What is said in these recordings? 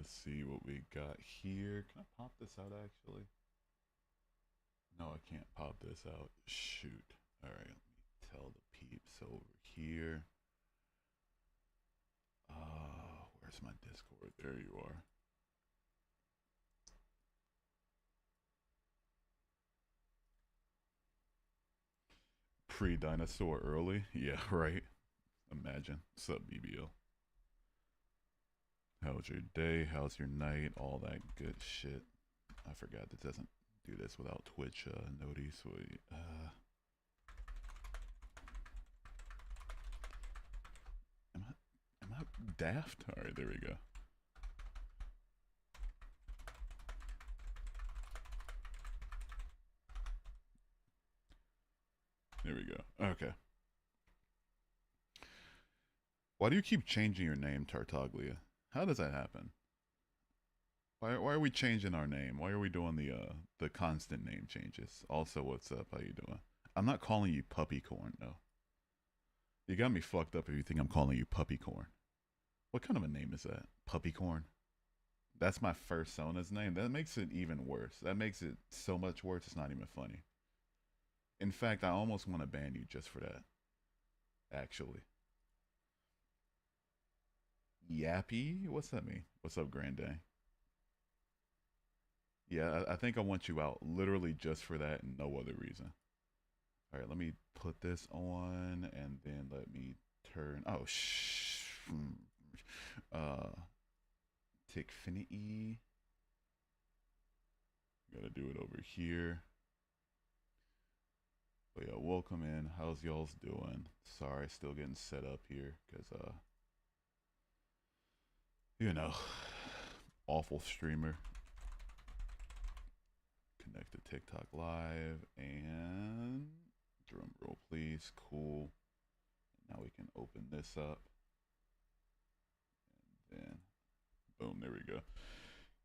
Let's see what we got here. Can I pop this out actually? No, I can't pop this out. Shoot. Alright, let me tell the peeps over here. Where's my Discord? There you are. Pre-dinosaur early? Yeah, right. Imagine. What's up, BBL? How's your day? How's your night? All that good shit. I forgot that doesn't do this without Twitch notice. Am I daft? All right, there we go. There we go. Okay. Why do you keep changing your name, Tartaglia? How does that happen? Why are we changing our name? Why are we doing the constant name changes? Also, what's up? How you doing? I'm not calling you Puppycorn, though. You got me fucked up if you think I'm calling you Puppycorn. What kind of a name is that? Puppycorn? That's my persona's name. That makes it even worse. That makes it so much worse, it's not even funny. In fact, I almost want to ban you just for that. Actually. Yappy? What's that mean? What's up, Granddad? Yeah, I think I want you out literally just for that and no other reason. All right, let me put this on and then let me turn. Oh, Tickfinity. Gotta do it over here. But yeah, welcome in. How's y'all's doing? Sorry, still getting set up here because you know, awful streamer. Connect to TikTok live and drum roll, please. Cool. Now we can open this up. And then, boom, there we go.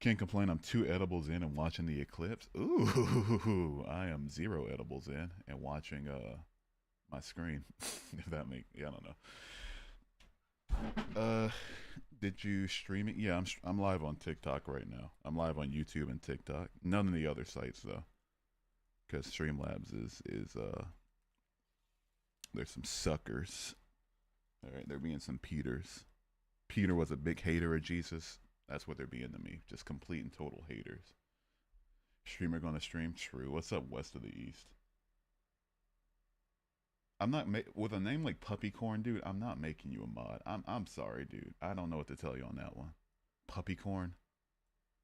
Can't complain. I'm 2 edibles in and watching the eclipse. Ooh, I am 0 edibles in and watching my screen. If that make, yeah, I don't know. Did you stream it? Yeah, I'm live on TikTok right now. I'm live on YouTube and TikTok. None of the other sites though, because Streamlabs is there's some suckers. All right, they're being some Peters. Peter was a big hater of Jesus. That's what they're being to me. Just complete and total haters. Streamer gonna stream? True. What's up, west of the east? I'm not with a name like Puppycorn, dude. I'm not making you a mod. I'm sorry, dude. I don't know what to tell you on that one. Puppycorn?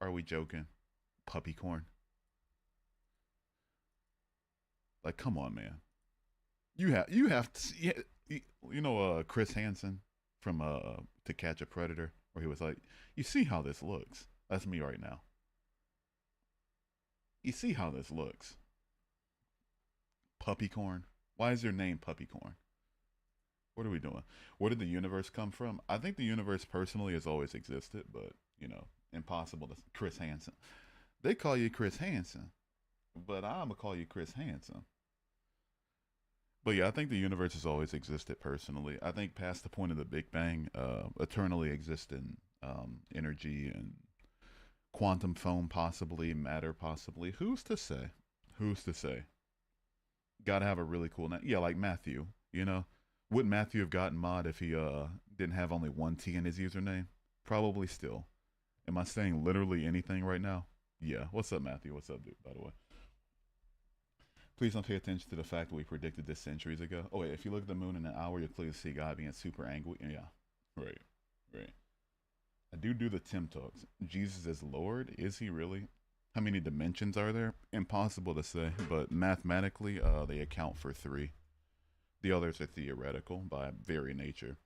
Are we joking? Puppycorn? Like, come on, man. You have to. Yeah, you know Chris Hansen from To Catch a Predator, where he was like, "You see how this looks?" That's me right now. You see how this looks? Puppycorn. Why is your name Puppycorn? What are we doing? Where did the universe come from? I think the universe personally has always existed, but you know, impossible to. Chris Hansen. They call you Chris Hansen, but I'm gonna call you Chris Hansen. But yeah, I think the universe has always existed personally. I think past the point of the Big Bang, eternally existing energy and quantum foam possibly, matter possibly. Who's to say? Who's to say? Gotta have a really cool name. Yeah, like Matthew, you know? Wouldn't Matthew have gotten mod if he didn't have only one T in his username? Probably still. Am I saying literally anything right now? Yeah. What's up, Matthew? What's up, dude, by the way? Please don't pay attention to the fact that we predicted this centuries ago. Oh wait, if you look at the moon in an hour, you'll clearly see God being super angry. Yeah. Right. Right. I do the Tim talks. Jesus is Lord. Is he really? How many dimensions are there? Impossible to say, but mathematically, they account for 3. The others are theoretical by very nature.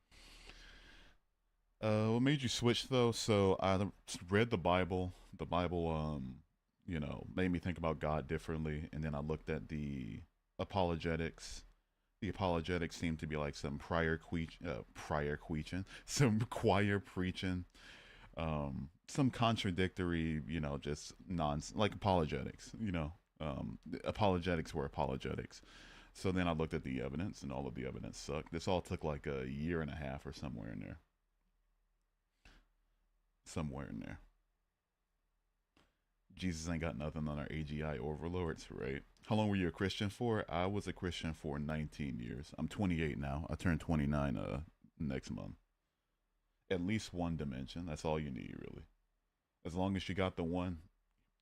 What made you switch though? So I read the Bible. The Bible, you know, made me think about God differently, and then I looked at the apologetics. The apologetics seem to be like some some choir preaching, some contradictory, you know, just nonsense, like apologetics, you know, apologetics were apologetics. So then I looked at the evidence, and all of the evidence sucked. This all took like a year and a half or somewhere in there. Somewhere in there. Jesus ain't got nothing on our AGI overlords, right? How long were you a Christian for? I was a Christian for 19 years. I'm 28 now. I turned 29 next month. At least one dimension. That's all you need, really. As long as you got the one,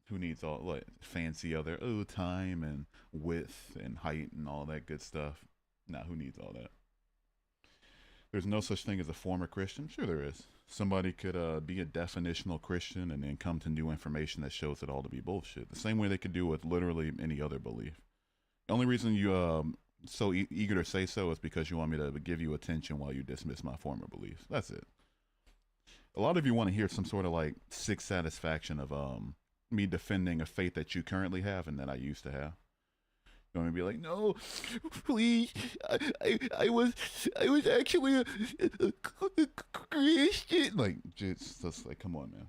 who needs all like fancy other time and width and height and all that good stuff? Nah, who needs all that? There's no such thing as a former Christian. Sure, there is. Somebody could be a definitional Christian and then come to new information that shows it all to be bullshit. The same way they could do with literally any other belief. The only reason you so eager to say so is because you want me to give you attention while you dismiss my former beliefs. That's it. A lot of you want to hear some sort of like sick satisfaction of me defending a faith that you currently have and that I used to have. You want me to be like, no, please, I was actually a Christian. Like, just like, come on, man.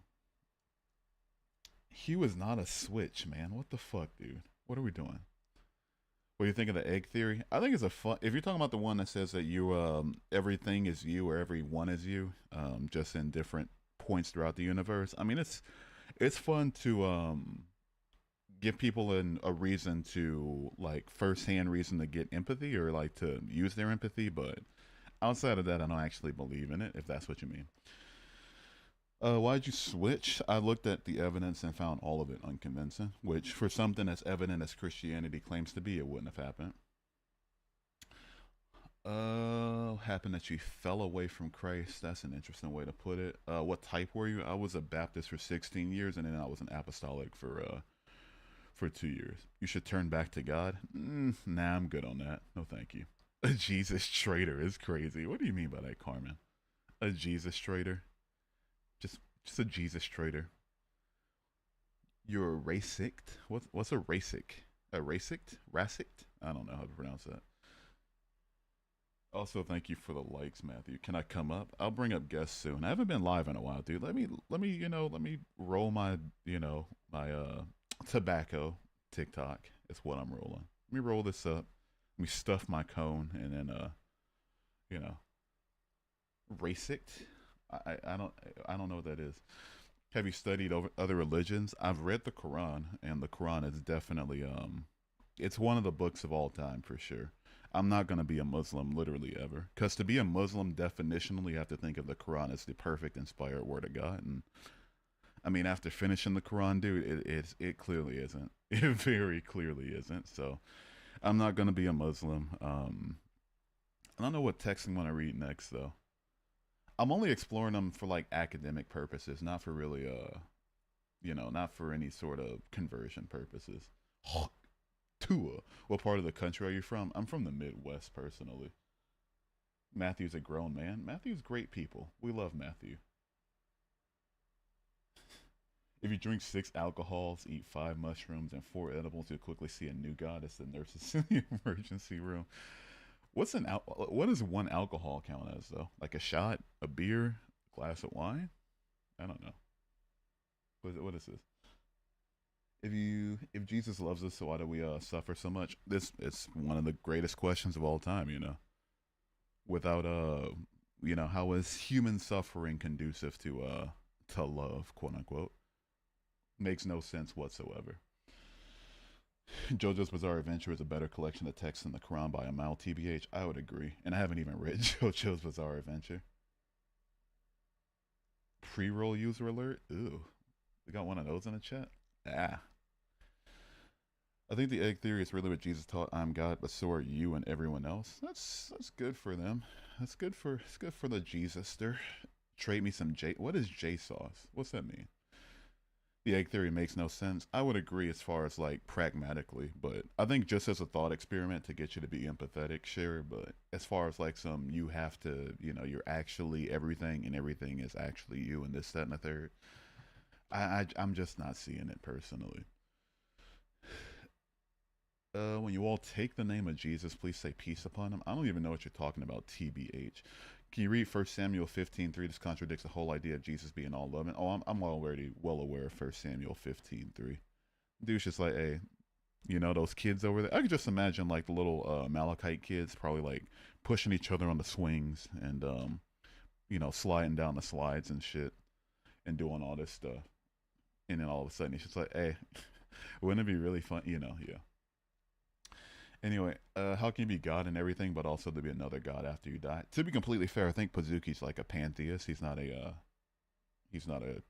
He was not a switch, man. What the fuck, dude? What are we doing? What do you think of the egg theory? I think it's a fun. If you're talking about the one that says that you, everything is you or every one is you, just in different points throughout the universe. I mean, it's fun to give people a reason to like firsthand reason to get empathy or like to use their empathy, but outside of that, I don't actually believe in it. If that's what you mean. Why'd you switch? I looked at the evidence and found all of it unconvincing, which for something as evident as Christianity claims to be, it wouldn't have happened. Happened that you fell away from Christ. That's an interesting way to put it. What type were you? I was a Baptist for 16 years, and then I was an apostolic for 2 years. You should turn back to God. Nah, I'm good on that. No, thank you. A Jesus traitor is crazy. What do you mean by that, Carmen? A Jesus traitor? Just a Jesus traitor. You're a rasict. What's a rasic? A rasict? Rasict? I don't know how to pronounce that. Also, thank you for the likes, Matthew. Can I come up? I'll bring up guests soon. I haven't been live in a while, dude. Let me roll my my tobacco TikTok. Is what I'm rolling. Let me roll this up. Let me stuff my cone and then you know, rasict. I don't know what that is. Have you studied over other religions? I've read the Quran, and the Quran is definitely it's one of the books of all time for sure. I'm not gonna be a Muslim literally ever, because to be a Muslim, definitionally, you have to think of the Quran as the perfect inspired word of God. And I mean, after finishing the Quran, dude, it clearly isn't. It very clearly isn't. So I'm not gonna be a Muslim. I don't know what text I'm gonna read next though. I'm only exploring them for like academic purposes, not for really not for any sort of conversion purposes. Tua, what part of the country are you from? I'm from the Midwest personally. Matthew's a grown man. Matthew's great people. We love Matthew. If you drink 6 alcohols, eat 5 mushrooms, and 4 edibles, you'll quickly see a new god. It's the nurses in the emergency room. What does one alcohol count as though? Like a shot, a beer, a glass of wine? I don't know. What is this? If Jesus loves us, so why do we suffer so much? This is one of the greatest questions of all time. Without how is human suffering conducive to love, quote unquote? Makes no sense whatsoever. JoJo's Bizarre Adventure is a better collection of texts than the Quran by a mile, TBH. I would agree. And I haven't even read JoJo's Bizarre Adventure. Pre roll user alert? Ooh. We got one of those in the chat? Ah. I think the egg theory is really what Jesus taught. I'm God, but so are you and everyone else. That's good for them. It's good for the Jesuster. Trade me some J. What is J sauce? What's that mean? The egg theory makes no sense. I would agree as far as like pragmatically, but I think just as a thought experiment to get you to be empathetic, sure. But as far as like you have to, you're actually everything and everything is actually you and this, that, and the third. I'm just not seeing it personally. When you all take the name of Jesus, please say peace upon him. I don't even know what you're talking about, TBH. Can you read 1 Samuel 15:3? This contradicts the whole idea of Jesus being all loving. Oh, I'm already well aware of 1 Samuel 15:3. Dude's just like, hey, those kids over there. I could just imagine like the little Malachite kids probably like pushing each other on the swings and sliding down the slides and shit and doing all this stuff. And then all of a sudden, he's just like, "Hey, wouldn't it be really fun?" Yeah. Anyway, how can you be God and everything, but also to be another God after you die? To be completely fair, I think Pazuki's like a pantheist. He's not a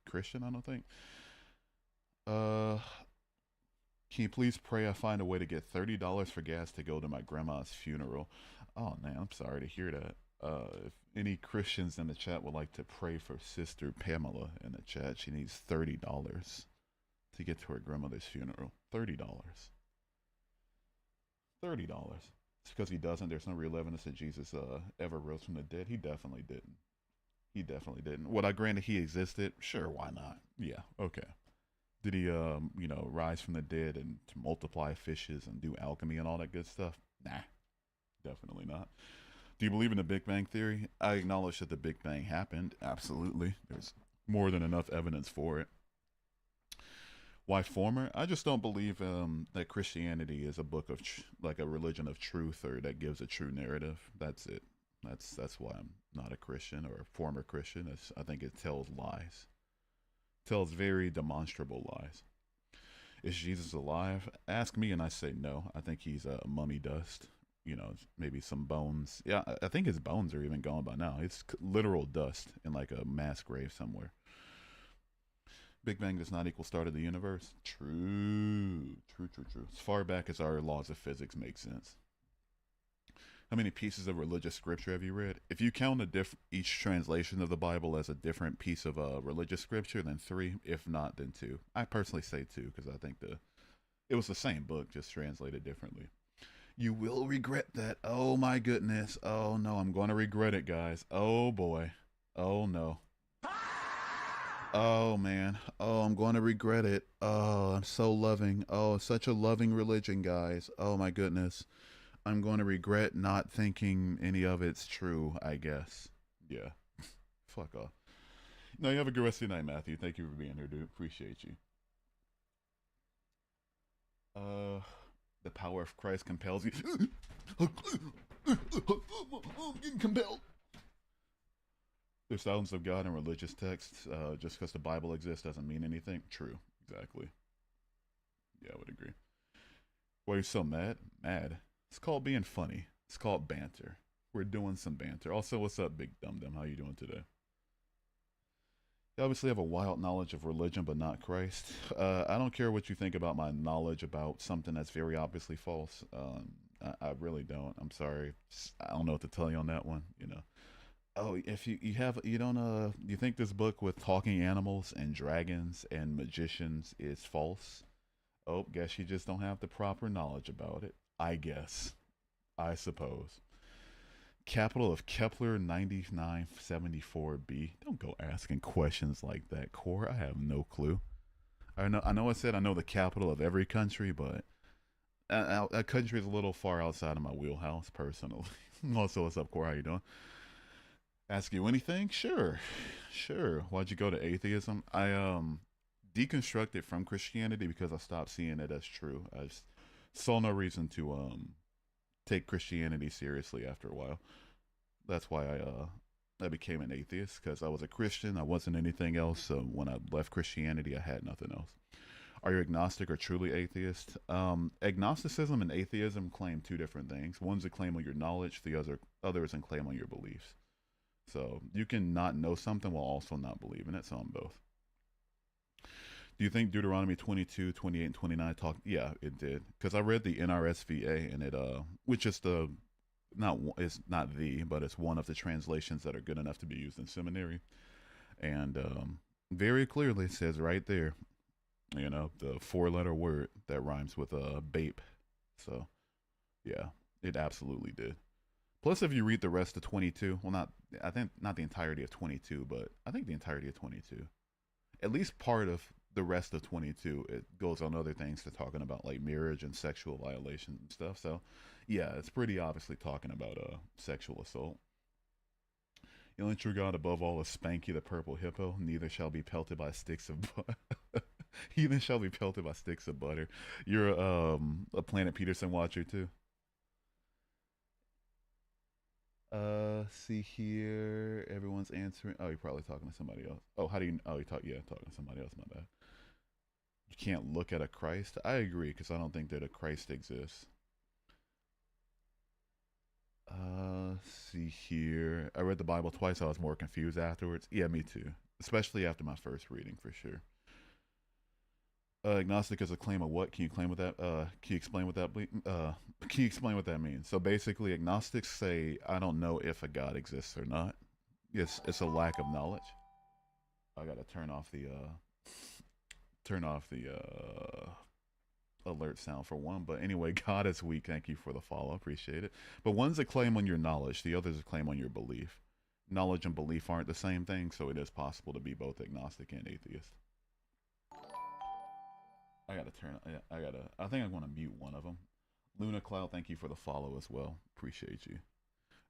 Christian. I don't think. Uh, can you please pray I find a way to get $30 for gas to go to my grandma's funeral? Oh man, I'm sorry to hear that. If any Christians in the chat would like to pray for Sister Pamela in the chat, she needs $30 to get to her grandmother's funeral. $30. $30. It's because he doesn't. There's no real evidence that Jesus ever rose from the dead. He definitely didn't. He definitely didn't. Would I grant that he existed? Sure, why not? Yeah, okay. Did he, rise from the dead and to multiply fishes and do alchemy and all that good stuff? Nah, definitely not. Do you believe in the Big Bang Theory? I acknowledge that the Big Bang happened. Absolutely. There's more than enough evidence for it. Why former? I just don't believe that Christianity is a book of like a religion of truth or that gives a true narrative. That's it. That's why I'm not a Christian or a former Christian. I think it tells lies. It tells very demonstrable lies. Is Jesus alive? Ask me, and I say no. I think he's mummy dust. Maybe some bones. Yeah, I think his bones are even gone by now. It's literal dust in like a mass grave somewhere. Big Bang does not equal start of the universe. True, true, true, true. As far back as our laws of physics make sense. How many pieces of religious scripture have you read? If you count each translation of the Bible as a different piece of religious scripture, then three. If not, then two. I personally say two because I think it was the same book, just translated differently. You will regret that. Oh my goodness. Oh no, I'm going to regret it, guys. Oh boy. Oh no. Oh man. Oh, I'm going to regret it. Oh, I'm so loving. Oh, such a loving religion, guys. Oh my goodness. I'm going to regret not thinking any of it's true, I guess. Yeah. Fuck off. No, you have a good rest of your night, Matthew. Thank you for being here, dude. Appreciate you. Uh, the power of Christ compels you. I'm getting compelled. There's thousands of God in religious texts. Just because the Bible exists doesn't mean anything. True. Exactly. Yeah, I would agree. Why are you so mad? Mad. It's called being funny. It's called banter. We're doing some banter. Also, what's up, Big Dum Dum? How you doing today? You obviously have a wild knowledge of religion, but not Christ. I don't care what you think about my knowledge about something that's very obviously false. I really don't. I'm sorry. I don't know what to tell you on that one. Oh, if you have you don't you think this book with talking animals and dragons and magicians is false? Oh, guess you just don't have the proper knowledge about it. I guess. I suppose. Capital of Kepler 9974b. Don't go asking questions like that, Core. I have no clue. I know I said I know the capital of every country, but that country is a little far outside of my wheelhouse personally. Also, what's up, Core? How you doing? Ask you anything? Sure. Sure. Why'd you go to atheism? I deconstructed from Christianity because I stopped seeing it as true. I just saw no reason to take Christianity seriously after a while. That's why I became an atheist because I was a Christian. I wasn't anything else. So when I left Christianity, I had nothing else. Are you agnostic or truly atheist? Agnosticism and atheism claim two different things. One's a claim on your knowledge. The other is a claim on your beliefs. So you can not know something while also not believe in it. So I'm both. Do you think Deuteronomy 22, 28, and 29 talk? Yeah, it did. Because I read the NRSVA and it, which is it's not but it's one of the translations that are good enough to be used in seminary. And very clearly it says right there, the four-letter word that rhymes with bape. So, yeah, it absolutely did. Plus, if you read the rest of 22, well, I think not the entirety of 22, but I think the entirety of 22, at least part of the rest of 22, it goes on other things to talking about like marriage and sexual violation and stuff. So, yeah, it's pretty obviously talking about sexual assault. The only true God above all is Spanky the purple hippo. Neither shall be pelted by sticks of heathen shall be pelted by sticks of butter. You're a Planet Peterson watcher too. See here. Everyone's answering. Oh, you're probably talking to somebody else. Oh, how do you? Oh, you talk. Yeah, talking to somebody else. My bad. You can't look at a Christ. I agree because I don't think that a Christ exists. See here. I read the Bible twice. I was more confused afterwards. Yeah, me too. Especially after my first reading, for sure. Agnostic is a claim of what? Can you claim what that? Can you explain what that? Can you explain what that means? So basically, agnostics say, "I don't know if a God exists or not." It's a lack of knowledge. I gotta turn off the alert sound for one. But anyway, God is weak. Thank you for the follow. Appreciate it. But one's a claim on your knowledge. The other's a claim on your belief. Knowledge and belief aren't the same thing, so it is possible to be both agnostic and atheist. I gotta turn. I gotta. I think I'm gonna mute one of them. Luna Cloud, thank you for the follow as well. Appreciate you.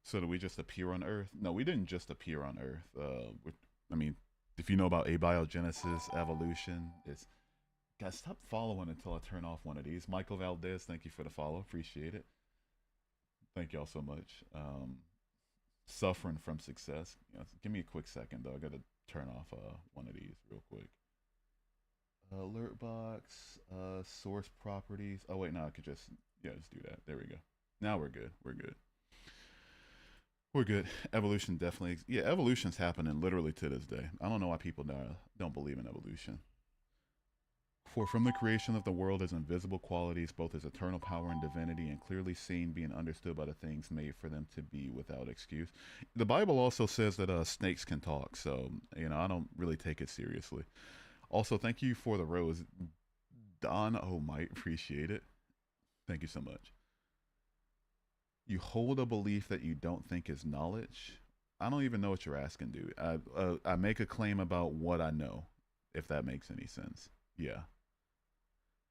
So did we just appear on Earth? No, we didn't just appear on Earth. I mean, if you know about abiogenesis, evolution, it's guys, stop following until I turn off one of these. Michael Valdez, thank you for the follow. Appreciate it. Thank y'all so much. Suffering from success. Give me a quick second though. I gotta turn off one of these real quick. Alert box, source properties. Oh wait, no, I could just just do that. There we go. Now we're good. We're good. We're good. Evolution definitely. Yeah, evolution's happening literally to this day. I don't know why people don't believe in evolution. For from the creation of the world as invisible qualities, both as eternal power and divinity, and clearly seen, being understood by the things made for them to be without excuse. The Bible also says that snakes can talk, so I don't really take it seriously. Also, thank you for the rose, Don. Oh, might appreciate it. Thank you so much. You hold a belief that you don't think is knowledge. I don't even know what you're asking, dude. I make a claim about what I know, if that makes any sense. Yeah.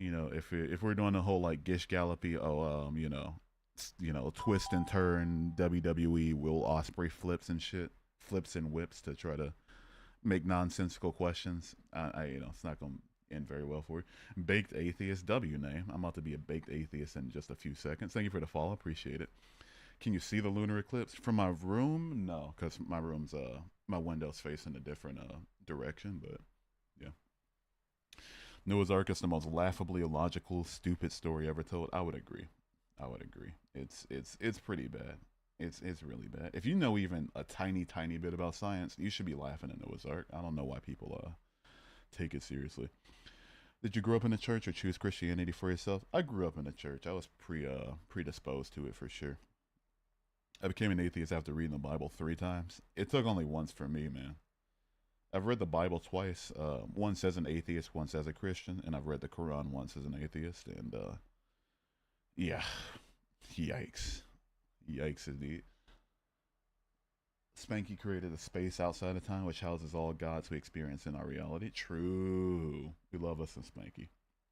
If we're doing the whole like Gish Gallopy, twist and turn WWE Will Osprey flips and shit, flips and whips to try to make nonsensical questions. It's not gonna end very well for you. Baked atheist W name. I'm about to be a baked atheist in just a few seconds. Thank you for the follow. Appreciate it. Can you see the lunar eclipse from my room? No, because my room's my window's facing a different direction. But yeah, Noah's Ark is the most laughably illogical, stupid story ever told. I would agree. I would agree. It's pretty bad. It's really bad. If you know even a tiny bit about science, you should be laughing at Noah's Ark. I don't know why people take it seriously. Did you grow up in the church or choose Christianity for yourself? I grew up in the church. I was predisposed to it for sure. I became an atheist after reading the Bible 3 times. It took only once for me, man. I've read the Bible twice. Once as an atheist, once as a Christian, and I've read the Quran once as an atheist. And yeah, yikes, yikes indeed. Spanky created a space outside of time which houses all gods we experience in our reality. True. We love us some Spanky.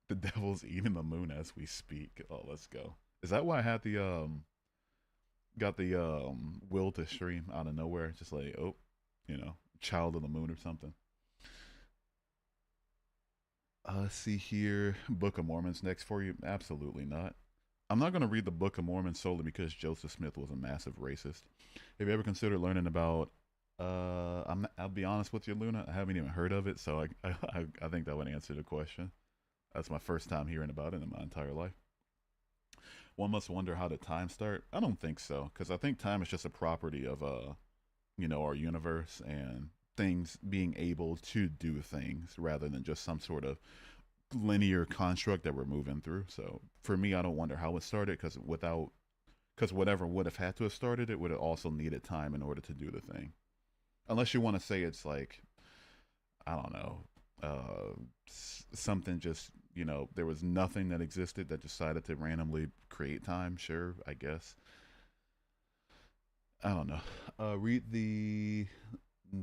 The devil's eating the moon as we speak. Oh, let's go. Is that why I had the got the will to stream out of nowhere? Just like, oh, child of the moon or something. See here, Book of Mormon's next for you. Absolutely not. I'm not going to read the Book of Mormon solely because Joseph Smith was a massive racist. Have you ever considered learning about? I'll be honest with you, Luna. I haven't even heard of it, so I think that would answer the question. That's my first time hearing about it in my entire life. One must wonder how did time start? I don't think so, because I think time is just a property of our universe and things being able to do things rather than just some sort of linear construct that we're moving through. So for me, I don't wonder how it started because whatever would have had to have started it would have also needed time in order to do the thing. Unless you want to say it's like, I don't know, something just, there was nothing that existed that decided to randomly create time. Sure, I guess. I don't know. Read the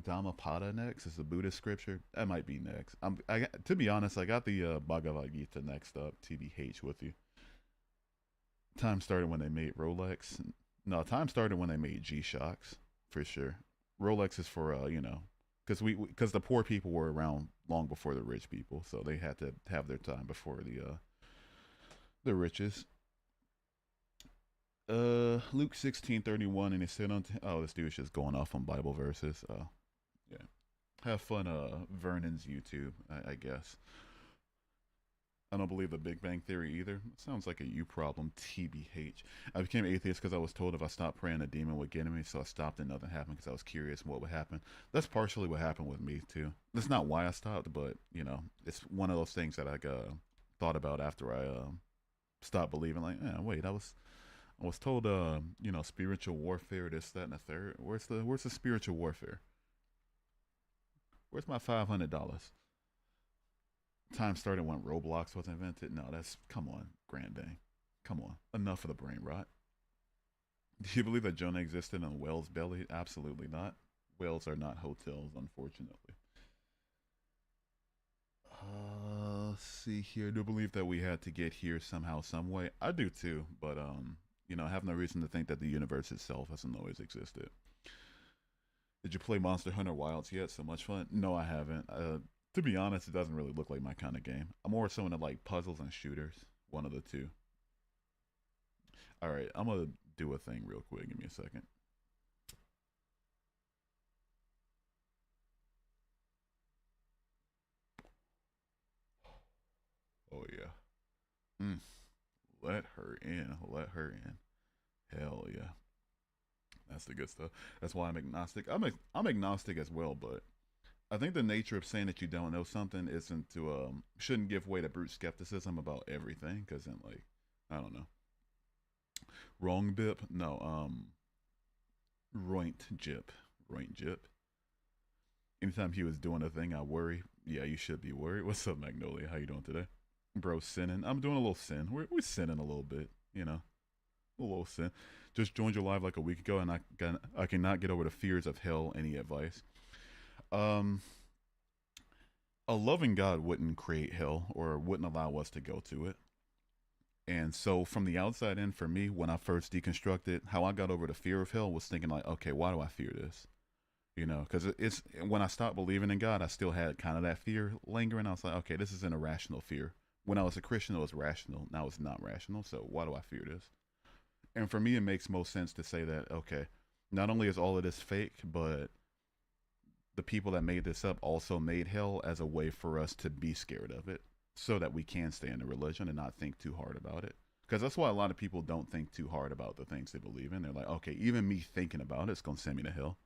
Dhammapada next. Is the Buddhist scripture that might be next. To be honest, I got the Bhagavad Gita next up. TBH with you. Time started when they made Rolex. No, time started when they made G-Shocks for sure. Rolex is for because the poor people were around long before the rich people, so they had to have their time before the riches. Luke 16:31, and he said unto this dude's just going off on Bible verses. Yeah. Have fun Vernon's YouTube, I guess. I don't believe the Big Bang Theory either. Sounds like a you problem, TBH. I became atheist because I was told if I stopped praying, a demon would get me, so I stopped and nothing happened because I was curious what would happen. That's partially what happened with me, too. That's not why I stopped, but, it's one of those things that I thought about after I stopped believing. Like, wait, I was told, spiritual warfare, this, that, and the third. Where's the spiritual warfare? Where's my $500? Time started when Roblox was invented. No, come on, Grand Dane. Come on. Enough of the brain rot. Do you believe that Jonah existed in a whale's belly? Absolutely not. Whales are not hotels, unfortunately. Let's see here. I do believe that we had to get here somehow, some way. I do too, but I have no reason to think that the universe itself hasn't always existed. Did you play Monster Hunter Wilds yet? So much fun. No, I haven't. To be honest, it doesn't really look like my kind of game. I'm more someone that like puzzles and shooters. One of the two. All right, I'm gonna do a thing real quick. Give me a second. Oh yeah. Mm. Let her in. Let her in. Hell yeah. That's the good stuff. That's why I'm agnostic. I'm agnostic as well, but I think the nature of saying that you don't know something isn't to shouldn't give way to brute skepticism about everything because then like I don't know. Wrong bip? No, roint jip. Roint jip. Anytime he was doing a thing I worry. Yeah, you should be worried. What's up, Magnolia? How you doing today? Bro, sinning. I'm doing a little sin. We're sinning a little bit, A little sin. Just joined your live like a week ago and I cannot get over the fears of hell. Any advice? Um a loving God wouldn't create hell or wouldn't allow us to go to it. And so, from the outside in, for me, when I first deconstructed, how I got over the fear of hell was thinking, like, okay, why do I fear this? Because it's when I stopped believing in God, I still had kind of that fear lingering. I was like, okay, this is an irrational fear. When I was a Christian, it was rational. Now it's not rational. So, why do I fear this? And for me, it makes most sense to say that, okay, not only is all of this fake, but the people that made this up also made hell as a way for us to be scared of it so that we can stay in the religion and not think too hard about it. Because that's why a lot of people don't think too hard about the things they believe in. They're like, okay, even me thinking about it's going to send me to hell.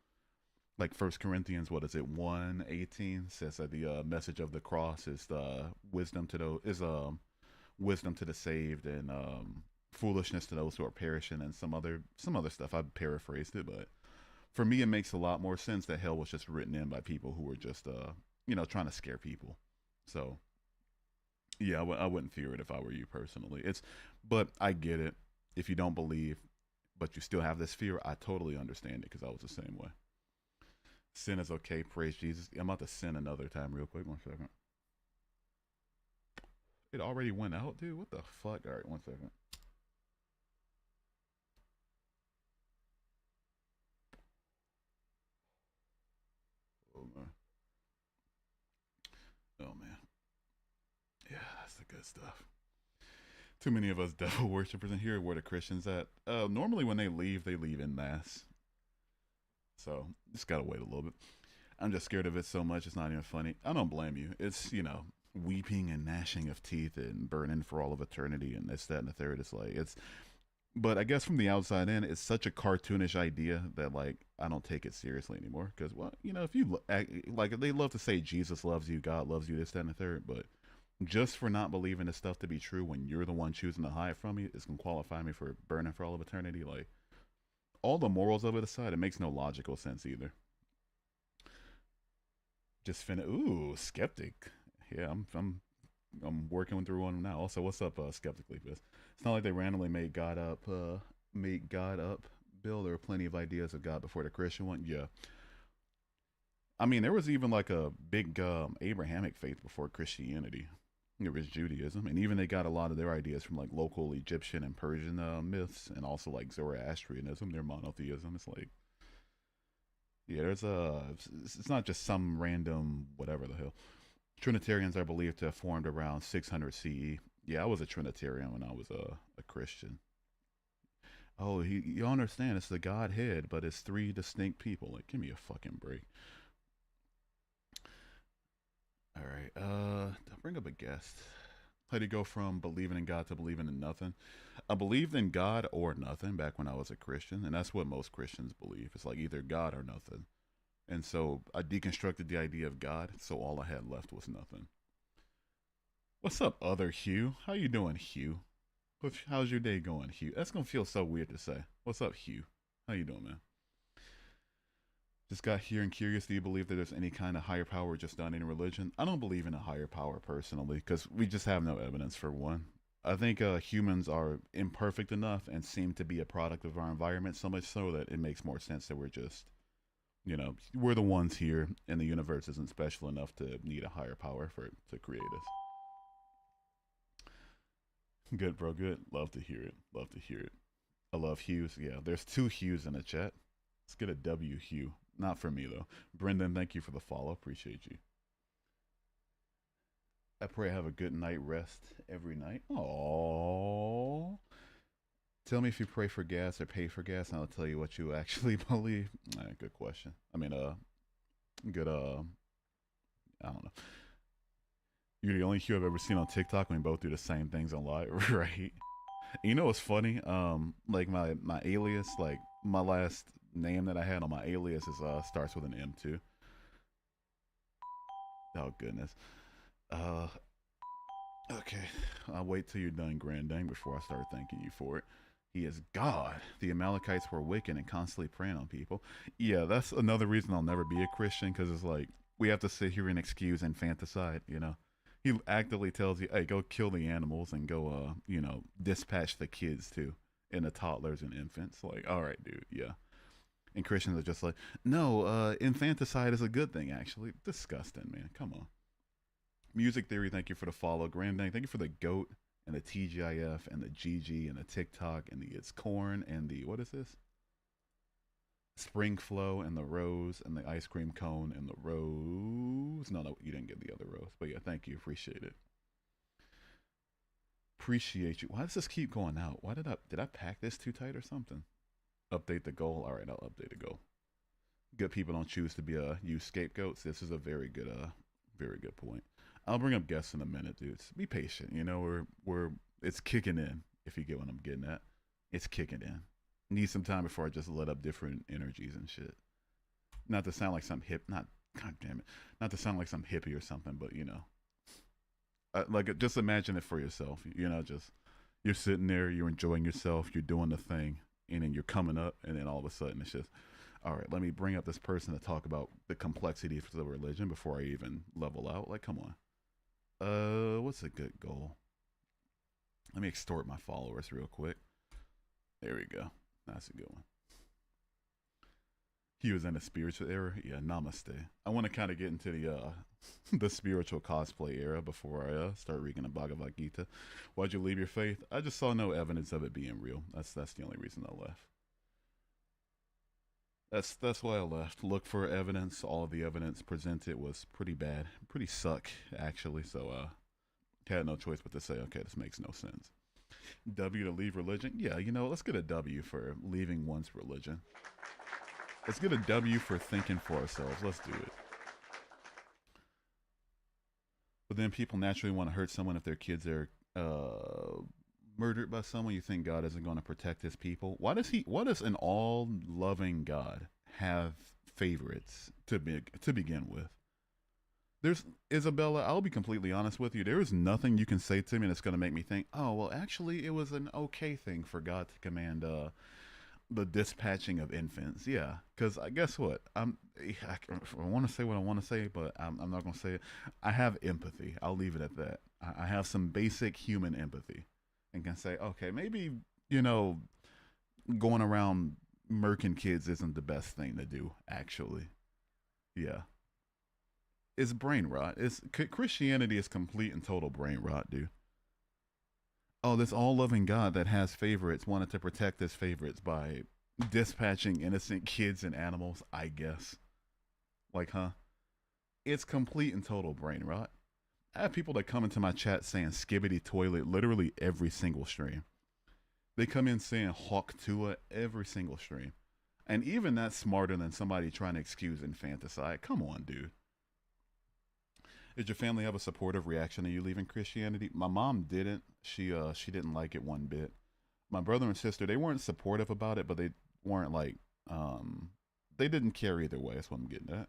Like First Corinthians, what is it, 1:18 says that the message of the cross is the wisdom to the saved and foolishness to those who are perishing and some other stuff. I paraphrased it, but for me, it makes a lot more sense that hell was just written in by people who were just, trying to scare people. So, yeah, I wouldn't fear it if I were you personally. But I get it. If you don't believe, but you still have this fear, I totally understand it because I was the same way. Sin is okay. Praise Jesus. I'm about to sin another time, real quick. 1 second. It already went out, dude. What the fuck? All right, 1 second. Oh man. Oh man. Yeah, that's the good stuff. Too many of us devil worshippers in here. Where the Christians at? Normally when they leave in mass. So just gotta wait a little bit. I'm just scared of it so much. It's not even funny. I don't blame you. It's weeping and gnashing of teeth and burning for all of eternity and this, that, and the third. It's like it's. But I guess from the outside in, it's such a cartoonish idea that like I don't take it seriously anymore. Because well, if you like, they love to say Jesus loves you, God loves you, this, that, and the third, but just for not believing this stuff to be true when you're the one choosing to hide from me is gonna qualify me for burning for all of eternity. Like all the morals of it aside, it makes no logical sense either. Just ooh, skeptic. Yeah, I'm working through one now. Also, what's up, skeptically? It's not like they randomly made God up. Bill, there were plenty of ideas of God before the Christian one. Yeah, I mean, there was even like a big Abrahamic faith before Christianity. There was Judaism, and even they got a lot of their ideas from like local Egyptian and Persian myths, and also like Zoroastrianism, their monotheism. It's like, yeah, it's not just some random whatever the hell. Trinitarians are believed to have formed around 600 CE. Yeah, I was a Trinitarian when I was a Christian. Oh, you understand? It's the Godhead, but it's three distinct people. Like, give me a fucking break. All right. I'll bring up a guest. How do you go from believing in God to believing in nothing? I believed in God or nothing back when I was a Christian, and that's what most Christians believe. It's like either God or nothing. And so I deconstructed the idea of God, so all I had left was nothing. What's up, other Hugh? How you doing, Hugh? How's your day going, Hugh? That's gonna feel so weird to say. What's up, Hugh? How you doing, man? Just got here and curious. Do you believe that there's any kind of higher power just not in religion? I don't believe in a higher power personally because we just have no evidence for one. I think humans are imperfect enough and seem to be a product of our environment so much so that it makes more sense that we're just, we're the ones here and the universe isn't special enough to need a higher power for it to create us. Good, bro. Good. Love to hear it. Love to hear it. I love Hughes. Yeah, there's two Hughes in the chat. Let's get a W Hugh. Not for me though. Brendan, thank you for the follow. Appreciate you. I pray I have a good night rest every night. Aww. Tell me if you pray for gas or pay for gas, and I'll tell you what you actually believe. Good question. I mean, good. I don't know. You're the only Hugh I've ever seen on TikTok when we both do the same things on live, right? You know what's funny? Like my alias, like my last name that I had on my alias is starts with an M too. Oh goodness. Uh, okay. I'll wait till you're done, Grandang, before I start thanking you for it. He is God. The Amalekites were wicked and constantly preying on people. Yeah, that's another reason I'll never be a Christian because it's like we have to sit here and excuse infanticide. He actively tells you, "Hey, go kill the animals and go, dispatch the kids too, and the toddlers and infants." Like, all right, dude, yeah. And Christians are just like, "No, infanticide is a good thing, actually." Disgusting, man. Come on. Music Theory, thank you for the follow. Grandang, thank you for the GOAT and the TGIF and the GG and the TikTok and the It's Corn and the, what is this? Spring Flow and the Rose and the ice cream cone and the rose. No, you didn't get the other rose. But yeah, thank you. Appreciate it. Appreciate you. Why does this keep going out? Did I pack this too tight or something? Update the goal. All right, I'll update the goal. Good people don't choose to be use scapegoats. This is a very good point. I'll bring up guests in a minute, dudes. Be patient. We're it's kicking in. If you get what I'm getting at, it's kicking in. Need some time before I just let up different energies and shit. Not to sound like some god damn it, not to sound like some hippie or something, but like just imagine it for yourself. Just you're sitting there, you're enjoying yourself, you're doing the thing, and then you're coming up, and then all of a sudden it's just, all right, let me bring up this person to talk about the complexities of the religion before I even level out. Like, come on. What's a good goal? Let me extort my followers real quick. There we go. That's a good one. He was in a spiritual era. Yeah, namaste. I want to kind of get into the the spiritual cosplay era before I start reading the Bhagavad Gita. Why'd you leave your faith? I just saw no evidence of it being real. That's the only reason I left. That's why I left. Look for evidence. All of the evidence presented was pretty bad, pretty suck actually. So had no choice but to say, okay, this makes no sense. W to leave religion? Yeah, let's get a W for leaving one's religion. Let's get a W for thinking for ourselves. Let's do it. But then people naturally want to hurt someone if their kids are murdered by someone. You think God isn't going to protect his people? Why does an all-loving God have favorites to begin with? There's Isabella, I'll be completely honest with you. There is nothing you can say to me that's going to make me think, oh, well, actually, it was an okay thing for God to command the dispatching of infants. Yeah, because guess what? I want to say what I want to say, but I'm not going to say it. I have empathy. I'll leave it at that. I have some basic human empathy and can say, okay, maybe, going around murking kids isn't the best thing to do, actually. Yeah. It's brain rot. Christianity is complete and total brain rot, dude. Oh, this all-loving God that has favorites wanted to protect his favorites by dispatching innocent kids and animals, I guess. Like, huh? It's complete and total brain rot. I have people that come into my chat saying skibbity toilet literally every single stream. They come in saying hawk Tua every single stream. And even that's smarter than somebody trying to excuse infanticide. Come on, dude. Did your family have a supportive reaction to you leaving Christianity? My mom didn't. She didn't like it one bit. My brother and sister, they weren't supportive about it, but they weren't like um they didn't care either way. That's what I'm getting at.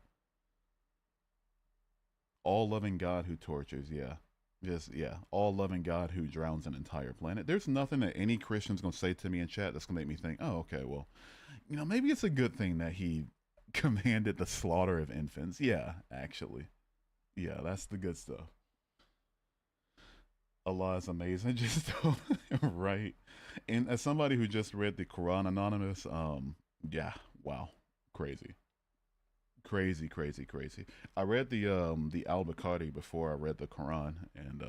All loving God who tortures, yeah. Just yeah, all loving God who drowns an entire planet. There's nothing that any Christian's gonna say to me in chat that's gonna make me think, oh, okay, well, maybe it's a good thing that he commanded the slaughter of infants. Yeah, actually. Yeah, that's the good stuff. Allah is amazing. Just right. And as somebody who just read the Quran Anonymous, yeah, wow, crazy, crazy, crazy, crazy. I read the Al Bukhari before I read the Quran, and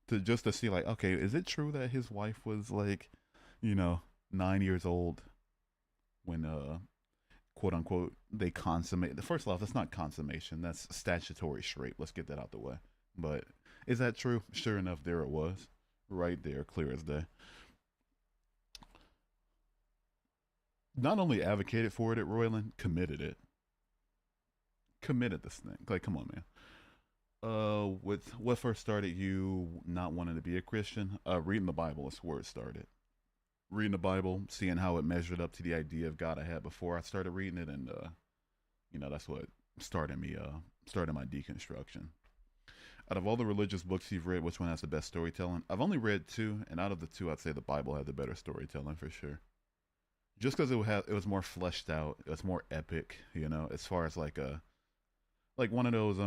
to just to see like, okay, is it true that his wife was like, you know, 9 years old when quote unquote they consummate the first off, that's not consummation, that's statutory rape. Let's get that out the way. But is that true? Sure enough, there it was, right there, clear as day. Not only advocated for it at Royland, committed it, committed this thing. Like, come on, man. With what first started you not wanting to be a Christian? Reading the Bible is where it started. Reading the Bible, seeing how it measured up to the idea of God I had before I started reading it, and that's what started my deconstruction. Out of all the religious books you've read, which one has the best storytelling? I've only read two, and out of the two, I'd say the Bible had the better storytelling for sure. Just because it was more fleshed out, it was more epic, as far as like one of those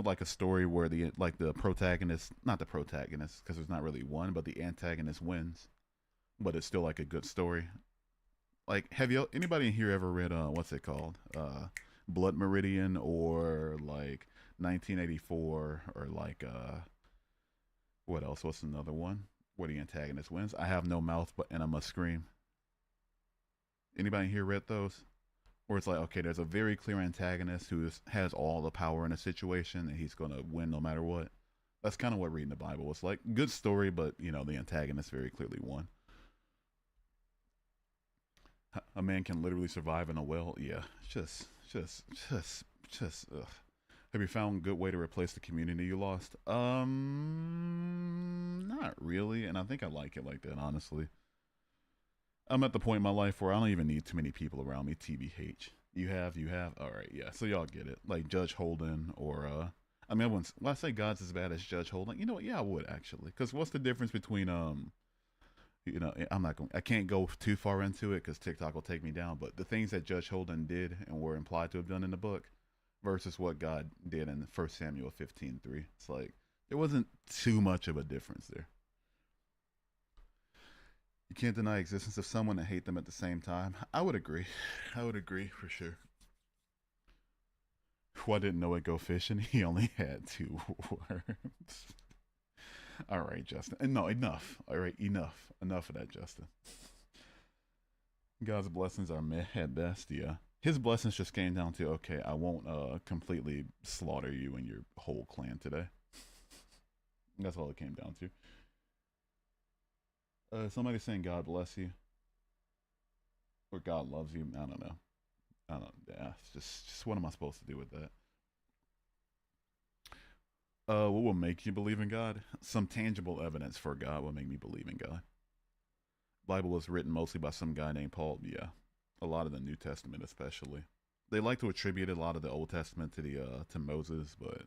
like a story where the protagonist, not the protagonist, because there's not really one, but the antagonist wins, but it's still like a good story. Like, have you anybody in here ever read what's it called? Blood Meridian, or like 1984, or like what else? What's another one where the antagonist wins? I have no mouth, but and I must scream. Anybody here read those? Where it's like, okay, there's a very clear antagonist has all the power in a situation, and he's gonna win no matter what. That's kind of what reading the Bible was like. Good story, but the antagonist very clearly won. A man can literally survive in a well. Yeah, just. Ugh. Have you found a good way to replace the community you lost? Not really, and I think I like it like that, honestly. I'm at the point in my life where I don't even need too many people around me. TBH. You have. All right, yeah. So y'all get it. Like Judge Holden, or I mean, when I say God's as bad as Judge Holden, you know what? Yeah, I would actually. Because what's the difference between I'm not going. I can't go too far into it because TikTok will take me down. But the things that Judge Holden did and were implied to have done in the book, versus what God did in 1 Samuel 15:3, it's like there wasn't too much of a difference there. You can't deny existence of someone and hate them at the same time. I would agree. I would agree for sure. Why didn't Noah go fishing? He only had two worms. All right, Justin. No, enough. All right, enough. Enough of that, Justin. God's blessings are meh at best. Yeah, his blessings just came down to, okay, I won't completely slaughter you and your whole clan today. That's all it came down to. Somebody saying God bless you or God loves you. I don't know. I don't. Yeah, it's just what am I supposed to do with that? What will make you believe in God? Some tangible evidence for God will make me believe in God. Bible was written mostly by some guy named Paul. Yeah, a lot of the New Testament, especially. They like to attribute a lot of the Old Testament to Moses, but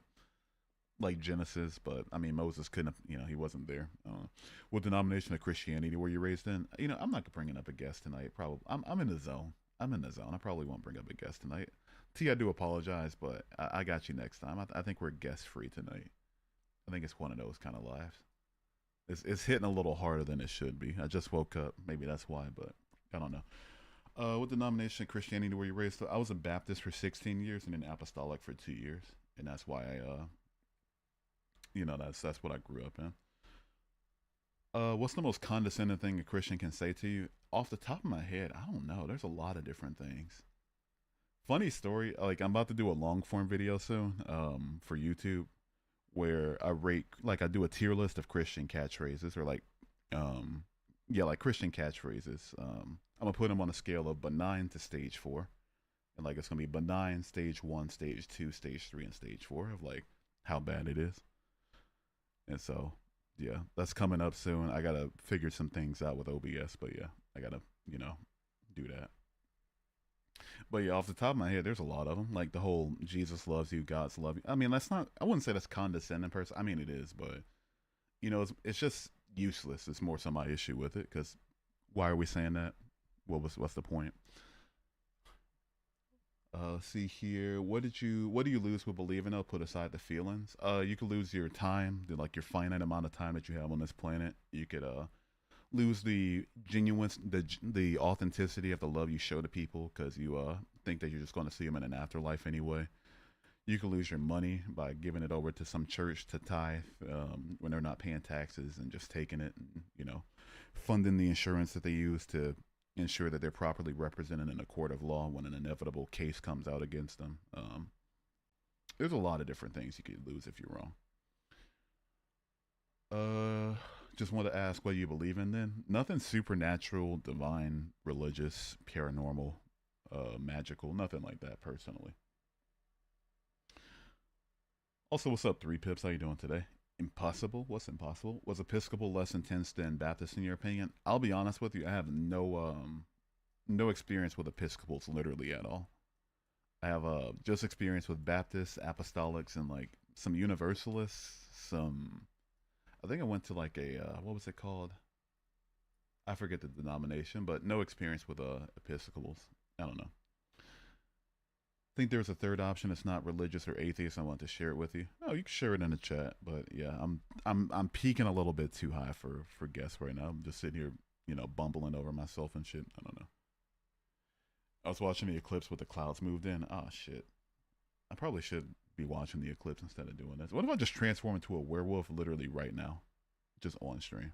like Genesis. But I mean, Moses couldn't. He wasn't there. What denomination of Christianity were you raised in? I'm not bringing up a guest tonight. Probably, I'm in the zone. I'm in the zone. I probably won't bring up a guest tonight. T, I do apologize, but I got you next time. I think we're guest free tonight. I think it's one of those kind of lives. It's hitting a little harder than it should be. I just woke up. Maybe that's why, but I don't know. What denomination of Christianity were you raised to? I was a Baptist for 16 years and an Apostolic for 2 years, and that's why that's what I grew up in. What's the most condescending thing a Christian can say to you? Off the top of my head, I don't know. There's a lot of different things. Funny story. Like, I'm about to do a long form video soon, for YouTube, where I do a tier list of Christian catchphrases, or like Christian catchphrases. I'm gonna put them on a scale of benign to stage 4, and like it's gonna be benign, stage 1, stage 2, stage 3, and stage 4 of like how bad it is. And so, yeah, that's coming up soon. I gotta figure some things out with OBS, but yeah, I gotta, you know, do that. But yeah, off the top of my head, there's a lot of them. Like the whole Jesus loves you, God's love you. I mean, that's not. I wouldn't say that's condescending, person. I mean, it is, but it's just useless. It's more so my issue with it because why are we saying that? What's the point? Let's see here. What do you lose with believing? I'll put aside the feelings. You could lose your time, like your finite amount of time that you have on this planet. You could lose the genuine, the authenticity of the love you show to people because you think that you're just going to see them in an afterlife anyway. You can lose your money by giving it over to some church to tithe when they're not paying taxes and just taking it and funding the insurance that they use to ensure that they're properly represented in a court of law when an inevitable case comes out against them. There's a lot of different things you could lose if you're wrong. Just want to ask what you believe in then. Nothing supernatural, divine, religious, paranormal, magical, nothing like that personally. Also, what's up, Three Pips? How you doing today? Impossible? What's impossible? Was Episcopal less intense than Baptist in your opinion? I'll be honest with you. I have no experience with Episcopals literally at all. I have just experience with Baptists, Apostolics, and like some Universalists. Some I think I went to like a what was it called? I forget the denomination, but no experience with Episcopals. I don't know. Think there's a third option. It's not religious or atheist. I want to share it with you. Oh, you can share it in the chat. But yeah, I'm peaking a little bit too high for guests right now. I'm just sitting here, bumbling over myself and shit. I don't know. I was watching the eclipse with the clouds moved in. Oh shit. I probably should be watching the eclipse instead of doing this. What if I just transform into a werewolf literally right now, just on stream?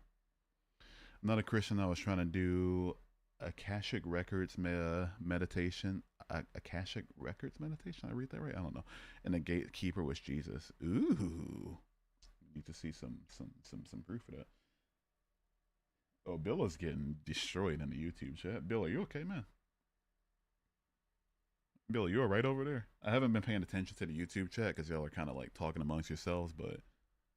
I'm not a Christian. I was trying to do Akashic Records meditation. Akashic Records meditation. I read that right? I don't know. And the gatekeeper was Jesus. Ooh, need to see some proof of that. Oh, Bill is getting destroyed in the YouTube chat. Bill, are you okay, man? Bill, you are right over there. I haven't been paying attention to the YouTube chat because y'all are kind of like talking amongst yourselves, but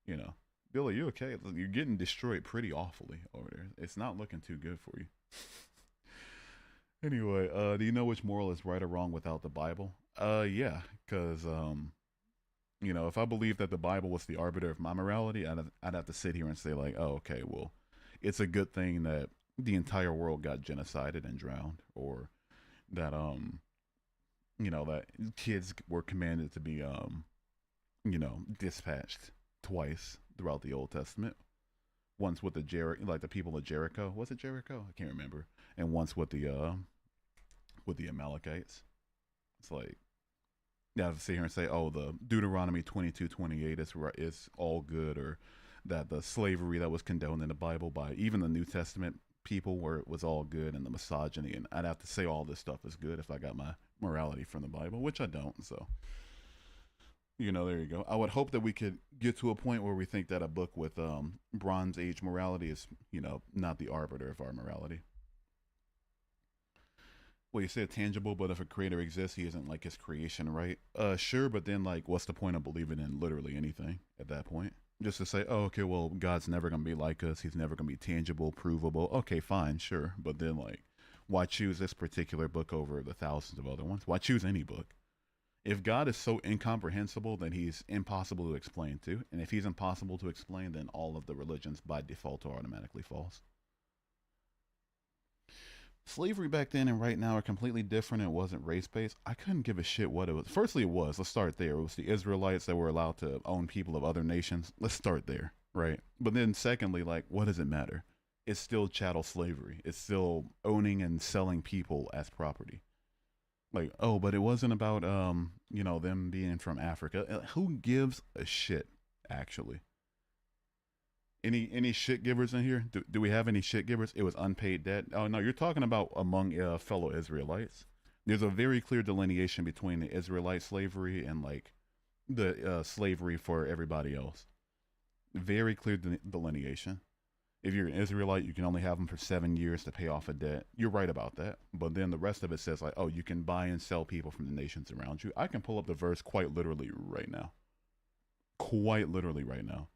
you know, Bill, are you okay? You're getting destroyed pretty awfully over there. It's not looking too good for you. Anyway, do you know which moral is right or wrong without the Bible? Yeah, because if I believe that the Bible was the arbiter of my morality, I'd have to sit here and say like, oh, okay, well, it's a good thing that the entire world got genocided and drowned, or that that kids were commanded to be dispatched twice throughout the Old Testament. Once with the people of Jericho. Was it Jericho? I can't remember. And once with the Amalekites. It's like, yeah, I have to sit here and say, oh, the Deuteronomy 22:28 is all good, or that the slavery that was condoned in the Bible by even the New Testament people where it was all good, and the misogyny, and I'd have to say all this stuff is good if I got my morality from the Bible, which I don't. So there you go. I would hope that we could get to a point where we think that a book with Bronze Age morality is not the arbiter of our morality. Well, you said tangible, but if a creator exists, he isn't like his creation, right? Sure, but then like, what's the point of believing in literally anything at that point? Just to say, oh, okay, well, God's never gonna be like us. He's never gonna be tangible, provable. Okay, fine, sure, but then like, why choose this particular book over the thousands of other ones? Why choose any book? If God is so incomprehensible, then he's impossible to explain to, and if he's impossible to explain, then all of the religions by default are automatically false. Slavery back then and right now are completely different. It wasn't race based. I couldn't give a shit what it was. Firstly, it was. Let's start there. It was the Israelites that were allowed to own people of other nations. Let's start there, right? But then, secondly, like, what does it matter? It's still chattel slavery. It's still owning and selling people as property. Like, oh, but it wasn't about them being from Africa. Who gives a shit, actually? Any shit givers in here? Do we have any shit givers? It was unpaid debt. Oh no, you're talking about among fellow Israelites. There's a very clear delineation between the Israelite slavery and like the slavery for everybody else. Very clear delineation. If you're an Israelite, you can only have them for 7 years to pay off a debt. You're right about that. But then the rest of it says like, oh, you can buy and sell people from the nations around you. I can pull up the verse quite literally right now. quite literally right now.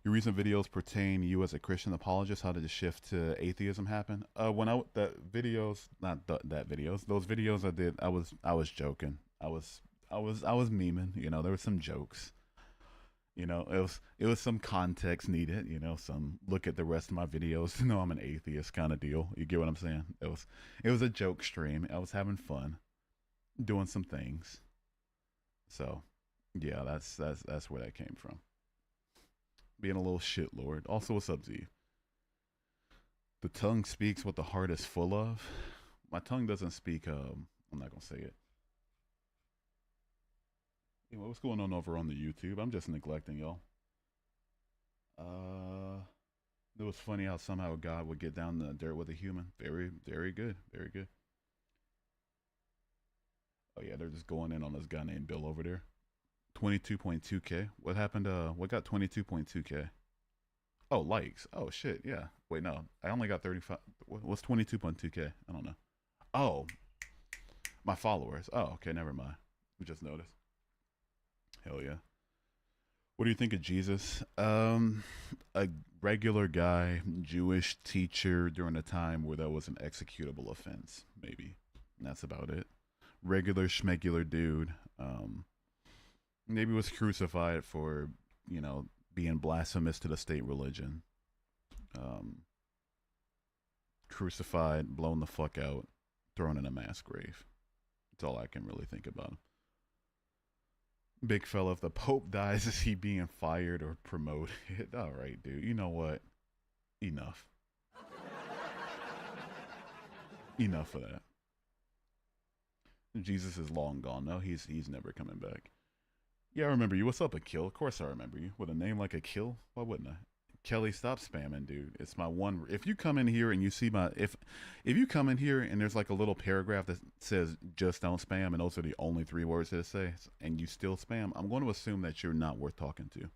Your recent videos pertain you as a Christian apologist. How did the shift to atheism happen? When I that videos, not that videos, those videos I did, I was joking. I was memeing. You know, there were some jokes. You know, it was some context needed. You know, some look at the rest of my videos to know I'm an atheist kind of deal. You get what I'm saying? It was a joke stream. I was having fun, doing some things. So, yeah, that's where that came from. Being a little shit lord. Also, what's up, Z? The tongue speaks what the heart is full of. My tongue doesn't speak. I'm not gonna say it. Anyway, what's going on over on the YouTube? I'm just neglecting y'all. Uh, it was funny how somehow God would get down the dirt with a human. Very, very good. Very good. Oh yeah, they're just going in on this guy named Bill over there. 22.2K. What happened? What got 22.2K? Oh, likes. Oh shit. Yeah. Wait, no. I only got 35. What's 22.2K? I don't know. Oh, my followers. Oh, okay. Never mind. We just noticed. Hell yeah. What do you think of Jesus? A regular guy, Jewish teacher during a time where that was an executable offense, maybe. And that's about it. Regular schmegular dude. Maybe was crucified for, being blasphemous to the state religion. Um, Crucified, blown the fuck out, thrown in a mass grave. That's all I can really think about him. Big fella, if the Pope dies, is he being fired or promoted? All right, dude. You know what? Enough. Enough of that. Jesus is long gone. No, he's never coming back. Yeah, I remember you. What's up, Akil? Of course I remember you. With a name like Akil, why wouldn't I? Kelly, stop spamming, dude. It's my one. If you come in here and you see my if you come in here and there's like a little paragraph that says just don't spam, and those are the only three words that it says, and you still spam, I'm going to assume that you're not worth talking to.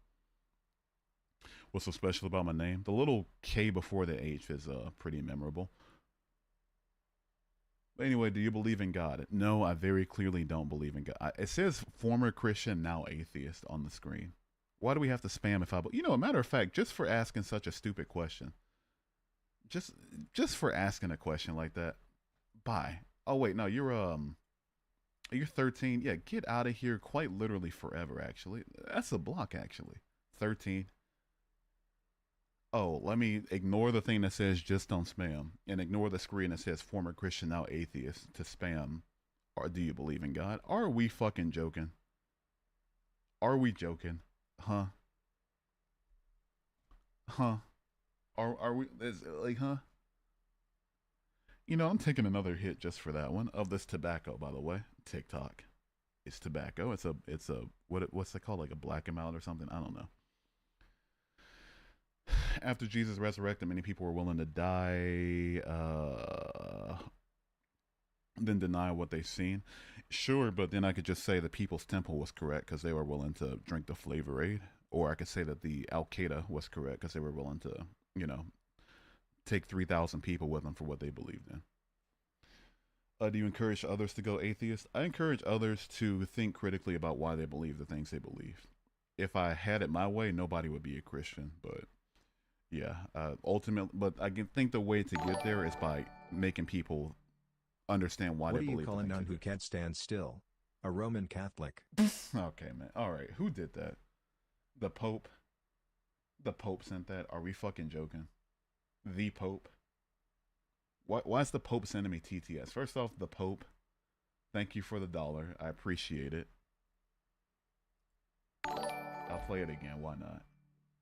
What's so special about my name? The little K before the H is pretty memorable. But anyway, do you believe in God? No, I very clearly don't believe in God. It says former Christian, now atheist on the screen. Why do we have to spam if I? A matter of fact, just for asking such a stupid question, just just for asking a question like that. Bye. Oh wait, no, you're 13. Yeah, get out of here. Quite literally forever. Actually, that's a block. Actually, 13. Oh, let me ignore the thing that says just don't spam and ignore the screen that says former Christian, now atheist to spam. Or do you believe in God? Are we fucking joking? Are we joking? Huh? Huh? Are we is like huh? I'm taking another hit just for that one of this tobacco, by the way. TikTok. It's tobacco. It's a what's it called? Like a black amount or something? I don't know. After Jesus resurrected, many people were willing to die, then deny what they've seen. Sure, but then I could just say the People's Temple was correct because they were willing to drink the Flavor Aid, or I could say that the Al Qaeda was correct because they were willing to, you know, take 3,000 people with them for what they believed in. Do you encourage others to go atheist? I encourage others to think critically about why they believe the things they believe. If I had it my way, nobody would be a Christian, but yeah, ultimately, but I can think the way to get there is by making people understand why What they do you believe the call a things nun they who do. can't stand still? A Roman Catholic. Okay, man. All right, who did that? The Pope. The Pope sent that. Are we fucking joking? The Pope. Why is the Pope sending me TTS? First off, the Pope. Thank you for the dollar. I appreciate it. I'll play it again. Why not?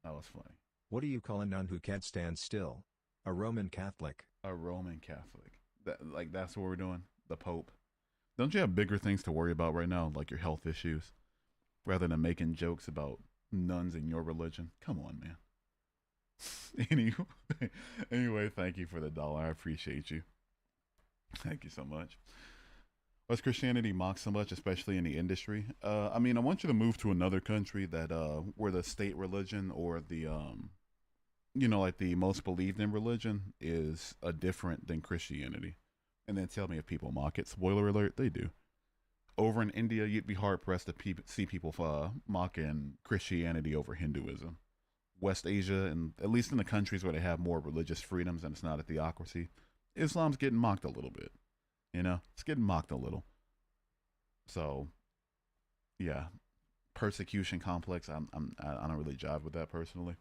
That was funny. What do you call a nun who can't stand still? A Roman Catholic. A Roman Catholic. That's what we're doing. The Pope. Don't you have bigger things to worry about right now, like your health issues, rather than making jokes about nuns in your religion? Come on, man. anyway, anyway, thank you for the dollar. I appreciate you. Thank you so much. Why's Christianity mocked so much, especially in the industry? I mean, I want you to move to another country that where the state religion or the like the most believed in religion is different than Christianity, and then tell me if people mock it. Spoiler alert: they do. Over in India, you'd be hard pressed to see people mocking Christianity over Hinduism. West Asia, and at least in the countries where they have more religious freedoms and it's not a theocracy, Islam's getting mocked a little bit. You know, it's getting mocked a little. So, yeah, persecution complex. I don't really jive with that personally.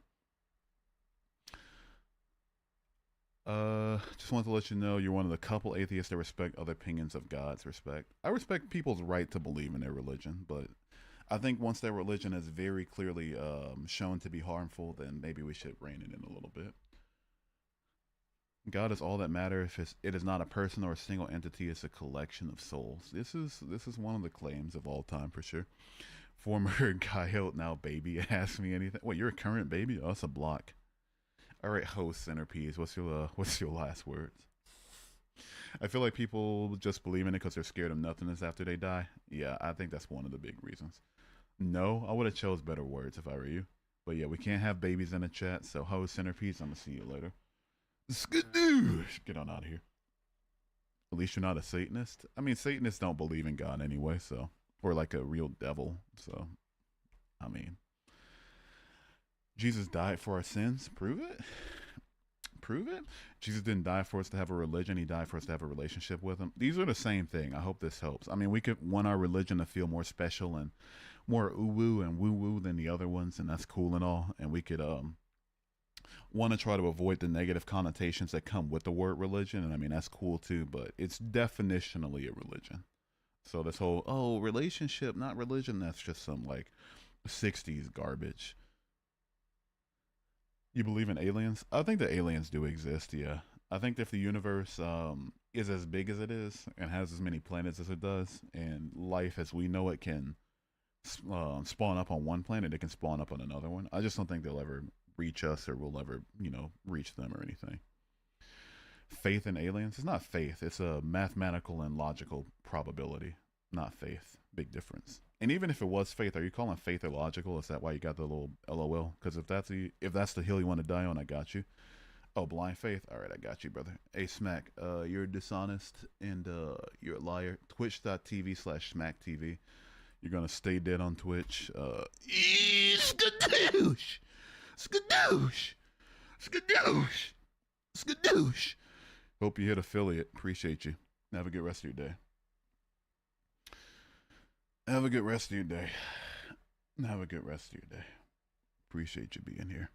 Just want to let you know you're one of the couple atheists that respect other opinions of God's respect. I respect people's right to believe in their religion, but I think once their religion is very clearly shown to be harmful, then maybe we should rein it in a little bit. God is all that matters. It is not a person or a single entity. It's a collection of souls. This is one of the claims of all time for sure. Former guy out now baby asked me anything. Wait, you're a current baby? Oh, that's a block. All right, host centerpiece. What's your last words? I feel like people just believe in it because they're scared of nothingness after they die. Yeah, I think that's one of the big reasons. No, I would have chose better words if I were you. But yeah, we can't have babies in the chat. So host centerpiece. I'm gonna see you later. Skadoosh! Get on out of here. At least you're not a Satanist. I mean, Satanists don't believe in God anyway, so or like a real devil. So, I mean, Jesus died for our sins. Prove it. Prove it. Jesus didn't die for us to have a religion. He died for us to have a relationship with him. These are the same thing. I hope this helps. I mean, we could want our religion to feel more special and more ooh-woo and woo-woo than the other ones, and that's cool and all. And we could want to try to avoid the negative connotations that come with the word religion. And I mean, that's cool too, but it's definitionally a religion. So this whole, oh, relationship, not religion, that's just some like 60s garbage. You believe in aliens? I think the aliens do exist, yeah. I think if the universe is as big as it is and has as many planets as it does, and life as we know it can spawn up on one planet, it can spawn up on another one. I just don't think they'll ever reach us or we'll ever, reach them or anything. Faith in aliens? It's not faith. It's a mathematical and logical probability, not faith. Big difference. And even if it was faith, are you calling faith illogical? Is that why you got the little LOL? Because if that's the hill you want to die on, I got you. Oh, blind faith. All right, I got you, brother. Hey, Smack, you're dishonest and you're a liar. Twitch.tv/Smack TV. You're gonna stay dead on Twitch. Skadoosh, skadoosh, skadoosh, skadoosh. Hope you hit affiliate. Appreciate you. Have a good rest of your day. Have a good rest of your day. Have a good rest of your day. Appreciate you being here.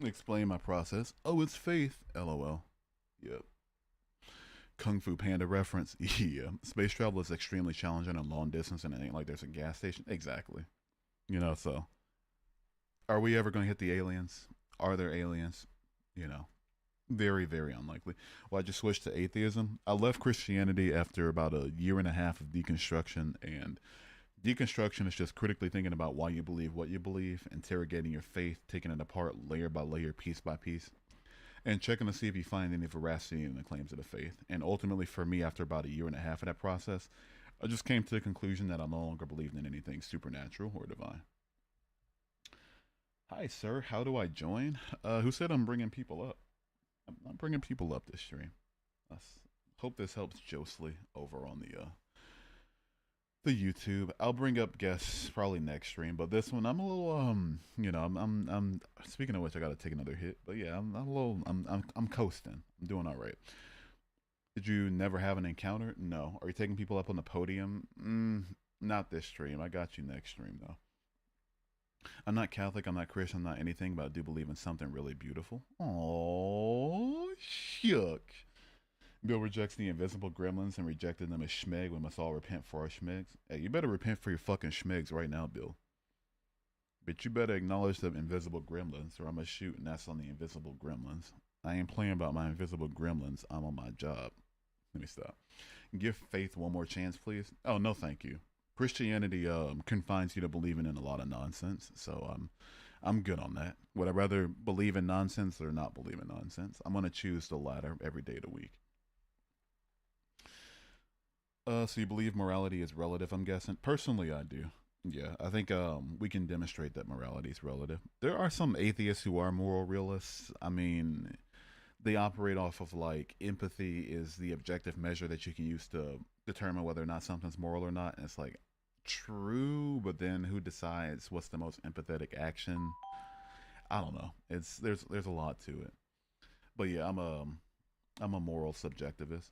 Explain my process. Oh, it's faith. LOL. Yep. Kung Fu Panda reference. Yeah. Space travel is extremely challenging and long distance, and it ain't like there's a gas station. Exactly. So are we ever going to hit the aliens? Are there aliens? Very, very unlikely. Well, I just switched to atheism. I left Christianity after about a year and a half of deconstruction, and deconstruction is just critically thinking about why you believe what you believe, interrogating your faith, taking it apart layer by layer, piece by piece, and checking to see if you find any veracity in the claims of the faith. And ultimately, for me, after about a year and a half of that process, I just came to the conclusion that I no longer believed in anything supernatural or divine. Hi, sir. How do I join? Who said I'm bringing people up? I'm bringing people up this stream. I hope this helps Josely over on the YouTube. I'll bring up guests probably next stream, but this one I'm a little I'm speaking of which I got to take another hit, but yeah, I'm coasting. I'm doing all right. Did you never have an encounter? No. Are you taking people up on the podium? Not this stream. I got you next stream though. I'm not Catholic, I'm not Christian, I'm not anything, but I do believe in something really beautiful. Oh, shuck. Bill rejects the invisible gremlins and rejected them as schmeg. We must all repent for our schmegs. Hey, you better repent for your fucking schmegs right now, Bill. But you better acknowledge the invisible gremlins, or I'm gonna shoot, and that's on the invisible gremlins. I ain't playing about my invisible gremlins. I'm on my job. Let me stop. Give faith one more chance, please. Oh, no, thank you. Christianity confines you to believing in a lot of nonsense, so I'm good on that. Would I rather believe in nonsense or not believe in nonsense? I'm gonna choose the latter every day of the week. So you believe morality is relative? I'm guessing. Personally, I do. Yeah, I think we can demonstrate that morality is relative. There are some atheists who are moral realists. I mean, they operate off of like empathy is the objective measure that you can use to determine whether or not something's moral or not. And it's like true, but then who decides what's the most empathetic action? I don't know. It's there's a lot to it. But yeah, I'm a moral subjectivist.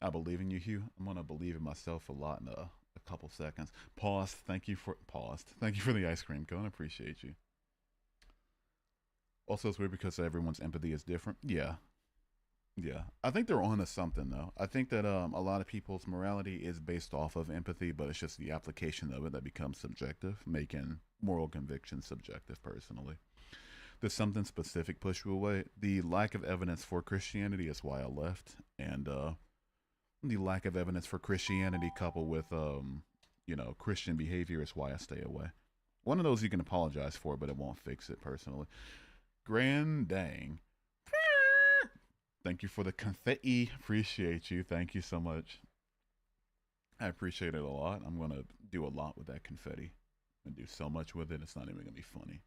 I believe in you, Hugh. I'm gonna believe in myself a lot in a couple seconds. Paused. Thank you for the ice cream cone. Appreciate you. Also, it's weird because everyone's empathy is different. Yeah, yeah. I think they're on to something though. I think that a lot of people's morality is based off of empathy, but it's just the application of it that becomes subjective, making moral convictions subjective. Personally, does something specific push you away? The lack of evidence for Christianity is why I left, and the lack of evidence for Christianity coupled with Christian behavior is why I stay away. One of those you can apologize for, but it won't fix it personally. Grand dang. Thank you for the confetti. Appreciate you. Thank you so much. I appreciate it a lot. I'm gonna do a lot with that confetti. I'm gonna do so much with it. It's not even gonna be funny.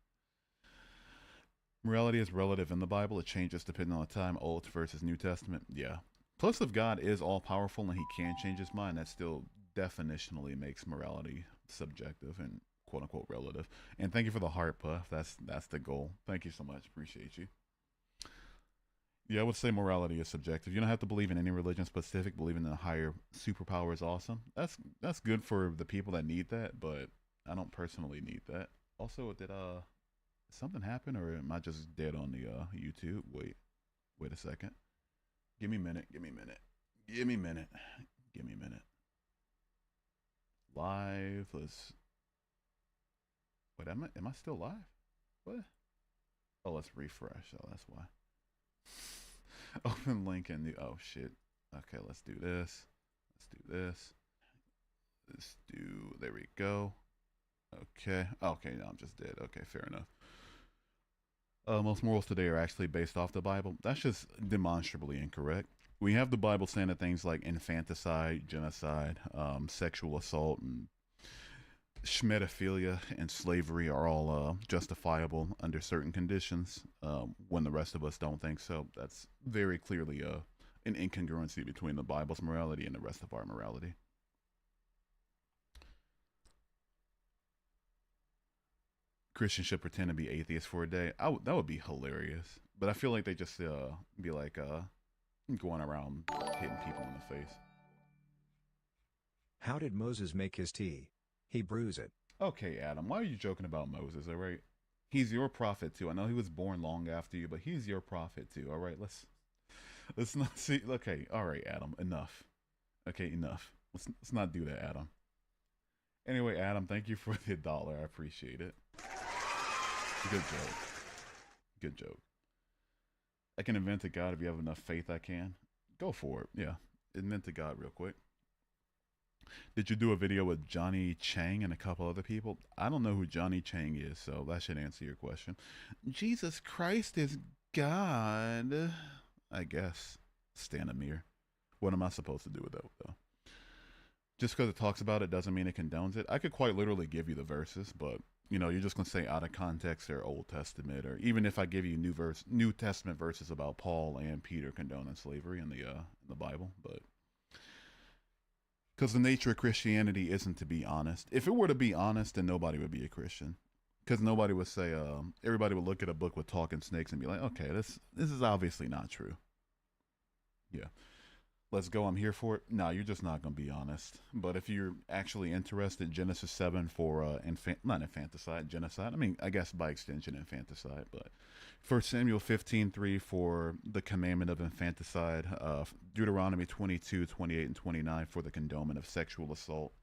Morality is relative in the Bible. It changes depending on the time, Old versus New Testament. Yeah. Plus, if God is all powerful and He can change His mind, that still definitionally makes morality subjective and quote unquote relative. And thank you for the heart, Puff. That's the goal. Thank you so much. Appreciate you. Yeah, I would say morality is subjective. You don't have to believe in any religion specific. Believing in a higher superpower is awesome. That's good for the people that need that, but I don't personally need that. Also, did something happen or am I just dead on the YouTube? Wait a second. Give me a minute. Give me a minute. Give me a minute. Give me a minute. Live. Let's. Wait, am I still live? What? Oh, let's refresh. Oh, that's why. Open link and new. Oh shit. Okay, let's do this. Let's do this. Let's do. There we go. Okay. Okay, no, I'm just dead. Okay, fair enough. Most morals today are actually based off the Bible. That's just demonstrably incorrect. We have the Bible saying that things like infanticide, genocide, sexual assault, and schmedophilia and slavery are all justifiable under certain conditions when the rest of us don't think so. That's very clearly an incongruency between the Bible's morality and the rest of our morality. Christians should pretend to be atheists for a day. That would be hilarious. But I feel like they just be like going around hitting people in the face. How did Moses make his tea? He brews it. Okay, Adam, why are you joking about Moses, all right? He's your prophet too. I know he was born long after you, but he's your prophet too, all right? Let's not see. Okay, all right, Adam, enough. Okay, enough. Let's not do that, Adam. Anyway, Adam, thank you for the dollar. I appreciate it. Good joke. Good joke. I can invent a God if you have enough faith. I can. Go for it. Yeah, invent a God real quick. Did you do a video with Johnny Chang and a couple other people? I don't know who Johnny Chang is, so that should answer your question. Jesus Christ is God. I guess. Stand a mirror. What am I supposed to do with that, though? Just because it talks about it doesn't mean it condones it. I could quite literally give you the verses, but you're just gonna say out of context they're Old Testament, or even if I give you New Testament verses about Paul and Peter condoning slavery in the Bible, but because the nature of Christianity isn't to be honest. If it were to be honest, then nobody would be a Christian. Because nobody would say, everybody would look at a book with talking snakes and be like, okay, this is obviously not true. Yeah. Let's go, I'm here for it. No, you're just not going to be honest. But if you're actually interested, Genesis 7 for, not infanticide, genocide. I mean, I guess by extension, infanticide. But 1 Samuel 15:3 for the commandment of infanticide. Deuteronomy 22:28 and 29 for the condonement of sexual assault.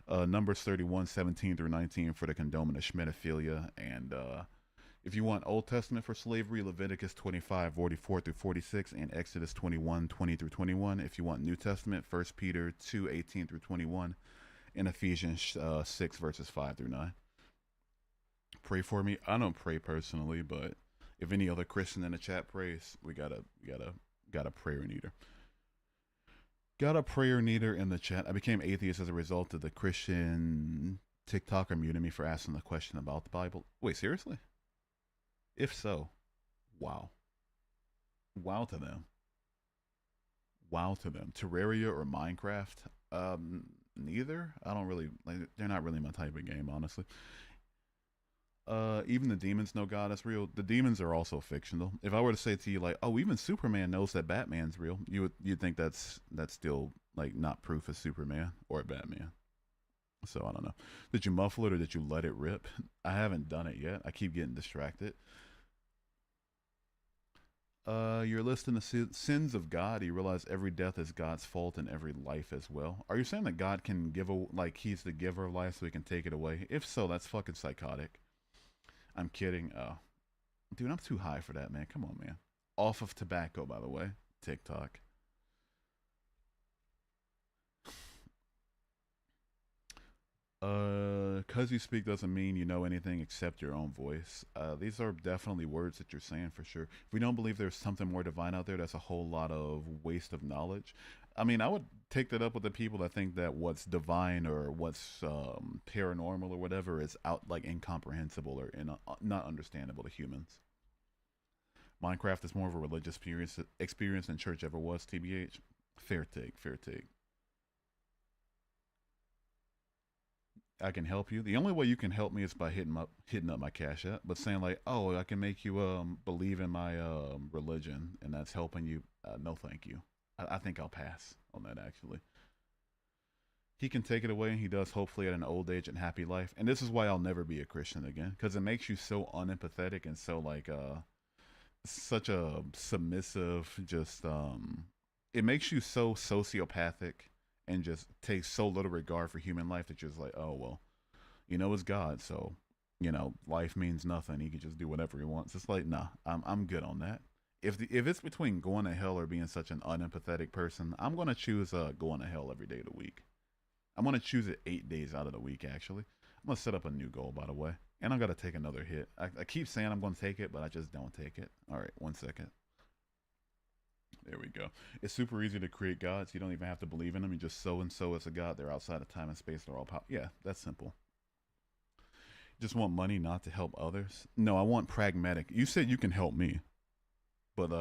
Numbers 31:17 through 19 for the condonement of schmedophilia. And if you want Old Testament for slavery, Leviticus 25:44 through 46 and Exodus 21:20 through 21. If you want New Testament, 1 Peter 2:18 through 21 and Ephesians 6 verses 5 through 9. Pray for me. I don't pray personally, but if any other Christian in the chat prays, we got a prayer needer. Got a prayer needer in the chat. I became atheist as a result of the Christian TikToker muted me for asking the question about the Bible. Wait, seriously? If so, wow. Wow to them. Wow to them. Terraria or Minecraft? Neither. I don't really like. They're not really my type of game, honestly. Even the demons know God is real. The demons are also fictional. If I were to say to you like, oh, even Superman knows that Batman's real, you'd think that's still like not proof of Superman or Batman. So I don't know. Did you muffle it or did you let it rip? I haven't done it yet. I keep getting distracted. You're listing the sins of God. You realize every death is God's fault and every life as well. Are you saying that God can give a like He's the giver of life, so He can take it away? If so, that's fucking psychotic. I'm kidding. Dude, I'm too high for that, man. Come on, man. Off of tobacco, by the way. TikTok. Cause you speak doesn't mean you know anything except your own voice. These are definitely words that you're saying for sure. If we don't believe there's something more divine out there, that's a whole lot of waste of knowledge. I mean, I would take that up with the people that think that what's divine or what's paranormal or whatever is out like incomprehensible or not understandable to humans. Minecraft is more of a religious experience than church ever was. TBH. Fair take. Fair take. I can help you. The only way you can help me is by hitting up my cash app. But saying like, oh, I can make you believe in my religion, and that's helping you. No, thank you. I think I'll pass on that actually. He can take it away, and he does hopefully at an old age and happy life. And this is why I'll never be a Christian again, because it makes you so unempathetic and so like such a submissive. Just it makes you so sociopathic and just takes so little regard for human life that you're just like, oh well, it's God, so life means nothing. He can just do whatever he wants. It's like, nah, I'm good on that. If it's between going to hell or being such an unempathetic person, I'm gonna choose going to hell every day of the week. I'm gonna choose it 8 days out of the week. Actually, I'm gonna set up a new goal, by the way, and I gotta take another hit. I keep saying I'm gonna take it, but I just don't take it. All right, 1 second. There we go. It's super easy to create gods. You don't even have to believe in them. You just so and so is a god. They're outside of time and space. They're all power. Yeah, that's simple. Just want money, not to help others. No, I want pragmatic. You said you can help me, but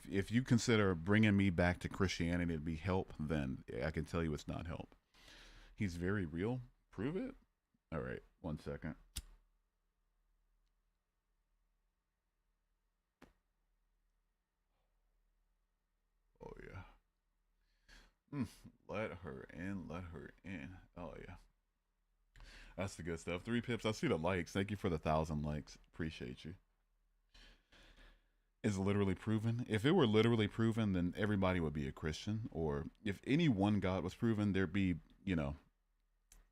if you consider bringing me back to Christianity to be help, then I can tell you it's not help. He's very real. Prove it. All right, 1 second. Oh yeah. Mm, let her in. Let her in. Oh yeah. That's the good stuff. 3 pips. I see the likes. Thank you for the 1,000 likes. Appreciate you. Is literally proven. If it were literally proven, then everybody would be a Christian. Or if any one God was proven, there'd be,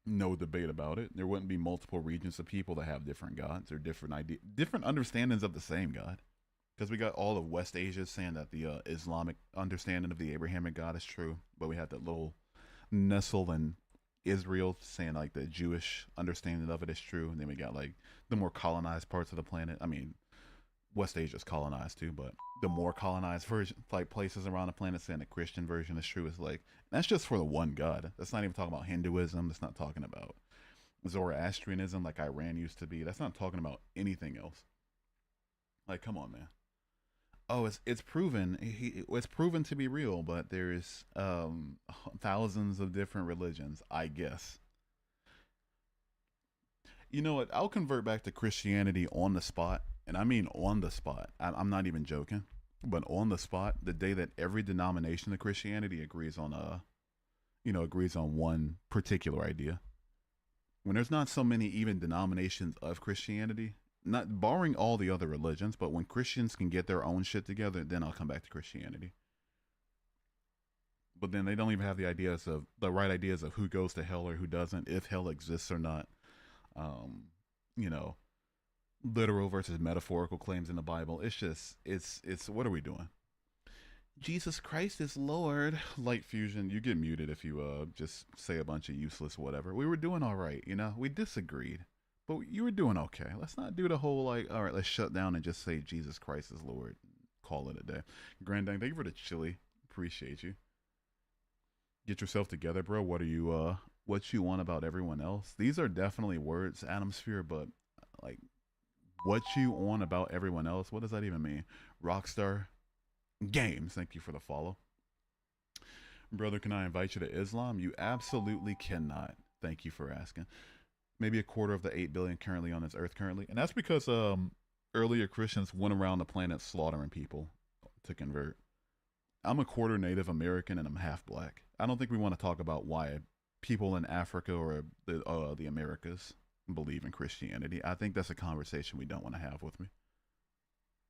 no debate about it. There wouldn't be multiple regions of people that have different gods or different understandings of the same God. Because we got all of West Asia saying that the Islamic understanding of the Abrahamic God is true, but we had that little nestle in Israel saying like the Jewish understanding of it is true, and then we got like the more colonized parts of the planet. I mean, West Asia's colonized too, but the more colonized version, like places around the planet saying the Christian version is true, is like that's just for the one God. That's not even talking about Hinduism. That's not talking about Zoroastrianism like Iran used to be. That's not talking about anything else. Like, come on, man. Oh, it's proven. It's proven to be real, but there's thousands of different religions. I guess. You know what? I'll convert back to Christianity on the spot, and I mean on the spot. I'm not even joking, but on the spot, the day that every denomination of Christianity agrees on one particular idea. When there's not so many even denominations of Christianity, not barring all the other religions, but when Christians can get their own shit together, then I'll come back to Christianity. But then they don't even have the right ideas of who goes to hell or who doesn't, if hell exists or not. Um, you know, literal versus metaphorical claims in the Bible. It's what are we doing? Jesus Christ is Lord. Light fusion. You get muted if you just say a bunch of useless whatever. We were doing all right, we disagreed, but you were doing okay. Let's not do the whole like, all right, let's shut down and just say Jesus Christ is Lord. Call it a day. Grandang, thank you for the chili. Appreciate you. Get yourself together, bro. What you want about everyone else? These are definitely words, Atmosphere, but like what you want about everyone else, what does that even mean? Rockstar. Games, thank you for the follow. Brother, can I invite you to Islam? You absolutely cannot. Thank you for asking. Maybe a quarter of the 8 billion currently on this earth currently. And that's because earlier Christians went around the planet slaughtering people to convert. I'm a quarter Native American and I'm half black. I don't think we want to talk about why people in Africa or the Americas believe in Christianity. I think that's a conversation we don't want to have with me.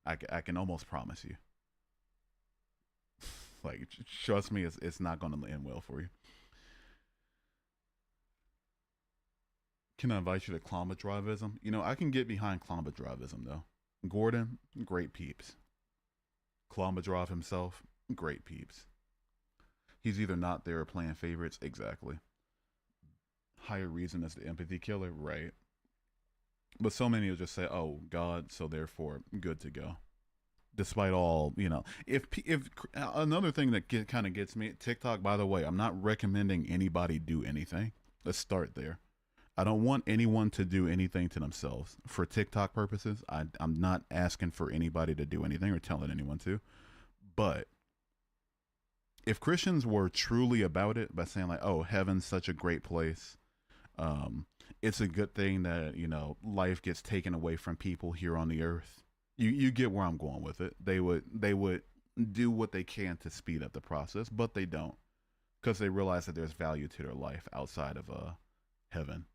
I can almost promise you. Like, trust me, it's not going to end well for you. Can I invite you to climate drivism? You know, I can get behind climate drivism though. Gordon, great peeps. Climate drive himself, great peeps. He's either not there or playing favorites, exactly. Higher reason is the empathy killer, right? But so many will just say, "Oh, God, so therefore good to go." Despite all, you know, if another thing that kind of gets me, TikTok. By the way, I'm not recommending anybody do anything. Let's start there. I don't want anyone to do anything to themselves. For TikTok purposes, I'm not asking for anybody to do anything or telling anyone to. But if Christians were truly about it by saying like, "Oh, heaven's such a great place," it's a good thing that, you know, life gets taken away from people here on the earth. You get where I'm going with it. They would do what they can to speed up the process, but they don't because they realize that there's value to their life outside of heaven.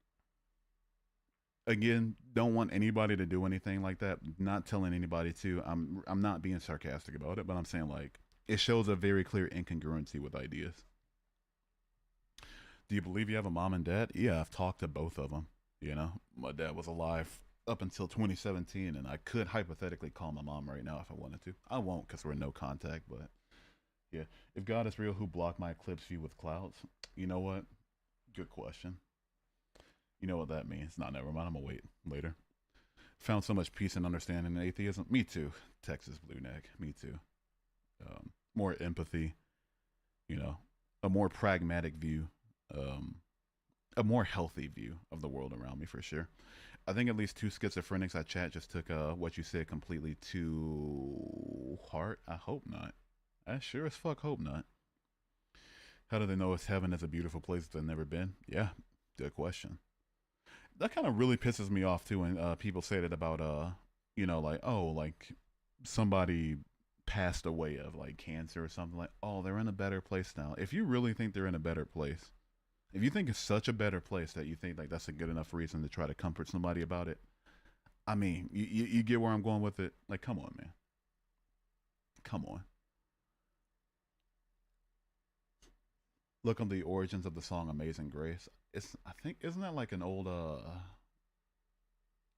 Again, don't want anybody to do anything like that. Not telling anybody to. I'm not being sarcastic about it, but I'm saying like it shows a very clear incongruency with ideas. Do you believe you have a mom and dad? Yeah, I've talked to both of them. You know, my dad was alive up until 2017, and I could hypothetically call my mom right now if I wanted to. I won't because we're in no contact, but yeah. If God is real, who blocked my eclipse view with clouds? You know what? Good question. You know what that means? Not never mind. I'm gonna wait later. Found so much peace and understanding in atheism. Me too. Texas Blue Neck. Me too. More empathy. You know, a more pragmatic view. Um, a more healthy view of the world around me for sure. I think at least two schizophrenics I chat just took what you said completely to heart. I hope not. I sure as fuck hope not. How do they know it's heaven is a beautiful place they've never been? Yeah, good question. That kind of really pisses me off too when people say that about you know, like, oh, like somebody passed away of like cancer or something, like, oh, they're in a better place now. If you really think they're in a better place, if you think it's such a better place that you think like that's a good enough reason to try to comfort somebody about it, I mean, you get where I'm going with it. Like, come on, man, come on. Look on the origins of the song "Amazing Grace." It's, I think, isn't that like an old not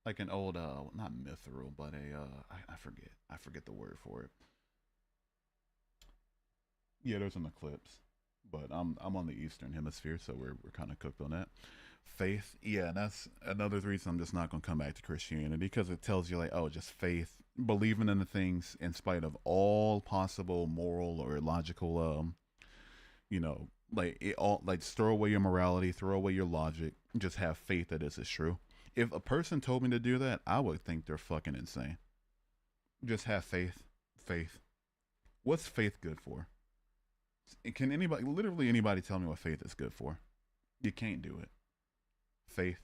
mithril, but a I forget the word for it. Yeah, there's an eclipse, but I'm on the Eastern Hemisphere, so we're kind of cooked on that. Faith, yeah, and that's another reason I'm just not gonna come back to Christianity because it tells you like, oh, just faith, believing in the things in spite of all possible moral or illogical, you know, like it all, like just throw away your morality, throw away your logic, just have faith that this is true. If a person told me to do that, I would think they're fucking insane. Just have faith, faith. What's faith good for? Can anybody, literally anybody, tell me what faith is good for? You can't do it. Faith.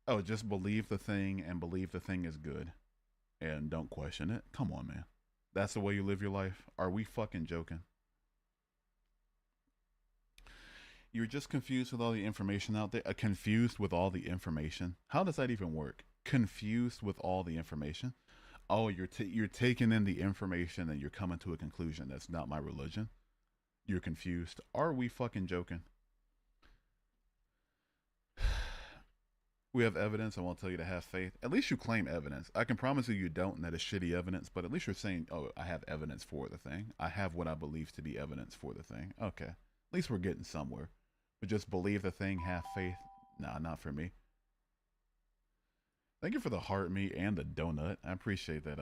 Oh, just believe the thing and believe the thing is good and don't question it. Come on, man. That's the way you live your life? Are we fucking joking? You're just confused with all the information out there. Confused with all the information. How does that even work? Confused with all the information. Oh, you're taking in the information and you're coming to a conclusion. That's not my religion. You're confused. Are we fucking joking? We have evidence. I won't tell you to have faith. At least you claim evidence. I can promise you don't, and that is shitty evidence. But at least you're saying, "Oh, I have evidence for the thing. I have what I believe to be evidence for the thing." Okay, at least we're getting somewhere. But just believe the thing, have faith. Nah, not for me. Thank you for the heart meat and the donut. I appreciate that.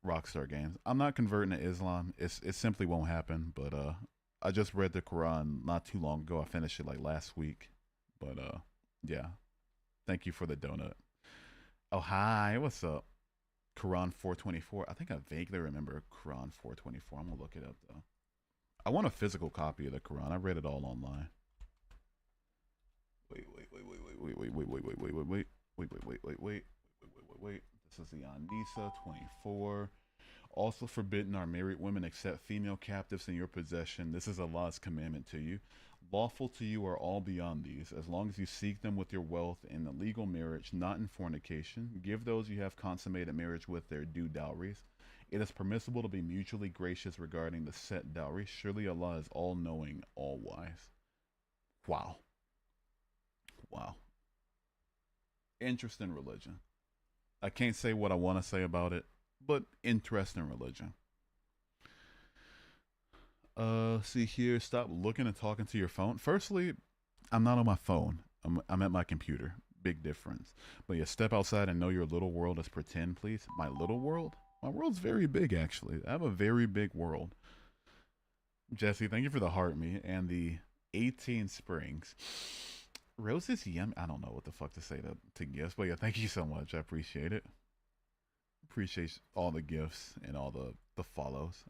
Rockstar Games. I'm not converting to Islam. It simply won't happen. But I just read the Quran not too long ago. I finished it like last week. But yeah. Thank you for the donut. Oh, hi. What's up? Quran 424. I think I vaguely remember Quran 424. I'm gonna look it up though. I want a physical copy of the Quran. I read it all online. Wait. This is the Anisa 24. Also forbidden are married women except female captives in your possession. This is Allah's commandment to you. Lawful to you are all beyond these, as long as you seek them with your wealth in the legal marriage, not in fornication. Give those you have consummated marriage with their due dowries. It is permissible to be mutually gracious regarding the set dowry. Surely Allah is all knowing, all wise. Wow. Wow. Interesting religion. I can't say what I want to say about it, but interesting religion. See here, stop looking and talking to your phone. Firstly, I'm not on my phone. I'm at my computer. Big difference. But yeah, step outside and know your little world is pretend, please. My little world? My world's very big, actually. I have a very big world. Jesse, thank you for the heart me and the 18 springs. Roses, yum. I don't know what the fuck to say to gifts, but yeah, thank you so much. I appreciate it. Appreciate all the gifts and all the follows.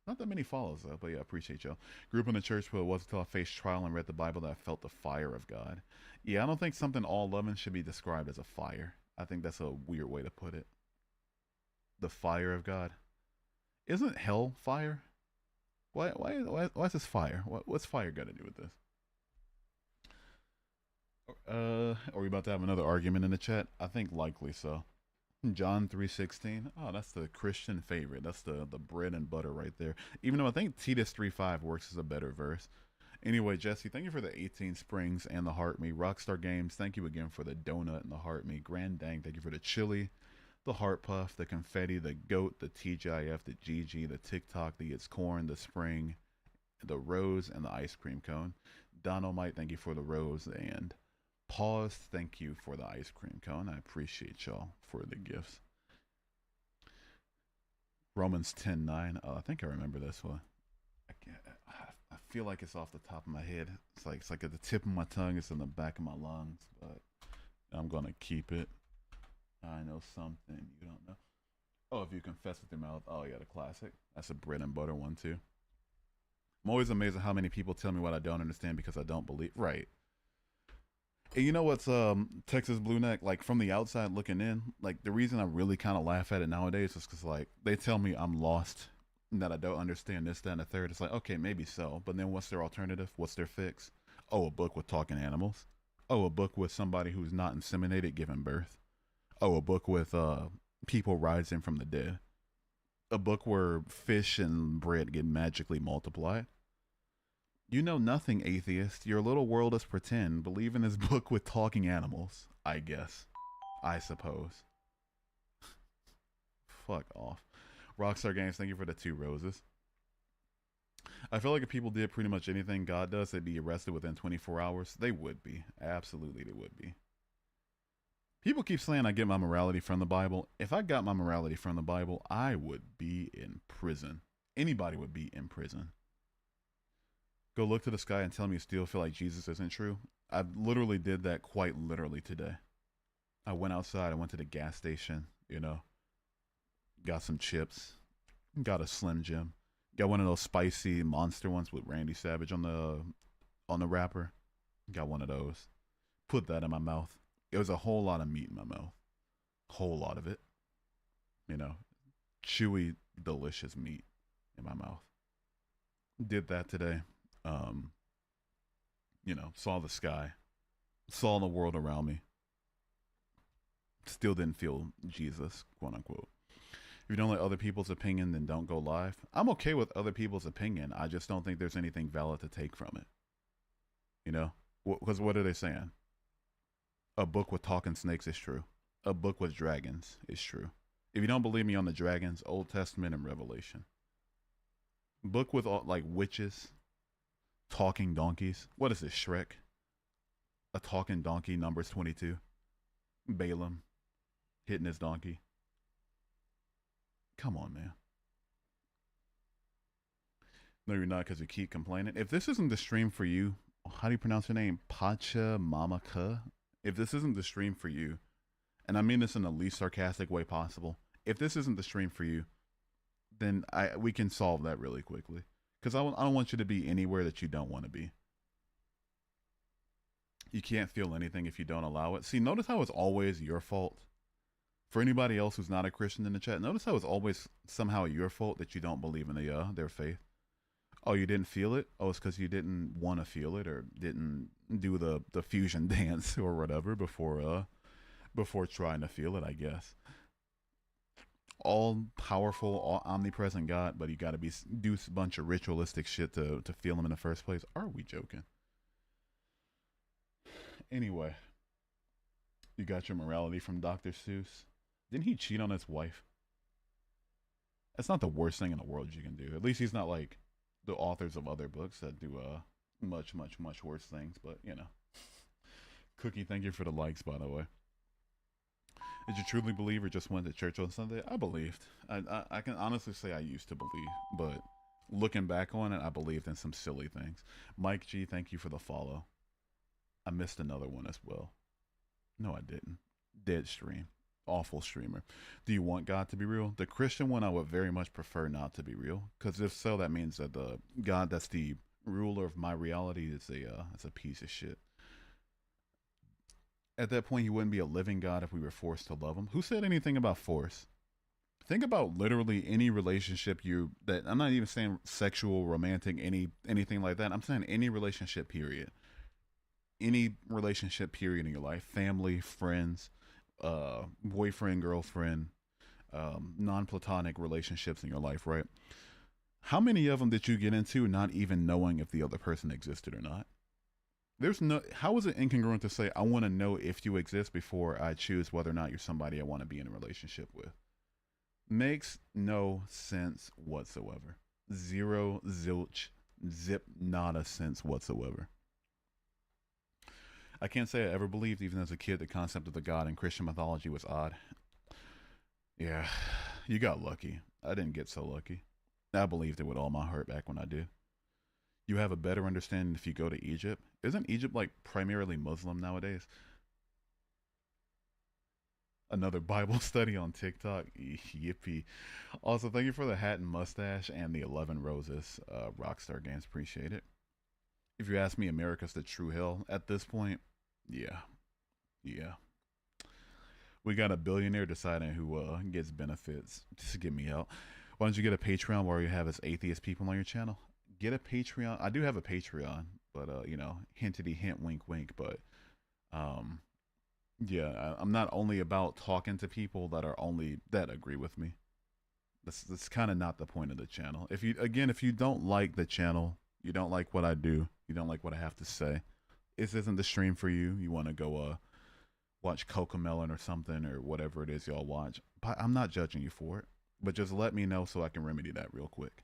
Not that many follows though, but yeah, I appreciate y'all. Grew up in the church, but it wasn't until I faced trial and read the Bible that I felt the fire of God. Yeah, I don't think something all loving should be described as a fire. I think that's a weird way to put it. The fire of God. Isn't hell fire? Why is this fire? What's fire got to do with this? Are we about to have another argument in the chat? I think likely so. John 3:16. Oh, that's the Christian favorite. That's the bread and butter right there. Even though I think Titus 3:5 works as a better verse. Anyway, Jesse, thank you for the 18 springs and the heart me. Rockstar Games, thank you again for the donut and the heart me. Grand Dang, thank you for the chili, the heart puff, the confetti, the goat, the TGIF, the GG, the TikTok, the It's Corn, the spring, the rose, and the ice cream cone. Donomite, thank you for the rose, and Pause, thank you for the ice cream cone. I appreciate y'all for the gifts. Romans 10:9. Oh, I think I remember this one. I feel like it's off the top of my head. It's like at the tip of my tongue. It's in the back of my lungs, but I'm gonna keep it. I know something you don't know. Oh, if you confess with your mouth. Oh yeah, the classic. That's a bread and butter one too. I'm always amazed at how many people tell me what I don't understand because I don't believe. Right. And you know what's Texas Blue Neck, like from the outside looking in, like the reason I really kind of laugh at it nowadays is because like they tell me I'm lost and that I don't understand this, that, and the third. It's like, okay, maybe so, but then what's their alternative? What's their fix? Oh, a book with talking animals. Oh, a book with somebody who's not inseminated giving birth. Oh, a book with people rising from the dead. A book where fish and bread get magically multiplied. You know nothing, atheist. Your little world is pretend. Believe in this book with talking animals, I guess. I suppose. Fuck off. Rockstar Games, thank you for the 2 roses. I feel like if people did pretty much anything God does, they'd be arrested within 24 hours. They would be. Absolutely, they would be. People keep saying I get my morality from the Bible. If I got my morality from the Bible, I would be in prison. Anybody would be in prison. Go look to the sky and tell me you still feel like Jesus isn't true. I literally did that quite literally today. I went outside. I went to the gas station, got some chips, got a Slim Jim, got one of those spicy monster ones with Randy Savage on the wrapper. Got one of those. Put that in my mouth. It was a whole lot of meat in my mouth. Whole lot of it. Chewy, delicious meat in my mouth. Did that today. Saw the sky, saw the world around me. Still didn't feel Jesus, quote unquote. If you don't like other people's opinion, then don't go live. I'm okay with other people's opinion. I just don't think there's anything valid to take from it. Because what are they saying? A book with talking snakes is true. A book with dragons is true. If you don't believe me on the dragons, Old Testament and Revelation. Book with all, like witches, talking donkeys. What is this, Shrek? A talking donkey, Numbers 22. Balaam hitting his donkey. Come on, man. No, you're not, because you keep complaining. If this isn't the stream for you, how do you pronounce your name? Pacha Mamaka? If this isn't the stream for you, and I mean this in the least sarcastic way possible, if this isn't the stream for you, then we can solve that really quickly. Because I don't want you to be anywhere that you don't want to be. You can't feel anything if you don't allow it. See, notice how it's always your fault. For anybody else who's not a Christian in the chat, notice how it's always somehow your fault that you don't believe in their faith. Oh, you didn't feel it? Oh, it's because you didn't want to feel it or didn't do the fusion dance or whatever before trying to feel it, I guess. All powerful, all omnipresent God, but you got to do a bunch of ritualistic shit to feel him in the first place. Are we joking? Anyway, you got your morality from Dr. Seuss. Didn't he cheat on his wife? That's not the worst thing in the world you can do. At least he's not like the authors of other books that do much worse things. But you know, Cookie, thank you for the likes, by the way. Did you truly believe or just went to church on Sunday? I believed. I can honestly say I used to believe, but looking back on it, I believed in some silly things. Mike G, thank you for the follow. I missed another one as well. No, I didn't. Dead stream. Awful streamer. Do you want God to be real? The Christian one, I would very much prefer not to be real, because if so, that means that the God that's the ruler of my reality is a piece of shit. At that point, he wouldn't be a living God if we were forced to love him. Who said anything about force? Think about literally any relationship that I'm not even saying sexual, romantic, anything like that. I'm saying any relationship period. Any relationship period in your life, family, friends, boyfriend, girlfriend, non-platonic relationships in your life, right? How many of them did you get into not even knowing if the other person existed or not? How is it incongruent to say, I want to know if you exist before I choose whether or not you're somebody I want to be in a relationship with? Makes no sense whatsoever. Zero, zilch, zip, nada sense whatsoever. I can't say I ever believed, even as a kid, the concept of the God in Christian mythology was odd. Yeah, you got lucky. I didn't get so lucky. I believed it with all my heart back when I did. You have a better understanding if you go to Egypt. Isn't Egypt like primarily Muslim nowadays? Another Bible study on TikTok. Yippee. Also, thank you for the hat and mustache and the 11 roses. Rockstar Games, appreciate it. If you ask me, America's the true hell at this point. Yeah. We got a billionaire deciding who gets benefits. Just get me out. Why don't you get a Patreon where you have as atheist people on your channel? Get a Patreon. I do have a Patreon, but you know, hintity hint, wink wink. But yeah, I'm not only about talking to people that agree with me. That's kind of not the point of the channel. If you don't like the channel, you don't like what I do, you don't like what I have to say, this isn't the stream for you. You want to go watch Cocomelon or something or whatever it is y'all watch. But I'm not judging you for it. But just let me know so I can remedy that real quick.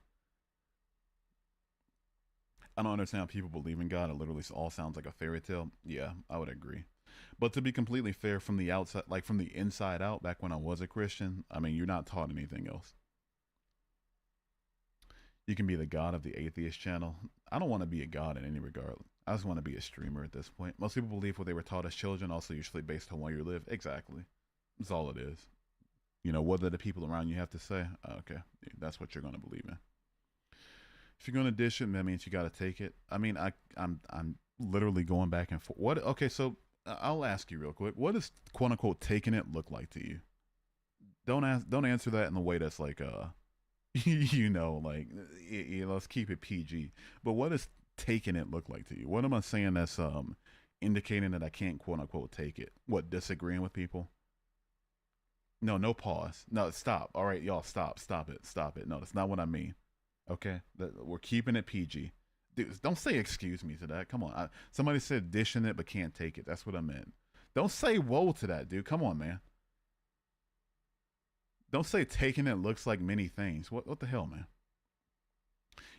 I don't understand how people believe in God. It literally all sounds like a fairy tale. Yeah, I would agree. But to be completely fair, from the outside, like from the inside out, back when I was a Christian, I mean, you're not taught anything else. You can be the God of the atheist channel. I don't want to be a God in any regard. I just want to be a streamer at this point. Most people believe what they were taught as children, also usually based on where you live. Exactly. That's all it is. You know, what do the people around you have to say? Okay, that's what you're going to believe in. If you're going to dish it, that means you got to take it. I mean, I'm literally going back and forth. Okay, so I'll ask you real quick. What does quote unquote taking it look like to you? Don't answer that in the way that's like you know, like let's keep it PG. But what does taking it look like to you? What am I saying that's indicating that I can't quote unquote take it? What, disagreeing with people? No pause. No, stop. All right, y'all, stop it. No, that's not what I mean. Okay, we're keeping it PG. Dude, don't say excuse me to that. Come on. Somebody said dishing it but can't take it. That's what I meant. Don't say whoa to that, dude. Come on, man. Don't say taking it looks like many things. What the hell, man?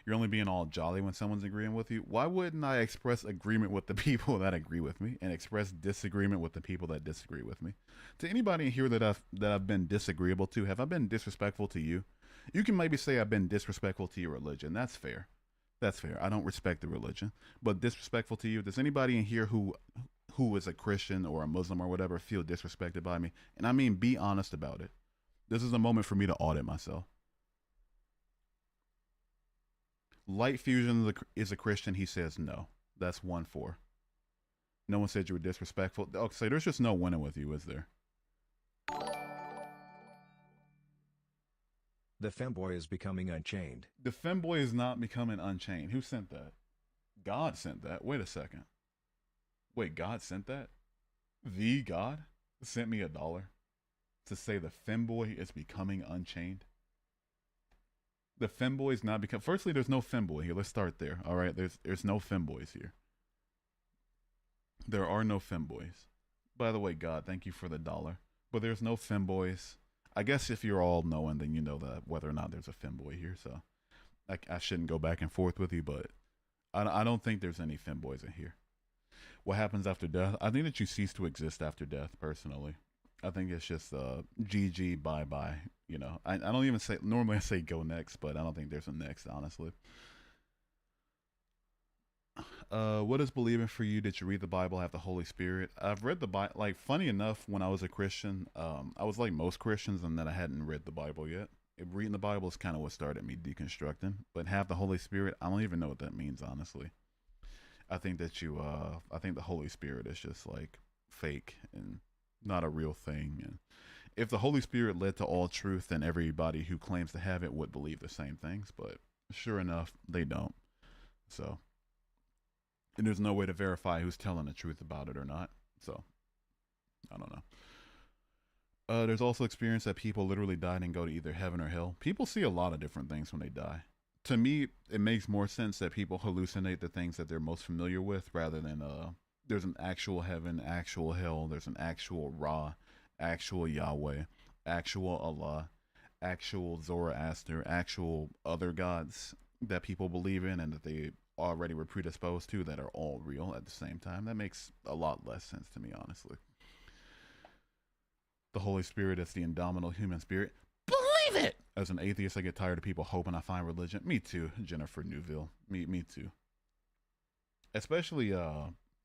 You're only being all jolly when someone's agreeing with you. Why wouldn't I express agreement with the people that agree with me and express disagreement with the people that disagree with me? To anybody in here that I've been disagreeable to, have I been disrespectful to you? You can maybe say I've been disrespectful to your religion. That's fair. That's fair. I don't respect the religion. But disrespectful to you, does anybody in here who is a Christian or a Muslim or whatever feel disrespected by me? And I mean, be honest about it. This is a moment for me to audit myself. Light Fusion is a Christian. He says no. That's 1-4. No one said you were disrespectful. Okay, so there's just no winning with you, is there? The femboy is becoming unchained. The femboy is not becoming unchained. Who sent that? God sent that. Wait a second. Wait, God sent that? The God sent me $1 to say the femboy is becoming unchained. The femboy is not become. Firstly, there's no femboy here. Let's start there. All right, there's no femboys here. There are no femboys. By the way, God, thank you for the $1. But there's no femboys. I guess if you're all knowing, then you know that whether or not there's a femboy here. So I shouldn't go back and forth with you, but I don't think there's any femboys in here. What happens after death? I think that you cease to exist after death, personally. I think it's just GG, bye-bye. You know, I don't even say, normally I say go next, but I don't think there's a next, honestly. What is believing for you? Did you read the Bible, have the Holy Spirit? I've read the Bible. Like, funny enough, when I was a Christian, I was like most Christians in that I hadn't read the Bible yet. Reading the Bible is kind of what started me deconstructing. But have the Holy Spirit, I don't even know what that means, honestly. I think that I think the Holy Spirit is just like fake and not a real thing. And if the Holy Spirit led to all truth, then everybody who claims to have it would believe the same things. But sure enough, they don't. So. And there's no way to verify who's telling the truth about it or not. So, I don't know. There's also experience that people literally died and go to either heaven or hell. People see a lot of different things when they die. To me, it makes more sense that people hallucinate the things that they're most familiar with rather than there's an actual heaven, actual hell, there's an actual Ra, actual Yahweh, actual Allah, actual Zoroaster, actual other gods that people believe in and that they already were predisposed to that are all real at the same time. That makes a lot less sense to me, honestly. The Holy Spirit is the indomitable human spirit. Believe it! As an atheist, I get tired of people hoping I find religion. Me too, Jennifer Newville. Me too. Especially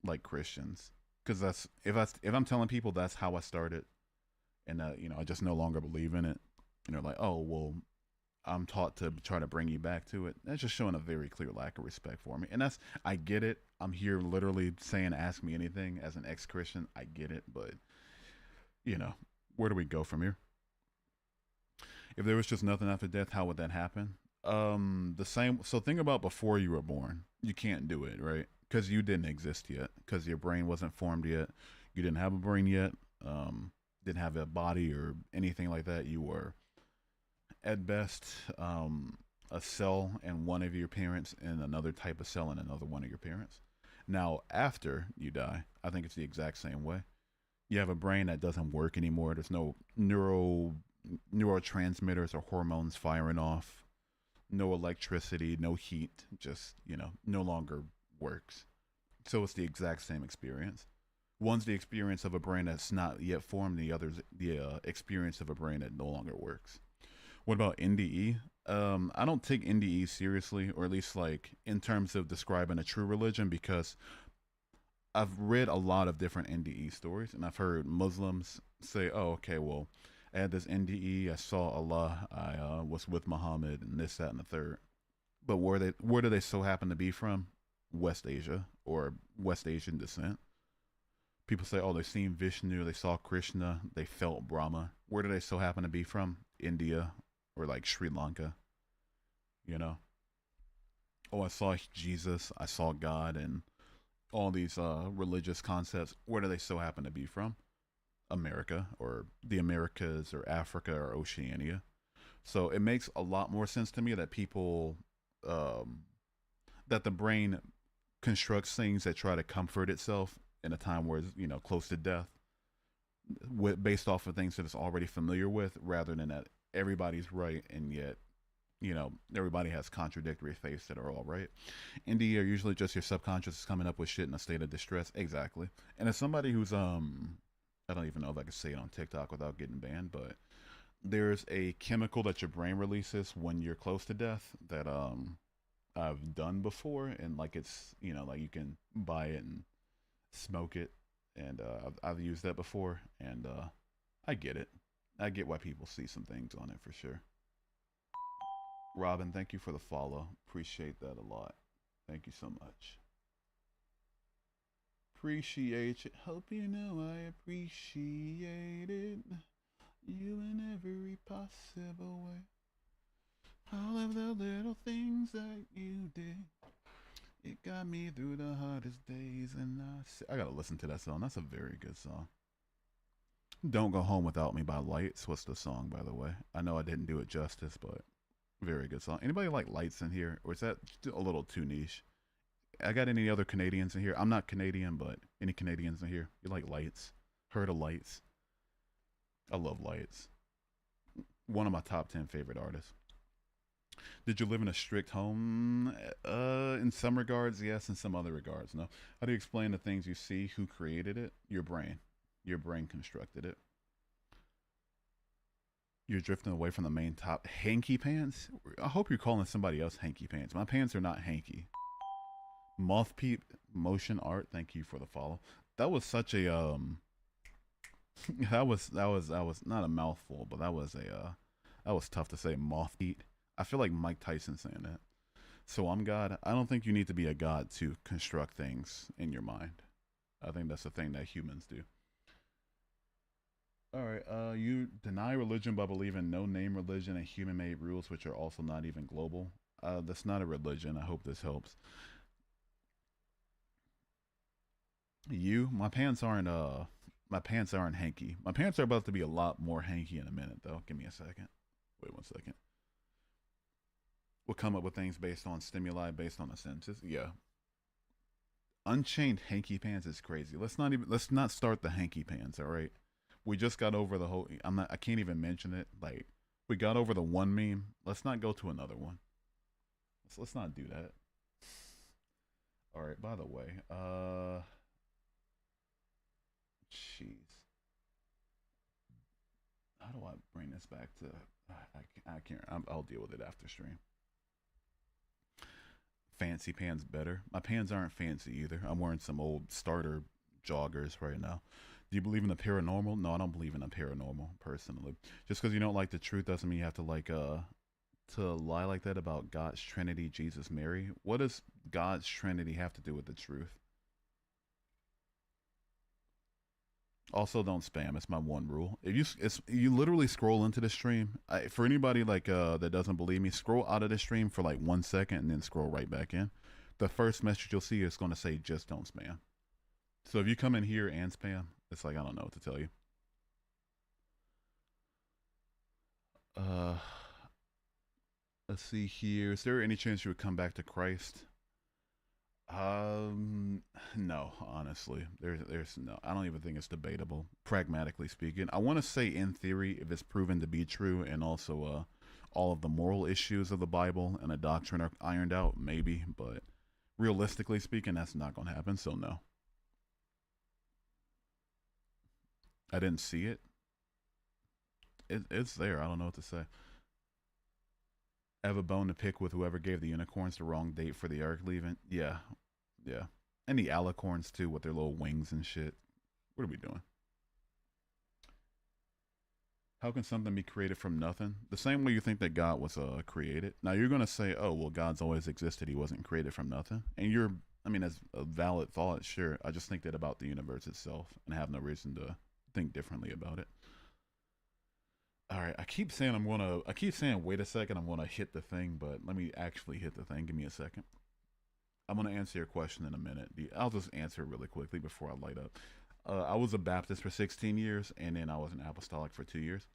like Christians, because that's if I'm telling people that's how I started, and you know, I just no longer believe in it, and they're like, oh well, I'm taught to try to bring you back to it. That's just showing a very clear lack of respect for me. And that's, I get it. I'm here literally saying, ask me anything as an ex-Christian. I get it. But, you know, where do we go from here? If there was just nothing after death, how would that happen? The same. So think about before you were born. You can't do it, right? Because you didn't exist yet. Because your brain wasn't formed yet. You didn't have a brain yet. Didn't have a body or anything like that. You were at best a cell in one of your parents and another type of cell in another one of your parents. Now, after you die, I think it's the exact same way. You have a brain that doesn't work anymore. There's no neurotransmitters or hormones firing off. No electricity, no heat, just, you know, no longer works. So it's the exact same experience. One's the experience of a brain that's not yet formed, the other's the experience of a brain that no longer works. What about NDE? I don't take NDE seriously, or at least like in terms of describing a true religion, because I've read a lot of different NDE stories, and I've heard Muslims say, "Oh, okay, well, I had this NDE. I saw Allah. I was with Muhammad, and this, that, and the third." But where do they so happen to be from? West Asia or West Asian descent. People say, "Oh, they seen Vishnu. They saw Krishna. They felt Brahma." Where do they so happen to be from? India. Or like Sri Lanka, you know. Oh, I saw Jesus, I saw God, and all these religious concepts. Where do they so happen to be from? America, or the Americas, or Africa, or Oceania. So it makes a lot more sense to me that people, that the brain constructs things that try to comfort itself in a time where it's, you know, close to death, based off of things that it's already familiar with, rather than that everybody's right and yet, you know, everybody has contradictory faiths that are all right. NDE are usually just your subconscious coming up with shit in a state of distress. Exactly. And as somebody who's I don't even know if I can say it on TikTok without getting banned, but there's a chemical that your brain releases when you're close to death that I've done before, and like it's, you know, like you can buy it and smoke it, and I've used that before, and I get it. I get why people see some things on it for sure. Robin, thank you for the follow. Appreciate that a lot. Thank you so much. Appreciate it. Hope you know I appreciate it. You in every possible way. All of the little things that you did. It got me through the hardest days, and I gotta listen to that song. That's a very good song. Don't Go Home Without Me by Lights. What's the song, by the way? I know I didn't do it justice, but very good song. Anybody like Lights in here? Or is that a little too niche? I got any other Canadians in here? I'm not Canadian, but any Canadians in here? You like Lights? Heard of Lights? I love Lights. One of my top 10 favorite artists. Did you live in a strict home? In some regards, yes. In some other regards, no. How do you explain the things you see? Who created it? Your brain. Your brain constructed it. You're drifting away from the main top. Hanky pants? I hope you're calling somebody else hanky pants. My pants are not hanky. Moth Peep Motion Art. Thank you for the follow. That was such a that was not a mouthful, but that was tough to say. Moth Peep. I feel like Mike Tyson saying that. So I'm God. I don't think you need to be a god to construct things in your mind. I think that's the thing that humans do. All right. You deny religion by believing no name religion and human made rules, which are also not even global. That's not a religion. I hope this helps. My pants aren't hanky. My pants are about to be a lot more hanky in a minute though. Give me a second. Wait 1 second. We'll come up with things based on stimuli, based on the senses. Yeah. Unchained hanky pants is crazy. Let's not start the hanky pants, all right? We just got over the whole I can't even mention it. Like we got over the one meme. Let's not go to another one. Let's not do that. All right, by the way, jeez. How do I bring this back to I can't I'll deal with it after stream. Fancy pants better. My pants aren't fancy either. I'm wearing some old starter joggers right now. Do you believe in the paranormal? No, I don't believe in the paranormal personally. Just because you don't like the truth doesn't mean you have to to lie like that about God's Trinity, Jesus, Mary. What does God's Trinity have to do with the truth? Also, don't spam. It's my one rule. You literally scroll into the stream. For anybody that doesn't believe me, scroll out of the stream for like 1 second and then scroll right back in. The first message you'll see is going to say just don't spam. So if you come in here and spam, it's like I don't know what to tell you. Let's see here. Is there any chance you would come back to Christ? No, honestly, there's no. I don't even think it's debatable. Pragmatically speaking, I want to say in theory, if it's proven to be true, and also all of the moral issues of the Bible and the doctrine are ironed out, maybe. But realistically speaking, that's not going to happen. So no, I didn't see it. It's there. I don't know what to say. I have a bone to pick with whoever gave the unicorns the wrong date for the ark leaving. Yeah, yeah. And the alicorns too, with their little wings and shit. What are we doing? How can something be created from nothing? The same way you think that God was created. Now you're gonna say, "Oh, well, God's always existed. He wasn't created from nothing." And I mean, that's a valid thought. Sure. I just think that about the universe itself, and I have no reason to think differently about it. All right, I keep saying wait a second, I'm gonna hit the thing, but let me actually hit the thing. Give me a second. I'm gonna answer your question in a minute. I'll just answer it really quickly before I light up. I was a Baptist for 16 years, and then I was an apostolic for 2 years.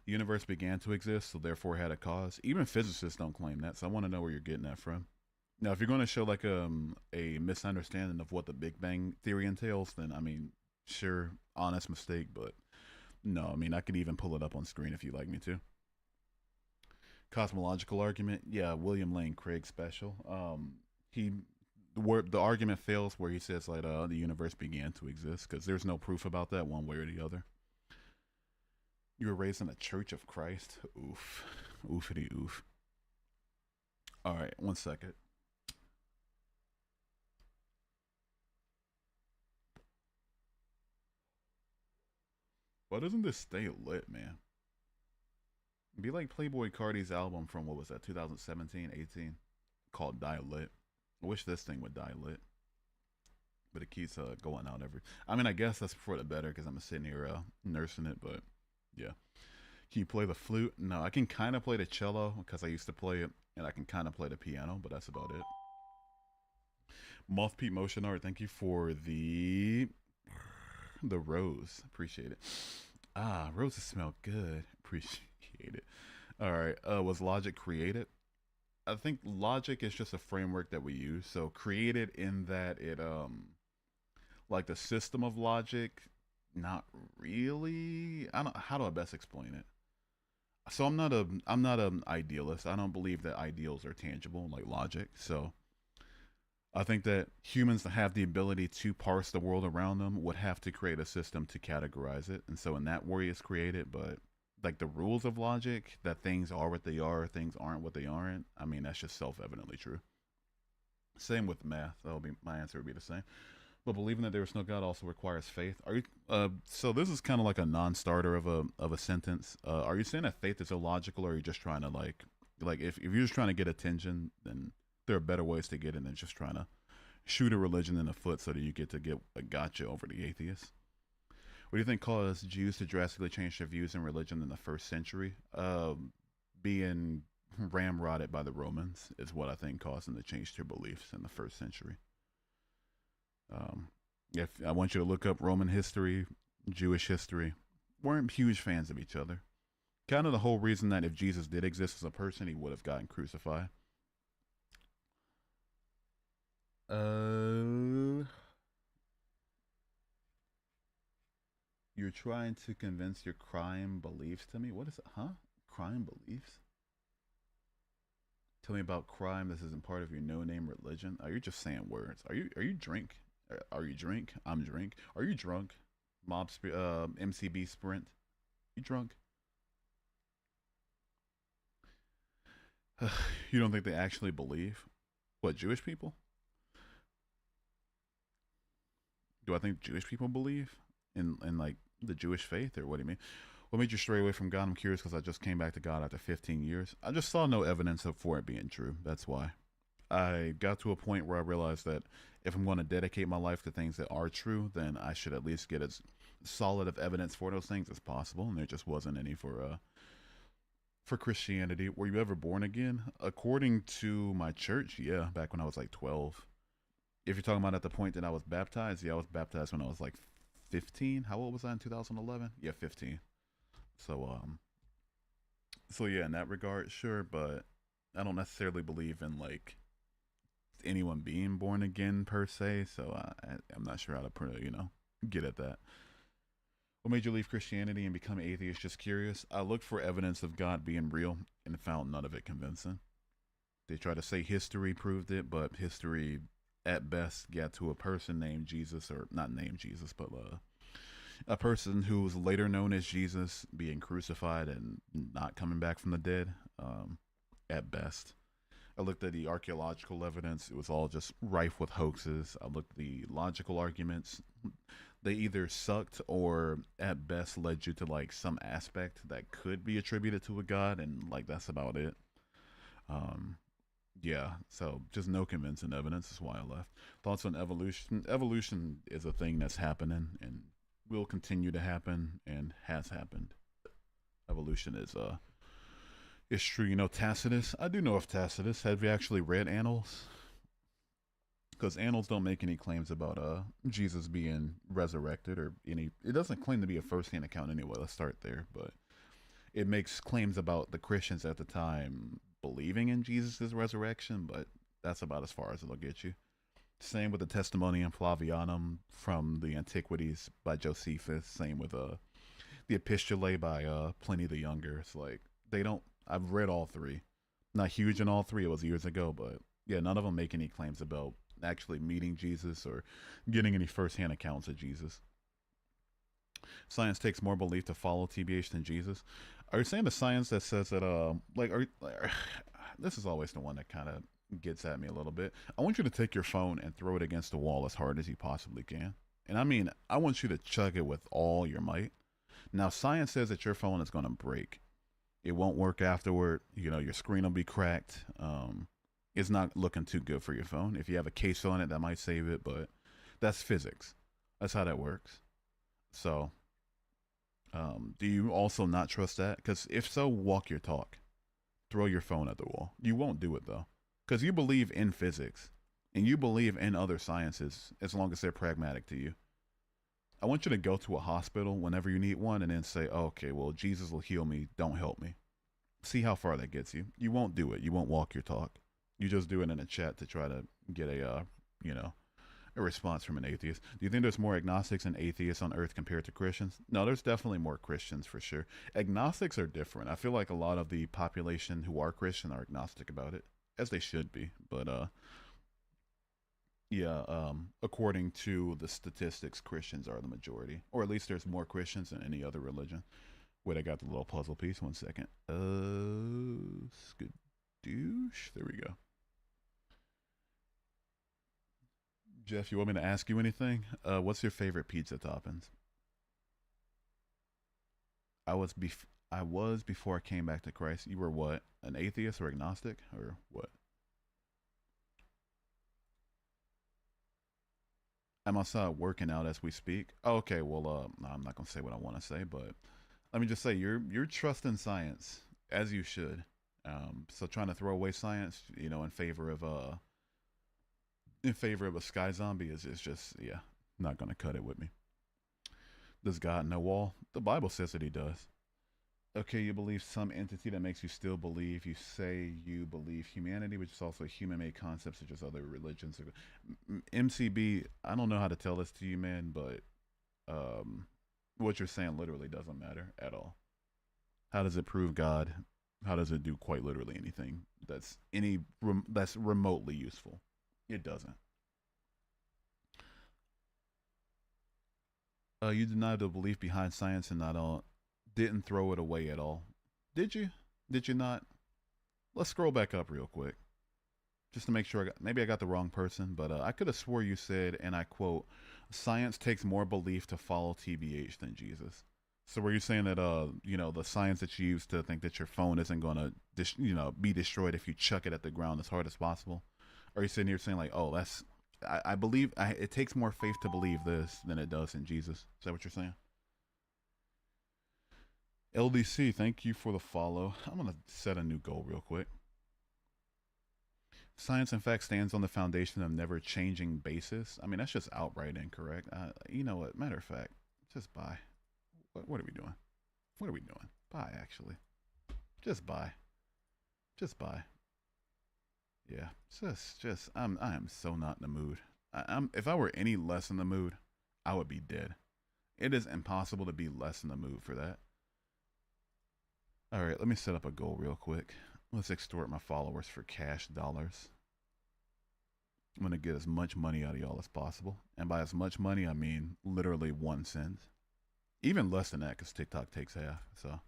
The universe began to exist, so therefore it had a cause. Even physicists don't claim that, so I want to know where you're getting that from. Now, if you're going to show like a misunderstanding of what the Big Bang Theory entails, then I mean, sure, honest mistake, but no, I mean, I could even pull it up on screen if you'd like me to. Cosmological argument, yeah, William Lane Craig special. He the argument fails where he says like the universe began to exist because there's no proof about that one way or the other. You were raised in the Church of Christ. Oof, oofity oof. All right, 1 second. Why doesn't this stay lit, man? Be like Playboy Cardi's album from what was that, 2017, 18, called Die Lit. I wish this thing would die lit, but it keeps going out every. I mean, I guess that's for the better because I'm sitting here nursing it, but yeah. Can you play the flute? No, I can kind of play the cello because I used to play it, and I can kind of play the piano, but that's about it. Moth Pete Motion Art, thank you for the rose. Appreciate it. Ah, roses smell good. Appreciate it. All right. Was logic created? I think logic is just a framework that we use. So created in that it like the system of logic, not really. I don't how do I best explain it? So I'm not an idealist. I don't believe that ideals are tangible like logic. So I think that humans that have the ability to parse the world around them would have to create a system to categorize it. And so in that way it's created, but like the rules of logic, that things are what they are, things aren't what they aren't, I mean that's just self evidently true. Same with math. That'll be my answer would be the same. But believing that there is no God also requires faith. Are you so this is kind of like a non starter of a sentence. Are you saying that faith is illogical or are you just trying to like if you're just trying to get attention, then there are better ways to get it than just trying to shoot a religion in the foot so that you get to get a gotcha over the atheists. What do you think caused Jews to drastically change their views in religion in the first century? Being ramrodded by the Romans is what I think caused them to change their beliefs in the first century. Um, if I want you to look up Roman history, Jewish history, weren't huge fans of each other. Kind of the whole reason that if Jesus did exist as a person, he would have gotten crucified. Uh, you're trying to convince your crime beliefs to me. What is it? Huh? Crime beliefs? Tell me about crime. This isn't part of your no-name religion. Are you just saying words? Are you drink? Are you drink? I'm drink. Are you drunk? MCB Sprint. You drunk? You don't think they actually believe? What, Jewish people? Do I think Jewish people believe in like the Jewish faith, or what do you mean? What made you stray away from God? I'm curious because I just came back to God after 15 years. I just saw no evidence for it being true. That's why. I got to a point where I realized that if I'm going to dedicate my life to things that are true, then I should at least get as solid of evidence for those things as possible. And there just wasn't any for Christianity. Were you ever born again? According to my church, yeah, back when I was like 12. If you're talking about at the point that I was baptized, yeah, I was baptized when I was like 15. How old was I in 2011? Yeah, 15. So so yeah, in that regard, sure, but I don't necessarily believe in like anyone being born again per se. So I'm not sure how to get at that. What made you leave Christianity and become atheist? Just curious. I looked for evidence of God being real and found none of it convincing. They try to say history proved it, but history at best got to a person named Jesus, or not named Jesus, but a person who was later known as Jesus being crucified and not coming back from the dead, at best. I looked at the archaeological evidence. It was all just rife with hoaxes. I looked at the logical arguments. They either sucked or at best led you to like some aspect that could be attributed to a god, and like that's about it. Um, yeah, so just no convincing evidence is why I left. Thoughts on evolution? Evolution is a thing that's happening and will continue to happen and has happened. Evolution is true. You know Tacitus? I do know of Tacitus. Have you actually read Annals? Because Annals don't make any claims about Jesus being resurrected or any. It doesn't claim to be a first-hand account anyway. Let's start there, but it makes claims about the Christians at the time believing in Jesus' resurrection, but that's about as far as it'll get you. Same with the Testimonium Flavianum from the Antiquities by Josephus. Same with the Epistolae by Pliny the Younger. It's like they don't. I've read all three. Not huge in all three. It was years ago, but yeah, none of them make any claims about actually meeting Jesus or getting any first-hand accounts of Jesus. Science takes more belief to follow TBH than Jesus. Are you saying the science that says that this is always the one that kind of gets at me a little bit. I want you to take your phone and throw it against the wall as hard as you possibly can. And I mean, I want you to chug it with all your might. Now, science says that your phone is going to break. It won't work afterward. You know, your screen will be cracked. It's not looking too good for your phone. If you have a case on it, that might save it, but that's physics. That's how that works. So, do you also not trust that? Because if so, walk your talk. Throw your phone at the wall. You won't do it though, because you believe in physics and you believe in other sciences as long as they're pragmatic to you. I want you to go to a hospital whenever you need one and then say, oh, okay, well, Jesus will heal me. Don't help me. See how far that gets you. You won't do it. You won't walk your talk. You just do it in a chat to try to get you know, a response from an atheist. Do you think there's more agnostics and atheists on earth compared to Christians? No, there's definitely more Christians for sure. Agnostics are different. I feel like a lot of the population who are Christian are agnostic about it, as they should be. But yeah, according to the statistics, Christians are the majority, or at least there's more Christians than any other religion. Wait, I got the little puzzle piece. 1 second. Skadoosh. There we go. Jeff, you want me to ask you anything? What's your favorite pizza toppings? I was before I came back to Christ. You were what? An atheist or agnostic or what? I'm outside working out as we speak. Oh, okay, well, no, I'm not gonna say what I want to say, but let me just say you're trusting science as you should. So trying to throw away science, you know, in favor of a sky zombie is just yeah, not gonna cut it with me. Does God know all? The Bible says that He does. Okay, you believe some entity that makes you still believe. You say you believe humanity, which is also a human-made concept, such as other religions. MCB, I don't know how to tell this to you, man, but what you're saying literally doesn't matter at all. How does it prove God? How does it do quite literally anything that's remotely useful? It doesn't. You denied the belief behind science and not all. Didn't throw it away at all. Did you? Did you not? Let's scroll back up real quick, just to make sure. Maybe I got the wrong person, but I could have swore you said, and I quote, "Science takes more belief to follow TBH than Jesus." So were you saying that you know, the science that you use to think that your phone isn't gonna you know, be destroyed if you chuck it at the ground as hard as possible? Or are you sitting here saying like, oh, that's I believe it takes more faith to believe this than it does in Jesus? Is that what you're saying? LDC, thank you for the follow. I'm gonna set a new goal real quick. Science, in fact, stands on the foundation of never changing basis. I mean, that's just outright incorrect. You know what? Matter of fact, just buy. What are we doing? What are we doing? Buy, actually. Just buy. Just buy. Yeah, I am so not in the mood. If I were any less in the mood, I would be dead. It is impossible to be less in the mood for that. All right, let me set up a goal real quick. Let's extort my followers for cash dollars. I'm gonna get as much money out of y'all as possible, and by as much money, I mean literally 1 cent. Even less than that, because TikTok takes half. So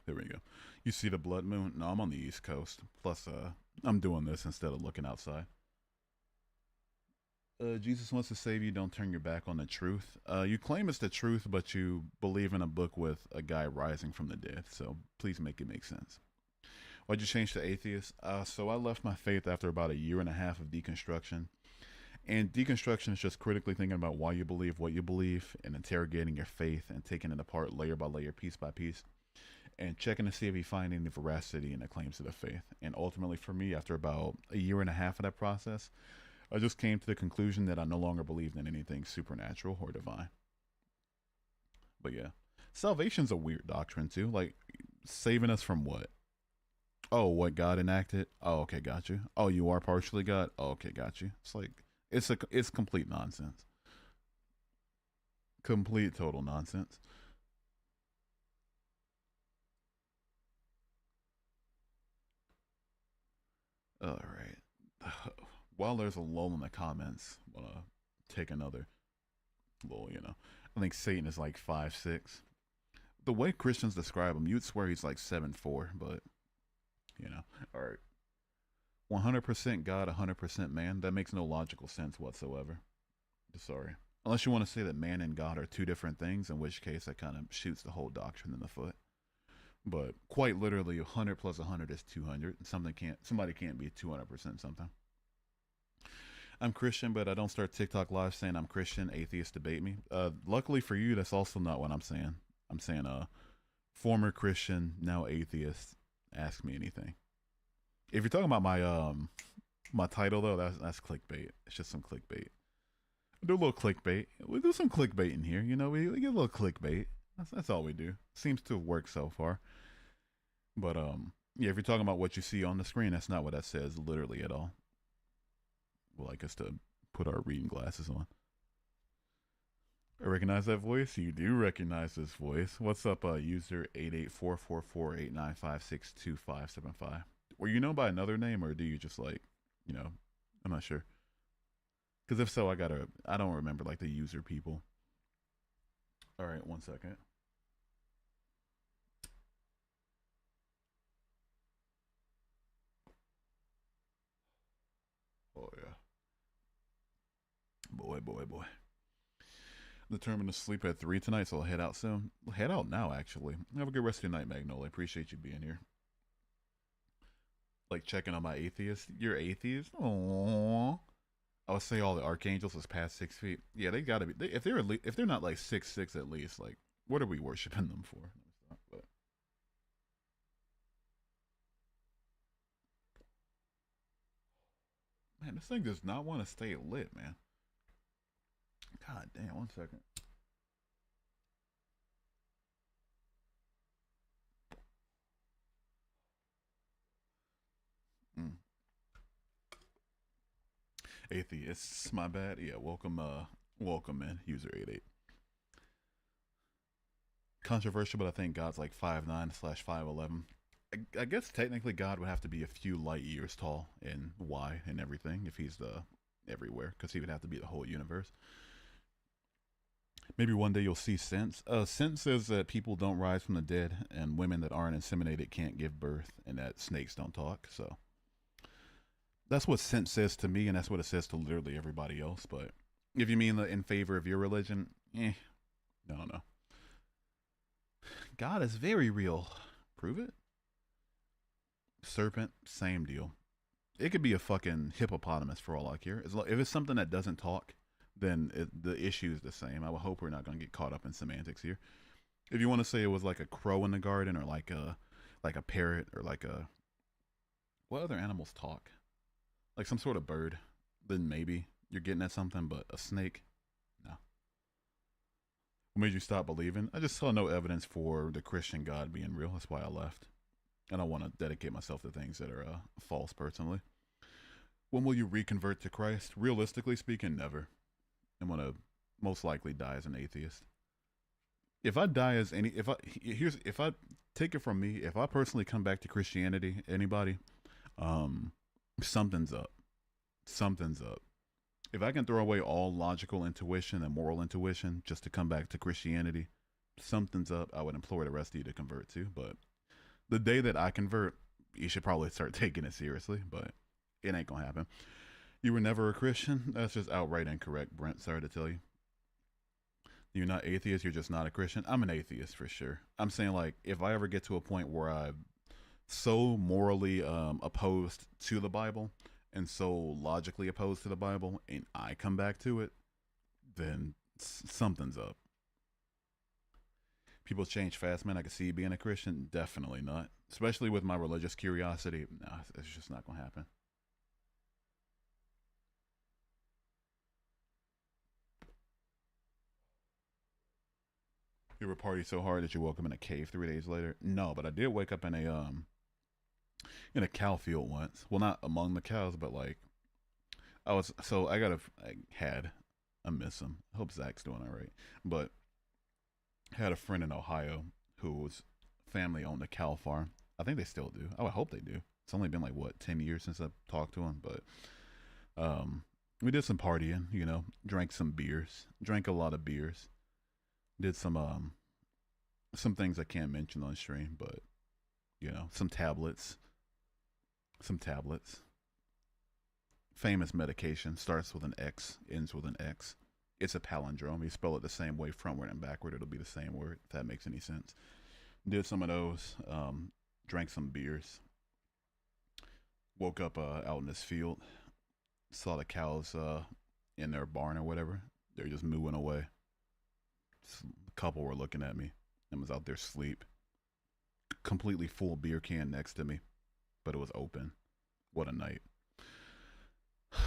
there we go. You see the blood moon? No, I'm on the East Coast. Plus, I'm doing this instead of looking outside. Jesus wants to save you. Don't turn your back on the truth. You claim it's the truth, but you believe in a book with a guy rising from the dead. So please make it make sense. Why'd you change to atheist? So I left my faith after about a year and a half of deconstruction. And deconstruction is just critically thinking about why you believe what you believe and interrogating your faith and taking it apart layer by layer, piece by piece, and checking to see if you find any veracity in the claims of the faith. And ultimately, for me, after about a year and a half of that process, I just came to the conclusion that I no longer believed in anything supernatural or divine. But yeah, salvation's a weird doctrine too. Like, saving us from what? Oh, what God enacted? Oh, okay, got you. Oh, you are partially God? Oh, okay, got you. It's like it's complete nonsense. Complete total nonsense. All right. While there's a lull in the comments, I'm gonna take another lull. You know, I think Satan is like 5'6". The way Christians describe him, you'd swear he's like 7'4", but you know, all right. 100% God, 100% man. That makes no logical sense whatsoever. Sorry. Unless you want to say that man and God are two different things, in which case that kind of shoots the whole doctrine in the foot. But quite literally, 100 plus 100 is 200. Somebody can't be 200% something. I'm Christian, but I don't start TikTok live saying I'm Christian. Atheist debate me. Luckily for you, that's also not what I'm saying. I'm saying former Christian, now atheist. Ask me anything. If you're talking about my title though, that's clickbait. It's just some clickbait. Do a little clickbait. We do some clickbait in here. You know, we get a little clickbait. That's all we do. Seems to have worked so far. But yeah, if you're talking about what you see on the screen, that's not what that says literally at all. We'll like us to put our reading glasses on. I recognize that voice. You do recognize this voice. What's up, user 8844489562575? Were you known by another name, or do you just like, you know, I'm not sure. Because if so, I don't remember like the user people. All right, 1 second. Oh yeah. Boy. I'm determined to sleep at 3 tonight, so I'll head out soon. I'll head out now, actually. Have a good rest of your night, Magnolia. Appreciate you being here. Like checking on my atheist. You're atheist? Aww. I would say all the archangels is past 6 feet. Yeah, they gotta be. If they're not like 6'6" at least, like what are we worshiping them for? But man, this thing does not want to stay lit, man. God damn, 1 second. Mm. Atheists, my bad. Yeah, welcome in, user 88. Controversial, but I think God's like 5'9" /5'11". I guess technically God would have to be a few light years tall in Y and everything if he's the everywhere, because he would have to be the whole universe. Maybe one day you'll see sense. Sense says that people don't rise from the dead, and women that aren't inseminated can't give birth, and that snakes don't talk. So that's what sense says to me, and that's what it says to literally everybody else. But if you mean in favor of your religion, no. God is very real. Prove it. Serpent, same deal. It could be a fucking hippopotamus for all I care. If it's something that doesn't talk, then the issue is the same. I would hope we're not going to get caught up in semantics here. If you want to say it was like a crow in the garden, or like a parrot, or like a what other animals talk? Like some sort of bird, then maybe you're getting at something. But a snake, no. What made you stop believing? I just saw no evidence for the Christian God being real. That's why I left. I don't want to dedicate myself to things that are false personally. When will you reconvert to Christ? Realistically speaking, never. I'm gonna most likely die as an atheist. If I die as if I take it from me, if I personally come back to Christianity, anybody, something's up. Something's up. If I can throw away all logical intuition and moral intuition just to come back to Christianity, something's up. I would implore the rest of you to convert to. But the day that I convert, you should probably start taking it seriously. But it ain't gonna happen. You were never a Christian? That's just outright incorrect, Brent. Sorry to tell you. You're not atheist, you're just not a Christian. I'm an atheist for sure. I'm saying, like, if I ever get to a point where I'm so morally opposed to the Bible and so logically opposed to the Bible, and I come back to it, then something's up. People change fast, man. I could see you being a Christian. Definitely not. Especially with my religious curiosity. No, it's just not going to happen. You ever party so hard that you woke up in a cave 3 days later? No, but I did wake up in a cow field once. Well, not among the cows, but like I was. So I miss him. I hope Zach's doing all right. But I had a friend in Ohio who was family owned a cow farm. I think they still do. I would hope they do. It's only been like what 10 years since I've talked to him, but we did some partying. You know, drank some beers, drank a lot of beers. Did some things I can't mention on stream, but you know, some tablets. Famous medication starts with an X, ends with an X. It's a palindrome. You spell it the same way, frontward and backward, it'll be the same word, if that makes any sense. Did some of those, drank some beers, woke up out in this field, saw the cows in their barn or whatever. They're just mooing away. A couple were looking at me and was out there asleep. Completely full beer can next to me, but it was open. What a night.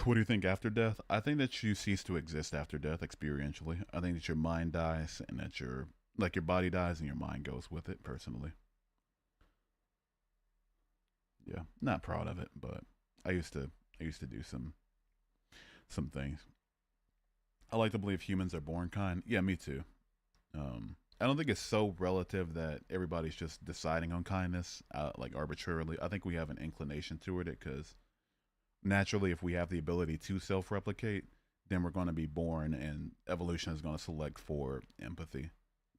What do you think after death? I think that you cease to exist after death experientially. I think that your mind dies and that your body dies and your mind goes with it personally. Yeah, not proud of it, but I used to do some things. I like to believe humans are born kind. Yeah, me too. I don't think it's so relative that everybody's just deciding on kindness like arbitrarily. I think we have an inclination toward it because naturally, if we have the ability to self-replicate, then we're going to be born, and evolution is going to select for empathy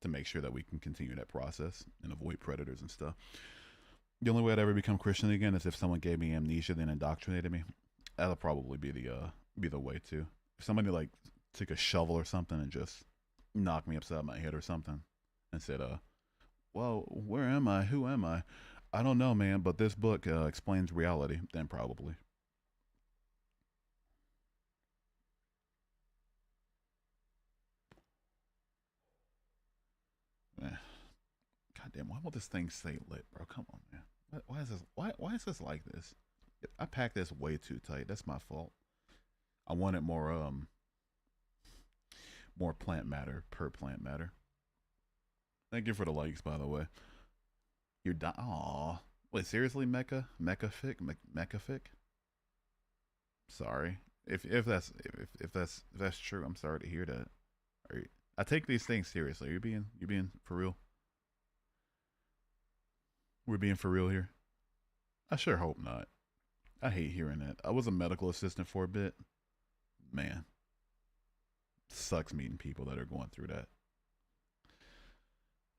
to make sure that we can continue that process and avoid predators and stuff. The only way I'd ever become Christian again is if someone gave me amnesia, then indoctrinated me. That'll probably be the way too. If somebody like took a shovel or something and just knocked me upside my head or something and said, well, where am I? Who am I? I don't know, man, but this book explains reality, then probably. God damn, why won't this thing stay lit, bro? Come on, man. Why is this? Why is this like this? I packed this way too tight. That's my fault. I wanted more plant matter per plant matter. Thank you for the likes, by the way. You're Aw. Wait, seriously, Mechafic? Sorry. If that's true, I'm sorry to hear that. I take these things seriously. You're being for real. We're being for real here. I sure hope not. I hate hearing that. I was a medical assistant for a bit. Man, sucks meeting people that are going through that.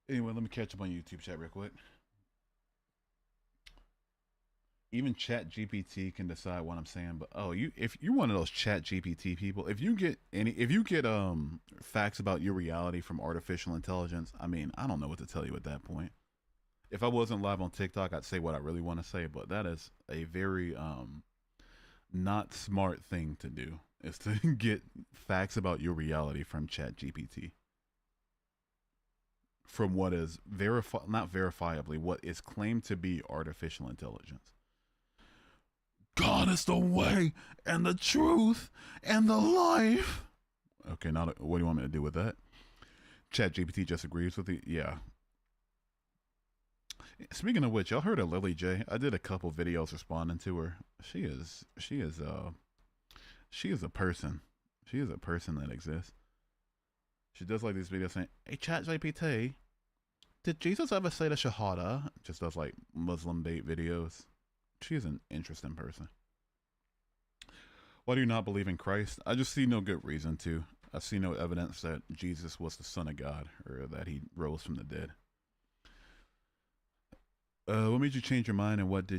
Anyway, let me catch up on YouTube chat real quick. Even Chat GPT can decide what I'm saying, but if you're one of those Chat GPT people, if you get facts about your reality from artificial intelligence, I mean, I don't know what to tell you at that point. If I wasn't live on TikTok, I'd say what I really want to say, but that is a very not smart thing to do, is to get facts about your reality from Chat GPT. From what is not verifiably, what is claimed to be artificial intelligence. God is the way and the truth and the life. Okay, now what do you want me to do with that? Chat GPT just agrees with you. Yeah. Speaking of which, y'all heard of Lily J? I did a couple videos responding to her. She is a person. She is a person that exists. She does like these videos saying, "Hey, Chat GPT, did Jesus ever say the Shahada?" Just does like Muslim bait videos. She is an interesting person. Why do you not believe in Christ? I just see no good reason to. I see no evidence that Jesus was the Son of God or that he rose from the dead. What made you change your mind, and what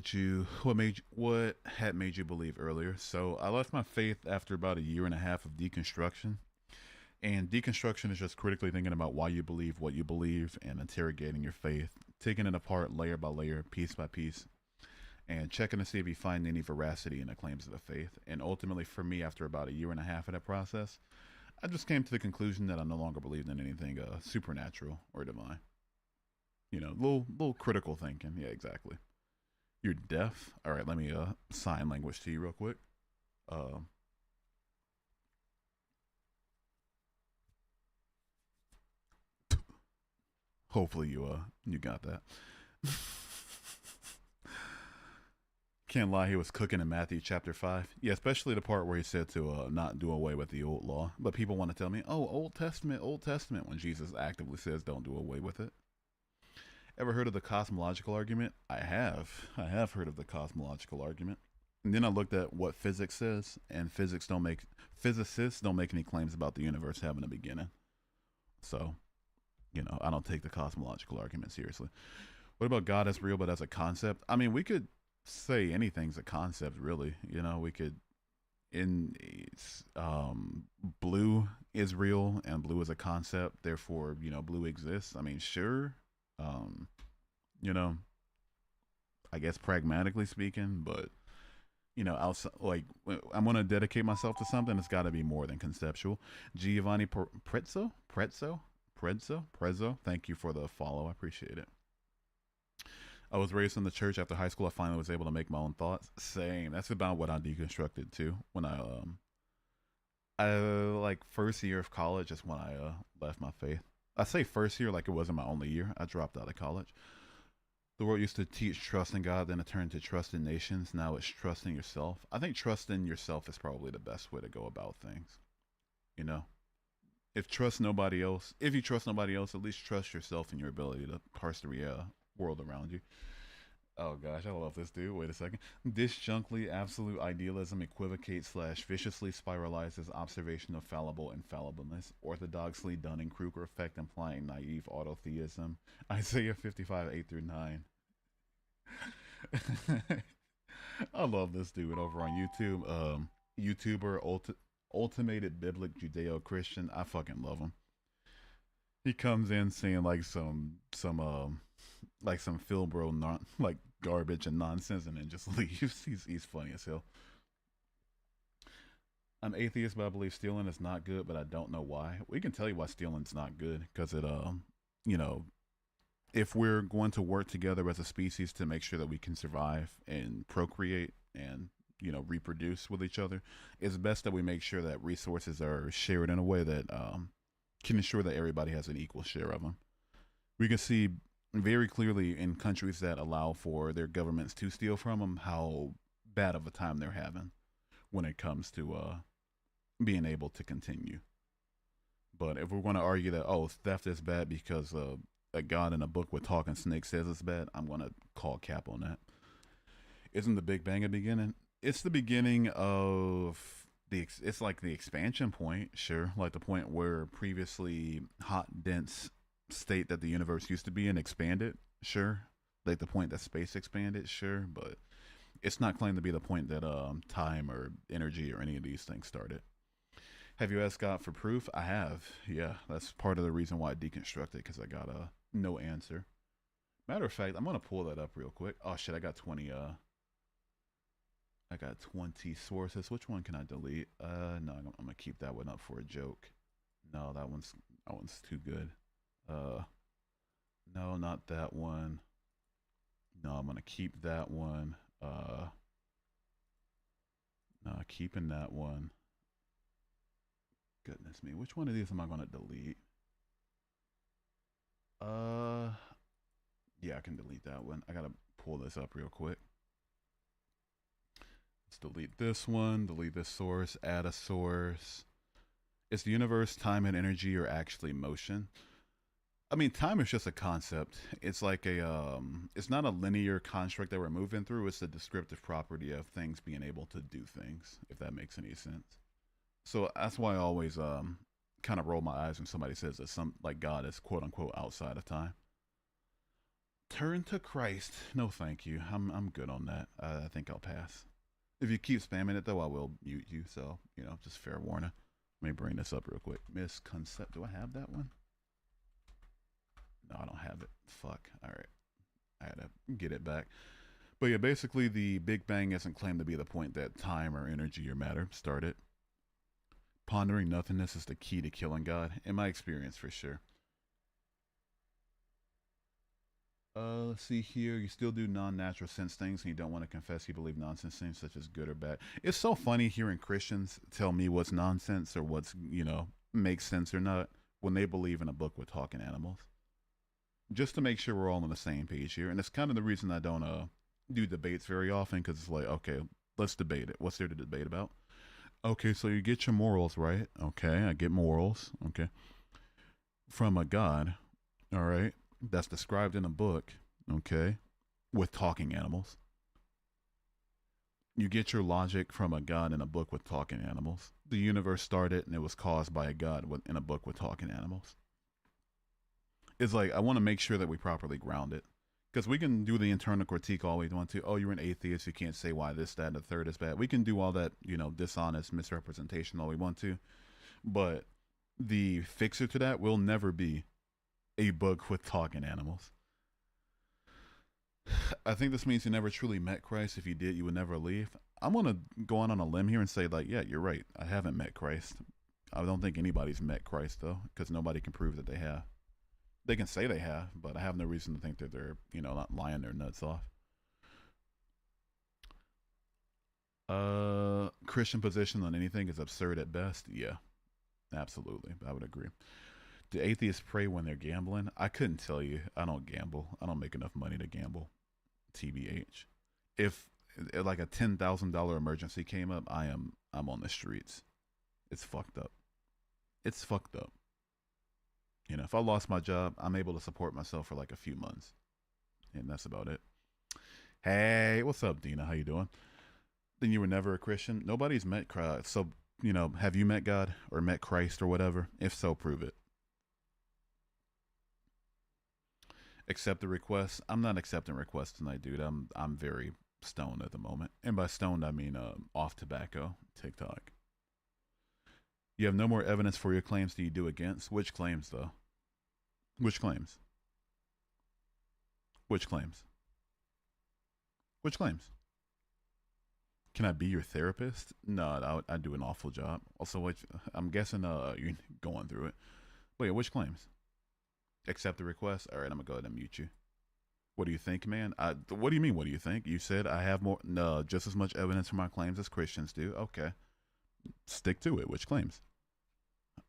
had made you believe earlier? So I left my faith after about a year and a half of deconstruction. And deconstruction is just critically thinking about why you believe what you believe and interrogating your faith, taking it apart layer by layer, piece by piece, and checking to see if you find any veracity in the claims of the faith. And ultimately, for me, after about a year and a half of that process, I just came to the conclusion that I no longer believed in anything supernatural or divine. You know, little critical thinking. Yeah, exactly. You're deaf? All right, let me sign language to you real quick. Hopefully you got that. Can't lie, he was cooking in Matthew chapter 5. Yeah, especially the part where he said to not do away with the old law. But people want to tell me, oh, Old Testament, when Jesus actively says don't do away with it. Ever heard of the cosmological argument? I have. I have heard of the cosmological argument. And then I looked at what physics says, and physicists don't make any claims about the universe having a beginning. So, I don't take the cosmological argument seriously. What about God as real but as a concept? I mean, we could say anything's a concept, really. We could in blue is real and blue is a concept. Therefore, blue exists. I mean, sure. Um, you know, I guess pragmatically speaking, but outside, like I'm gonna dedicate myself to something. It's got to be more than conceptual. Giovanni Prezzo. Thank you for the follow. I appreciate it. I was raised in the church. After high school, I finally was able to make my own thoughts. Same. That's about what I deconstructed too. When I like first year of college is when I left my faith. I say first year like it wasn't my only year. I dropped out of college. The world used to teach trust in God, then it turned to trust in nations. Now it's trust in yourself. I think trust in yourself is probably the best way to go about things. You know, if you trust nobody else, at least trust yourself and your ability to parse the world around you. Oh gosh, I love this dude. Wait a second. Disjunctly, absolute idealism equivocates slash viciously spiralizes observation of fallible infallibleness. Orthodoxly Dunning Kruger effect implying naive autotheism. Isaiah 55, 8 through 9. I love this dude over on YouTube. YouTuber Ultimated Biblic Judeo Christian. I fucking love him. He comes in saying like some Phil bro like garbage and nonsense and then just leaves. He's funny as hell. I'm atheist, but I believe stealing is not good, but I don't know why. We can tell you why stealing's not good because you know, if we're going to work together as a species to make sure that we can survive and procreate and reproduce with each other, it's best that we make sure that resources are shared in a way that can ensure that everybody has an equal share of them. We can see very clearly in countries that allow for their governments to steal from them how bad of a time they're having when it comes to being able to continue. But if we're going to argue that theft is bad because a god in a book with talking snakes says it's bad, I'm going to call cap on that. Isn't the Big Bang a beginning? It's the beginning of it's like the expansion point, sure, like the point where previously hot dense state that the universe used to be in expanded, sure, like the point that space expanded, sure, but it's not claimed to be the point that time or energy or any of these things started. Have you asked God for proof? I have. Yeah, that's part of the reason why I deconstructed because I got a no answer. Matter of fact, I'm gonna pull that up real quick. Oh shit, I got 20 sources. Which one can I delete? No, I'm gonna keep that one up for a joke. No, that one's too good. Uh, no, not that one. No, I'm gonna keep that one. No, keeping that one. Goodness me, which one of these am I gonna delete? Uh, yeah, I can delete that one. I gotta pull this up real quick. Let's delete this one. Delete this source. Add a source. Is the universe time and energy or actually motion? I mean, time is just a concept. It's like it's not a linear construct that we're moving through. It's the descriptive property of things being able to do things, if that makes any sense. So that's why I always kind of roll my eyes when somebody says that some like God is quote unquote outside of time. Turn to Christ. No, thank you. I'm good on that. I think I'll pass. If you keep spamming it though, I will mute you. So just fair warning. Let me bring this up real quick. Misconcept. Do I have that one? No, I don't have it. Fuck. All right. I had to get it back. But yeah, basically, the Big Bang isn't claimed to be the point that time or energy or matter started. Pondering nothingness is the key to killing God, in my experience, for sure. Let's see here. You still do non-natural sense things, and you don't want to confess you believe nonsense things such as good or bad. It's so funny hearing Christians tell me what's nonsense or what's makes sense or not when they believe in a book with talking animals. Just to make sure we're all on the same page here, and it's kind of the reason I don't do debates very often because it's like, okay, let's debate it. What's there to debate about? Okay, so you get your morals right. Okay, I get morals. Okay, from a God. All right, that's described in a book, okay, with talking animals. You get your logic from a god in a book with talking animals. The universe started and it was caused by a god in a book with talking animals. It's like I want to make sure that we properly ground it Because we can do the internal critique all we want to. Oh, you're an atheist. You can't say why this, that, and the third is bad. We can do all that, dishonest misrepresentation all we want to. But the fixer to that will never be a book with talking animals. I think this means you never truly met Christ. If you did, you would never leave. I'm going to go on a limb here and say, like, yeah, you're right. I haven't met Christ. I don't think anybody's met Christ, though, because nobody can prove that they have. They can say they have, but I have no reason to think that they're, not lying their nuts off. Christian position on anything is absurd at best. Yeah, absolutely. I would agree. Do atheists pray when they're gambling? I couldn't tell you. I don't gamble. I don't make enough money to gamble. TBH. If like a $10,000 emergency came up, I'm on the streets. It's fucked up. It's fucked up. If I lost my job, I'm able to support myself for like a few months, and that's about it. Hey, what's up, Dina? How you doing? Then you were never a Christian. Nobody's met Christ. So, have you met God or met Christ or whatever? If so, prove it. Accept the request. I'm not accepting requests tonight, dude. I'm very stoned at the moment, and by stoned I mean off tobacco. TikTok. You have no more evidence for your claims than you do against. Which claims, though? Which claims? Which claims? Which claims? Can I be your therapist? No, I do an awful job. Also, which I'm guessing you're going through it. Wait, which claims? Accept the request. All right, I'm gonna go ahead and mute you. What do you think, man? What do you mean? What do you think? You said I have more, no, just as much evidence for my claims as Christians do. Okay, stick to it. Which claims?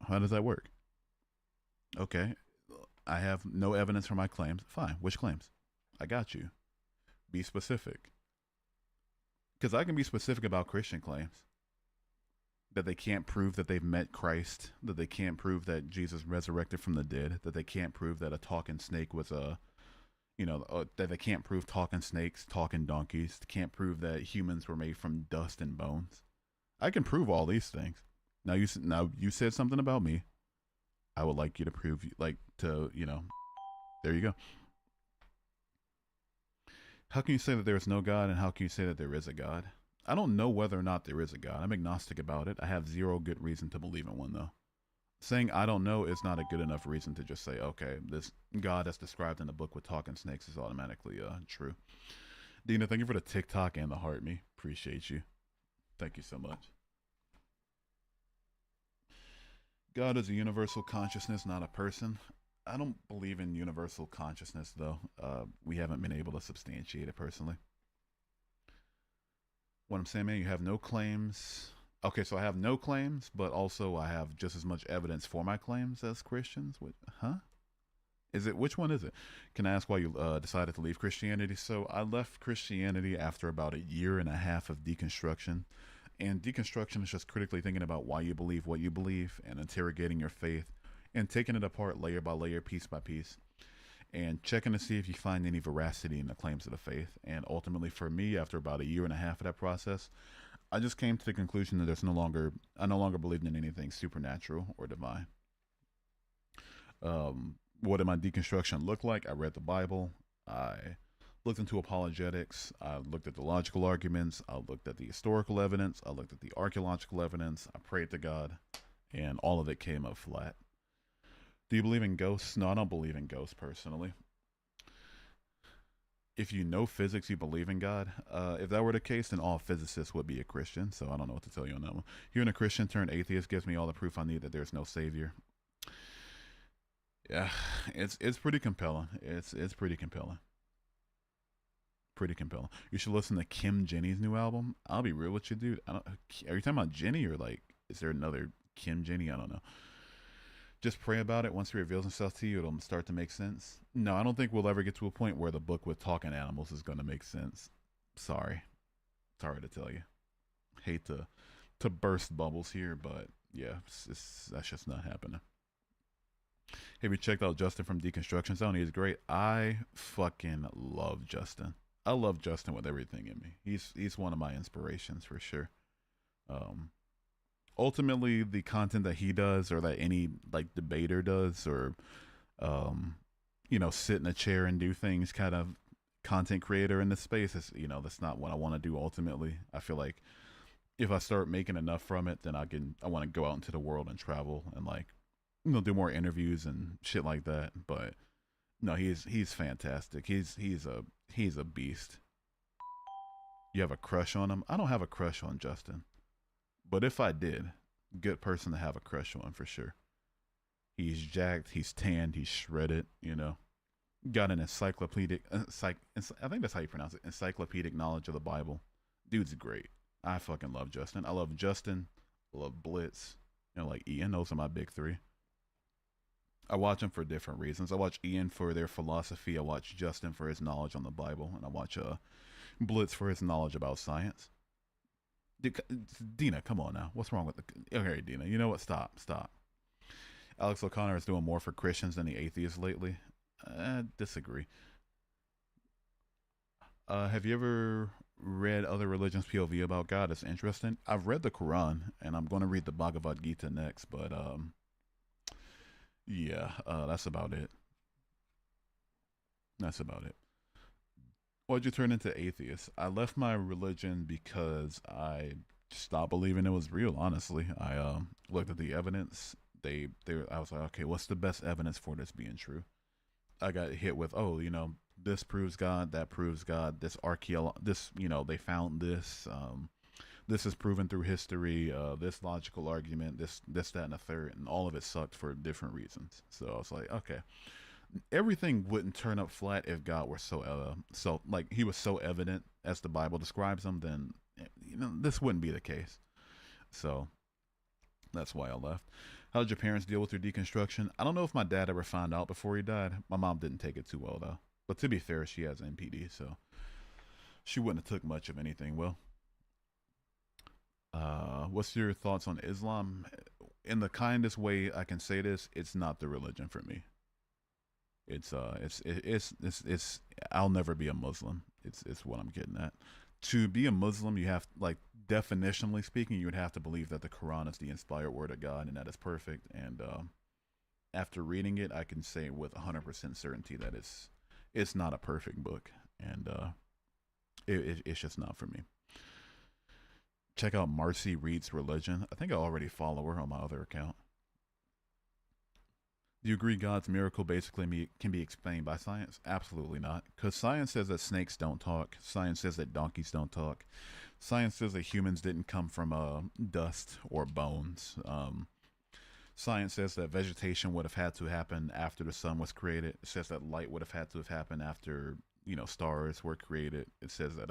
How does that work? Okay, I have no evidence for my claims. Fine. Which claims? I got you. Be specific. Because I can be specific about Christian claims. That they can't prove that they've met Christ. That they can't prove that Jesus resurrected from the dead. That they can't prove that a talking snake was that they can't prove talking snakes, talking donkeys. Can't prove that humans were made from dust and bones. I can prove all these things. Now you said something about me. I would like you to prove, there you go. How can you say that there is no God, and how can you say that there is a God? I don't know whether or not there is a God. I'm agnostic about it. I have zero good reason to believe in one, though. Saying I don't know is not a good enough reason to just say, okay, this God that's described in the book with talking snakes is automatically true. Dina, thank you for the TikTok and the heart me. Appreciate you. Thank you so much. God is a universal consciousness, not a person. I don't believe in universal consciousness, though. We haven't been able to substantiate it personally. What I'm saying, man, you have no claims. Okay, so I have no claims, but also I have just as much evidence for my claims as Christians. Huh? Which one is it? Can I ask why you decided to leave Christianity? So I left Christianity after about a year and a half of deconstruction. And deconstruction is just critically thinking about why you believe what you believe and interrogating your faith and taking it apart layer by layer, piece by piece, and checking to see if you find any veracity in the claims of the faith. And ultimately, for me, after about a year and a half of that process, I just came to the conclusion that I no longer believed in anything supernatural or divine. What did my deconstruction look like? I read the Bible. I looked into apologetics. I looked at the logical arguments. I looked at the historical evidence. I looked at the archaeological evidence. I prayed to God, and all of it came up flat. Do you believe in ghosts? No, I don't believe in ghosts personally. If you know physics, you believe in God. If that were the case, then all physicists would be a Christian. So I don't know what to tell you on that one. Hearing a Christian turned atheist gives me all the proof I need that there's no savior. Yeah, it's pretty compelling. It's pretty compelling. Pretty compelling. You should listen to Kim Jenny's new album. I'll be real with you, dude. Are you talking about Jenny, or like, is there another Kim Jenny? I don't know. Just pray about it. Once he reveals himself to you, it'll start to make sense. No, I don't think we'll ever get to a point where the book with talking animals is going to make sense. Sorry to tell you. Hate to burst bubbles here, but yeah, that's just not happening. Have you checked out Justin from Deconstruction Zone? He's great. I fucking love Justin. I love Justin with everything in me. He's one of my inspirations for sure. Ultimately, the content that he does, or that any like debater does, or sit in a chair and do things, kind of content creator in this space. Is that's not what I want to do ultimately. I feel like if I start making enough from it, then I want to go out into the world and travel and like do more interviews and shit like that. But no, he's fantastic. He's a beast. You have a crush on him? I don't have a crush on Justin, but if I did, good person to have a crush on for sure. He's jacked, he's tanned, he's shredded. Got an encyclopedic, I think that's how you pronounce it, encyclopedic knowledge of the Bible. Dude's great. I fucking love Justin. I love Justin. I love Blitz. Like Ian. Those are my big three. I watch them for different reasons. I watch Ian for their philosophy. I watch Justin for his knowledge on the Bible, and I watch Blitz for his knowledge about science. Dina, come on now. What's wrong with the? Okay, Dina. You know what? Stop. Alex O'Connor is doing more for Christians than the atheists lately. Disagree. Have you ever read other religions' POV about God? It's interesting. I've read the Quran, and I'm going to read the Bhagavad Gita next. But yeah, that's about it. That's about it. Why'd you turn into atheist? I left my religion because I stopped believing it was real. Honestly, I looked at the evidence. I was like, okay, what's the best evidence for this being true? I got hit with, oh, this proves God, that proves God. They found this. This is proven through history. This logical argument, this, that, and the third, and all of it sucked for different reasons. So I was like, okay, everything wouldn't turn up flat if God were so like he was so evident as the Bible describes him. Then this wouldn't be the case. So that's why I left. How did your parents deal with your deconstruction? I don't know if my dad ever found out before he died. My mom didn't take it too well though. But to be fair, she has NPD, so she wouldn't have took much of anything. Well, what's your thoughts on Islam? In the kindest way I can say this, it's not the religion for me. It's I'll never be a Muslim. It's what I'm getting at. To be a Muslim, you have, like, definitionally speaking, you would have to believe that the Quran is the inspired word of God and that it's perfect. And after reading it, I can say with 100% certainty that it's not a perfect book, and it's just not for me. Check out Marcy Reed's Religion. I think I already follow her on my other account. Do you agree God's miracle basically can be explained by science? Absolutely not. Because science says that snakes don't talk. Science says that donkeys don't talk. Science says that humans didn't come from dust or bones. Science says that vegetation would have had to happen after the sun was created. It says that light would have had to have happened after, stars were created. It says that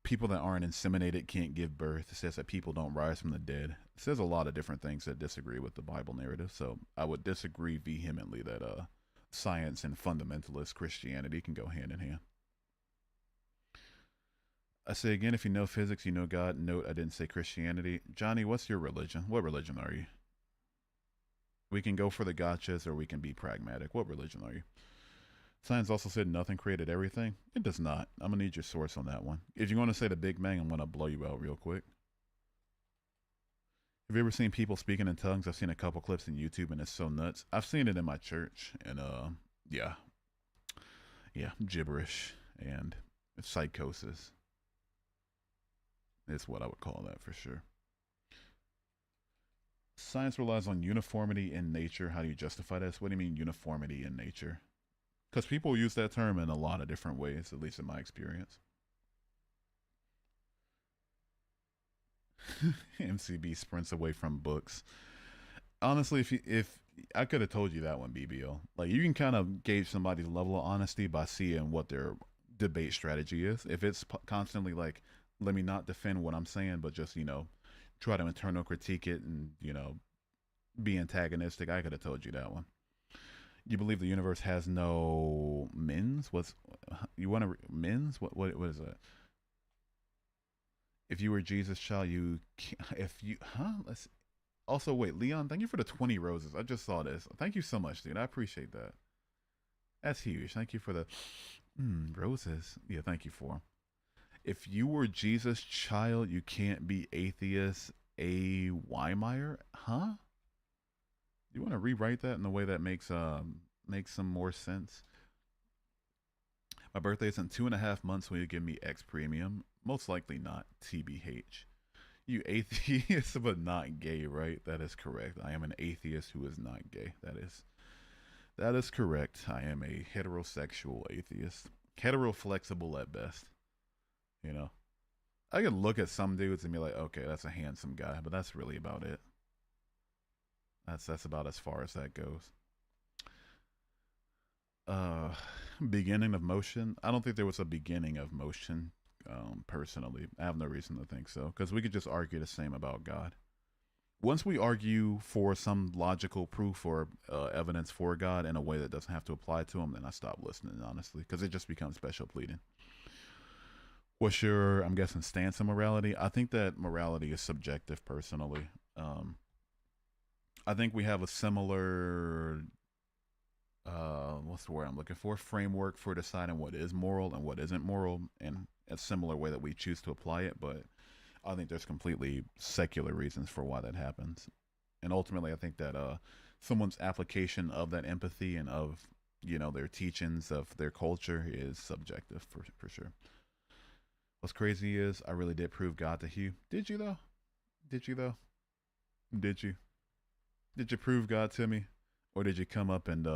people that aren't inseminated can't give birth. It says that people don't rise from the dead. It says a lot of different things that disagree with the Bible narrative. So I would disagree vehemently that science and fundamentalist Christianity can go hand in hand. I say again, if you know physics, you know God. Note, I didn't say Christianity. Johnny, what's your religion? What religion are you? We can go for the gotchas or we can be pragmatic. What religion are you? Science also said nothing created everything. It does not. I'm going to need your source on that one. If you're going to say the Big Bang, I'm going to blow you out real quick. Have you ever seen people speaking in tongues? I've seen a couple clips in YouTube and it's so nuts. I've seen it in my church and yeah, gibberish and psychosis. It's what I would call that for sure. Science relies on uniformity in nature. How do you justify this? What do you mean uniformity in nature? Because people use that term in a lot of different ways, at least in my experience. MCB sprints away from books. Honestly, if I could have told you that one, BBL. Like, you can kind of gauge somebody's level of honesty by seeing what their debate strategy is. If it's constantly like, let me not defend what I'm saying, but just, try to internal critique it and, be antagonistic, I could have told you that one. You believe the universe has no mins? You want to mins? What is that? If you were Jesus' child, let's. Also, wait, Leon, thank you for the 20 roses. I just saw this. Thank you so much, dude. I appreciate that. That's huge. Thank you for the roses. Yeah, thank you for them. If you were Jesus' child, you can't be atheist. A. Weimeyer? Huh? You want to rewrite that in a way that makes some more sense? My birthday's in 2.5 months. Will you give me X premium? Most likely not. TBH. You atheist, but not gay, right? That is correct. I am an atheist who is not gay. That is correct. I am a heterosexual atheist. Hetero flexible at best. You know, I can look at some dudes and be like, okay, that's a handsome guy, but that's really about it. That's about as far as that goes. Uh, Beginning of motion. I don't think there was a beginning of motion. Personally, I have no reason to think so because we could just argue the same about God. Once we argue for some logical proof or evidence for God in a way that doesn't have to apply to him, then I stop listening, honestly, because it just becomes special pleading. What's your, I'm guessing, stance on morality? I think that morality is subjective, personally. Um, I think we have a similar, what's the word I'm looking for? Framework for deciding what is moral and what isn't moral, and a similar way that we choose to apply it, but I think there's completely secular reasons for why that happens. And ultimately, I think that someone's application of that empathy and of their teachings of their culture is subjective for sure. What's crazy is I really did prove God to Hugh. Did you though? Did you though? Did you? Did you prove God to me, or did you come up and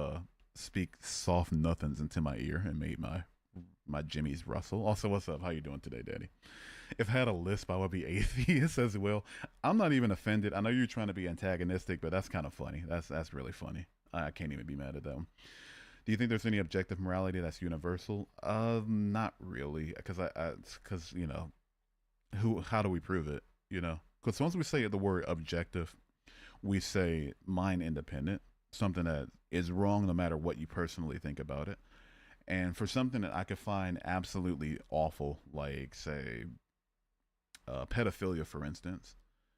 speak soft nothings into my ear and made my jimmies rustle? Also, what's up? How you doing today, Daddy? If I had a lisp, I would be atheist as well. I'm not even offended. I know you're trying to be antagonistic, but that's kind of funny. That's really funny. I can't even be mad at them. Do you think there's any objective morality that's universal? Not really, because who? How do we prove it? Because once we say the word objective, we say mind independent, something that is wrong no matter what you personally think about it. And for something that I could find absolutely awful, like say pedophilia, for instance,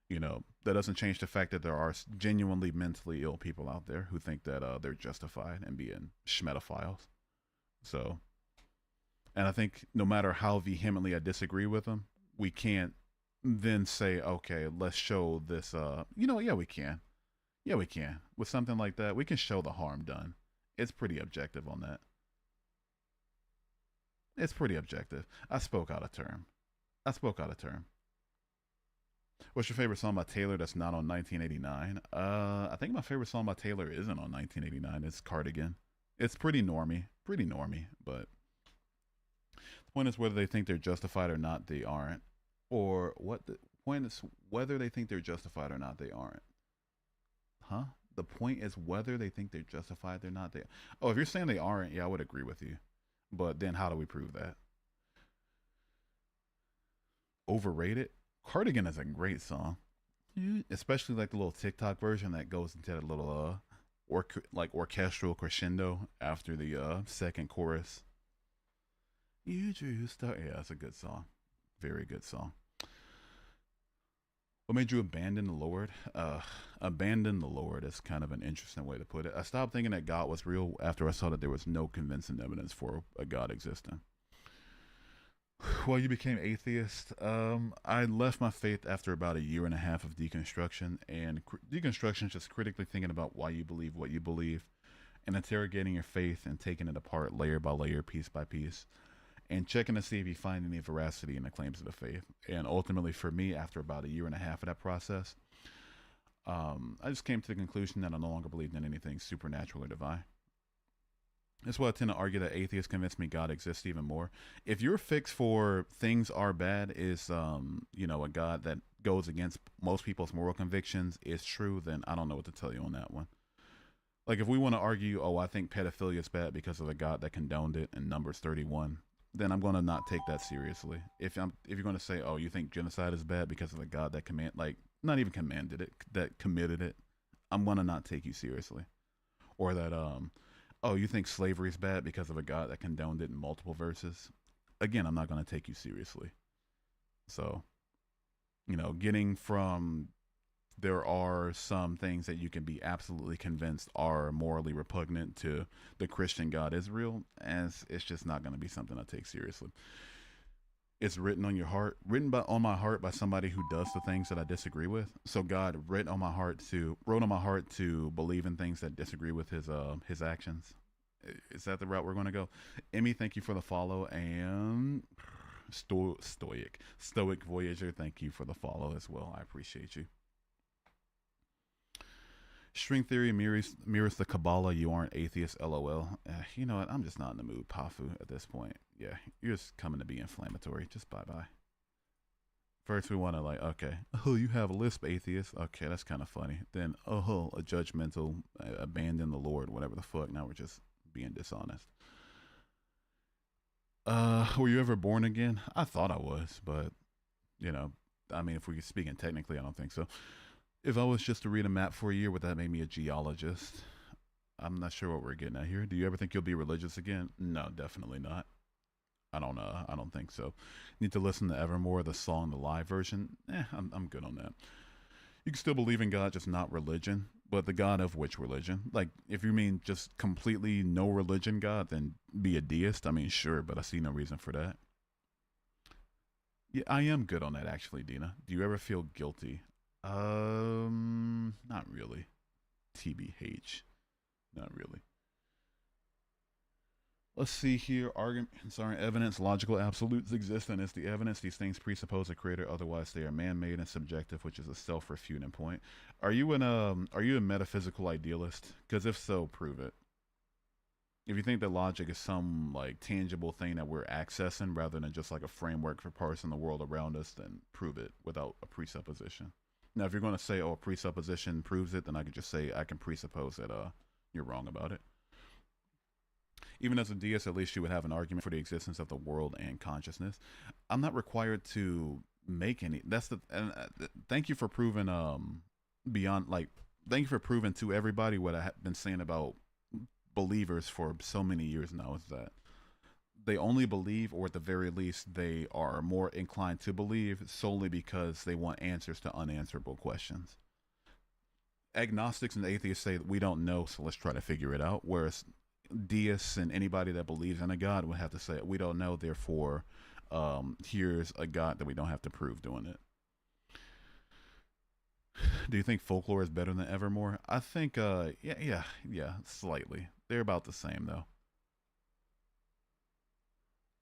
that doesn't change the fact that there are genuinely mentally ill people out there who think that they're justified in being schmetophiles. So, and I think no matter how vehemently I disagree with them, we can't then say, okay, let's show this. Yeah, we can. Yeah, we can. With something like that, we can show the harm done. It's pretty objective on that. It's pretty objective. I spoke out of term. I spoke out of term. What's your favorite song by Taylor that's not on 1989? I think my favorite song by Taylor isn't on 1989. It's Cardigan. It's pretty normy. But the point is whether they think they're justified or not, they aren't. Or what the point is whether they think they're justified or not, they aren't. Huh? The point is whether they think they're justified or not. They. Oh, if you're saying they aren't, yeah, I would agree with you. But then how do we prove that? Overrated? Cardigan is a great song. Especially like the little TikTok version that goes into that little like orchestral crescendo after the second chorus. You drew star. Yeah, that's a good song. Very good song. What made you abandon the Lord? Abandon the Lord is kind of an interesting way to put it. I stopped thinking that God was real after I saw that there was no convincing evidence for a God existing. Well, you became atheist. I left my faith after about a year and a half of deconstruction, and deconstruction is just critically thinking about why you believe what you believe, and interrogating your faith and taking it apart layer by layer, piece by piece, and checking to see if you find any veracity in the claims of the faith. And ultimately, for me, after about a year and a half of that process, I just came to the conclusion that I no longer believed in anything supernatural or divine. That's why I tend to argue that atheists convince me God exists even more. If your fix for things are bad is, a God that goes against most people's moral convictions is true, then I don't know what to tell you on that one. Like if we want to argue, oh, I think pedophilia is bad because of a God that condoned it in Numbers 31, then I'm going to not take that seriously. If you're going to say, oh, you think genocide is bad because of a God that not even commanded it, that committed it, I'm going to not take you seriously. Or that oh, you think slavery is bad because of a God that condoned it in multiple verses? Again, I'm not going to take you seriously. So, getting from there are some things that you can be absolutely convinced are morally repugnant to the Christian God is real, as it's just not going to be something I take seriously. It's written on your heart, on my heart by somebody who does the things that I disagree with. So God wrote on my heart to believe in things that disagree with his actions. Is that the route we're going to go? Emmy, thank you for the follow, and Stoic Voyager, thank you for the follow as well. I appreciate you. String theory mirrors the Kabbalah. You aren't atheist, lol. You know what? I'm just not in the mood, Pafu, at this point. Yeah, you're just coming to be inflammatory. Just bye bye. First, we want to like, okay, oh, you have a lisp, atheist. Okay, that's kind of funny. Then, oh, a judgmental, abandon the Lord, whatever the fuck. Now we're just being dishonest. Were you ever born again? I thought I was, but you know, I mean, if we're speaking technically, I don't think so. If I was just to read a map for a year, would that make me a geologist? I'm not sure what we're getting at here. Do you ever think you'll be religious again? No, definitely not. I don't know. I don't think so. Need to listen to Evermore, the song, the live version. I'm good on that. You can still believe in God, just not religion. But the God of which religion? Like, if you mean just completely no religion God, then be a deist. I mean, sure, but I see no reason for that. Yeah, I am good on that actually, Dina. Do you ever feel guilty? Not really. TBH. Not really. Let's see here. Arguments are evidence. Logical absolutes exist, and it's the evidence. These things presuppose a creator. Otherwise, they are man-made and subjective, which is a self-refuting point. Are you a metaphysical idealist? Because if so, prove it. If you think that logic is some like tangible thing that we're accessing rather than just like a framework for parsing the world around us, then prove it without a presupposition. Now, if you're going to say, "Oh, a presupposition proves it," then I could just say I can presuppose that you're wrong about it. Even as a deist, at least you would have an argument for the existence of the world and consciousness. I'm not required to make any. That's the. And thank you for proving beyond like. Thank you for proving to everybody what I've been saying about believers for so many years now. Is that they only believe, or at the very least, they are more inclined to believe solely because they want answers to unanswerable questions. Agnostics and atheists say that we don't know, so let's try to figure it out. Whereas deists and anybody that believes in a God would have to say, we don't know, therefore, here's a God that we don't have to prove doing it. Do you think folklore is better than Evermore? I think, yeah, slightly. They're about the same, though.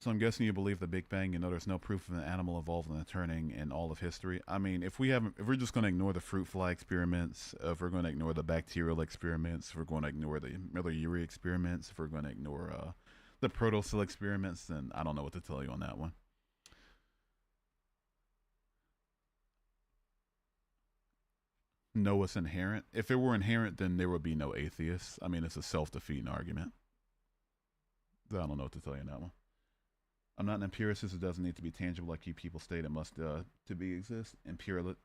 So I'm guessing you believe the Big Bang. You know, there's no proof of an animal evolving and turning in all of history. I mean, if we're just going to ignore the fruit fly experiments, if we're going to ignore the bacterial experiments, if we're going to ignore the Miller-Urey experiments, if we're going to ignore the protocell experiments, then I don't know what to tell you on that one. No, it's inherent. If it were inherent, then there would be no atheists. I mean, it's a self-defeating argument. I don't know what to tell you on that one. I'm not an empiricist. It doesn't need to be tangible like you people state. It must to be exist.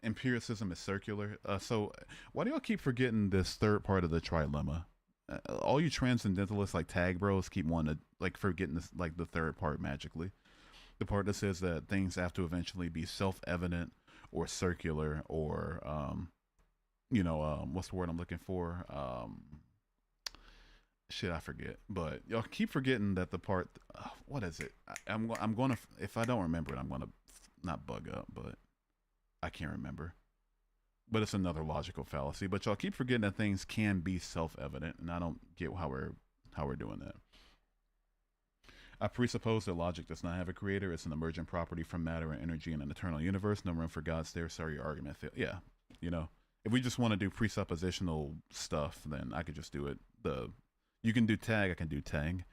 Empiricism is circular. So why do y'all keep forgetting this third part of the trilemma? All you transcendentalists like tag bros keep wanting to like forgetting this like the third part magically. The part that says that things have to eventually be self-evident or circular or what's the word I'm looking for? Shit, I forget. But y'all keep forgetting that the part. What is it? I'm going to. If I don't remember it, I'm going to not bug up, but I can't remember. But it's another logical fallacy. But y'all keep forgetting that things can be self-evident, and I don't get how we're doing that. I presuppose that logic does not have a creator. It's an emergent property from matter and energy in an eternal universe. No room for God's there. Sorry, your argument failed. Yeah, you know, if we just want to do presuppositional stuff, then I could just do it. You can do tag, I can do tang.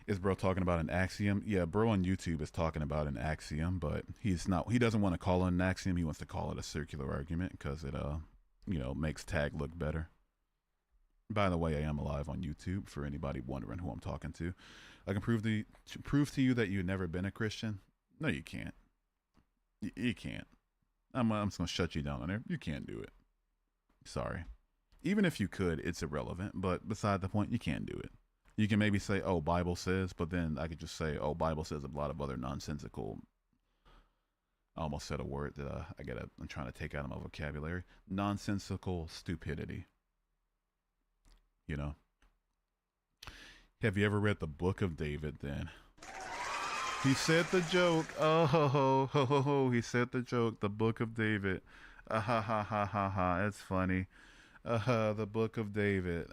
Is bro talking about an axiom? Yeah, bro on YouTube is talking about an axiom, but he's not. He doesn't want to call it an axiom. He wants to call it a circular argument because it makes tag look better. By the way, I am alive on YouTube for anybody wondering who I'm talking to. I can prove to you that you've never been a Christian. No, you can't. You can't. I'm just gonna shut you down on there. You can't do it. Sorry. Even if you could, it's irrelevant. But beside the point, you can't do it. You can maybe say, "Oh, Bible says," but then I could just say, "Oh, Bible says" a lot of other nonsensical. I almost said a word that I'm trying to take out of my vocabulary. Nonsensical stupidity. You know. Have you ever read the Book of David? Then he said the joke. Oh ho ho ho ho ho. He said the joke. The Book of David. Ah ha ha ha ha ha. It's funny. The Book of David.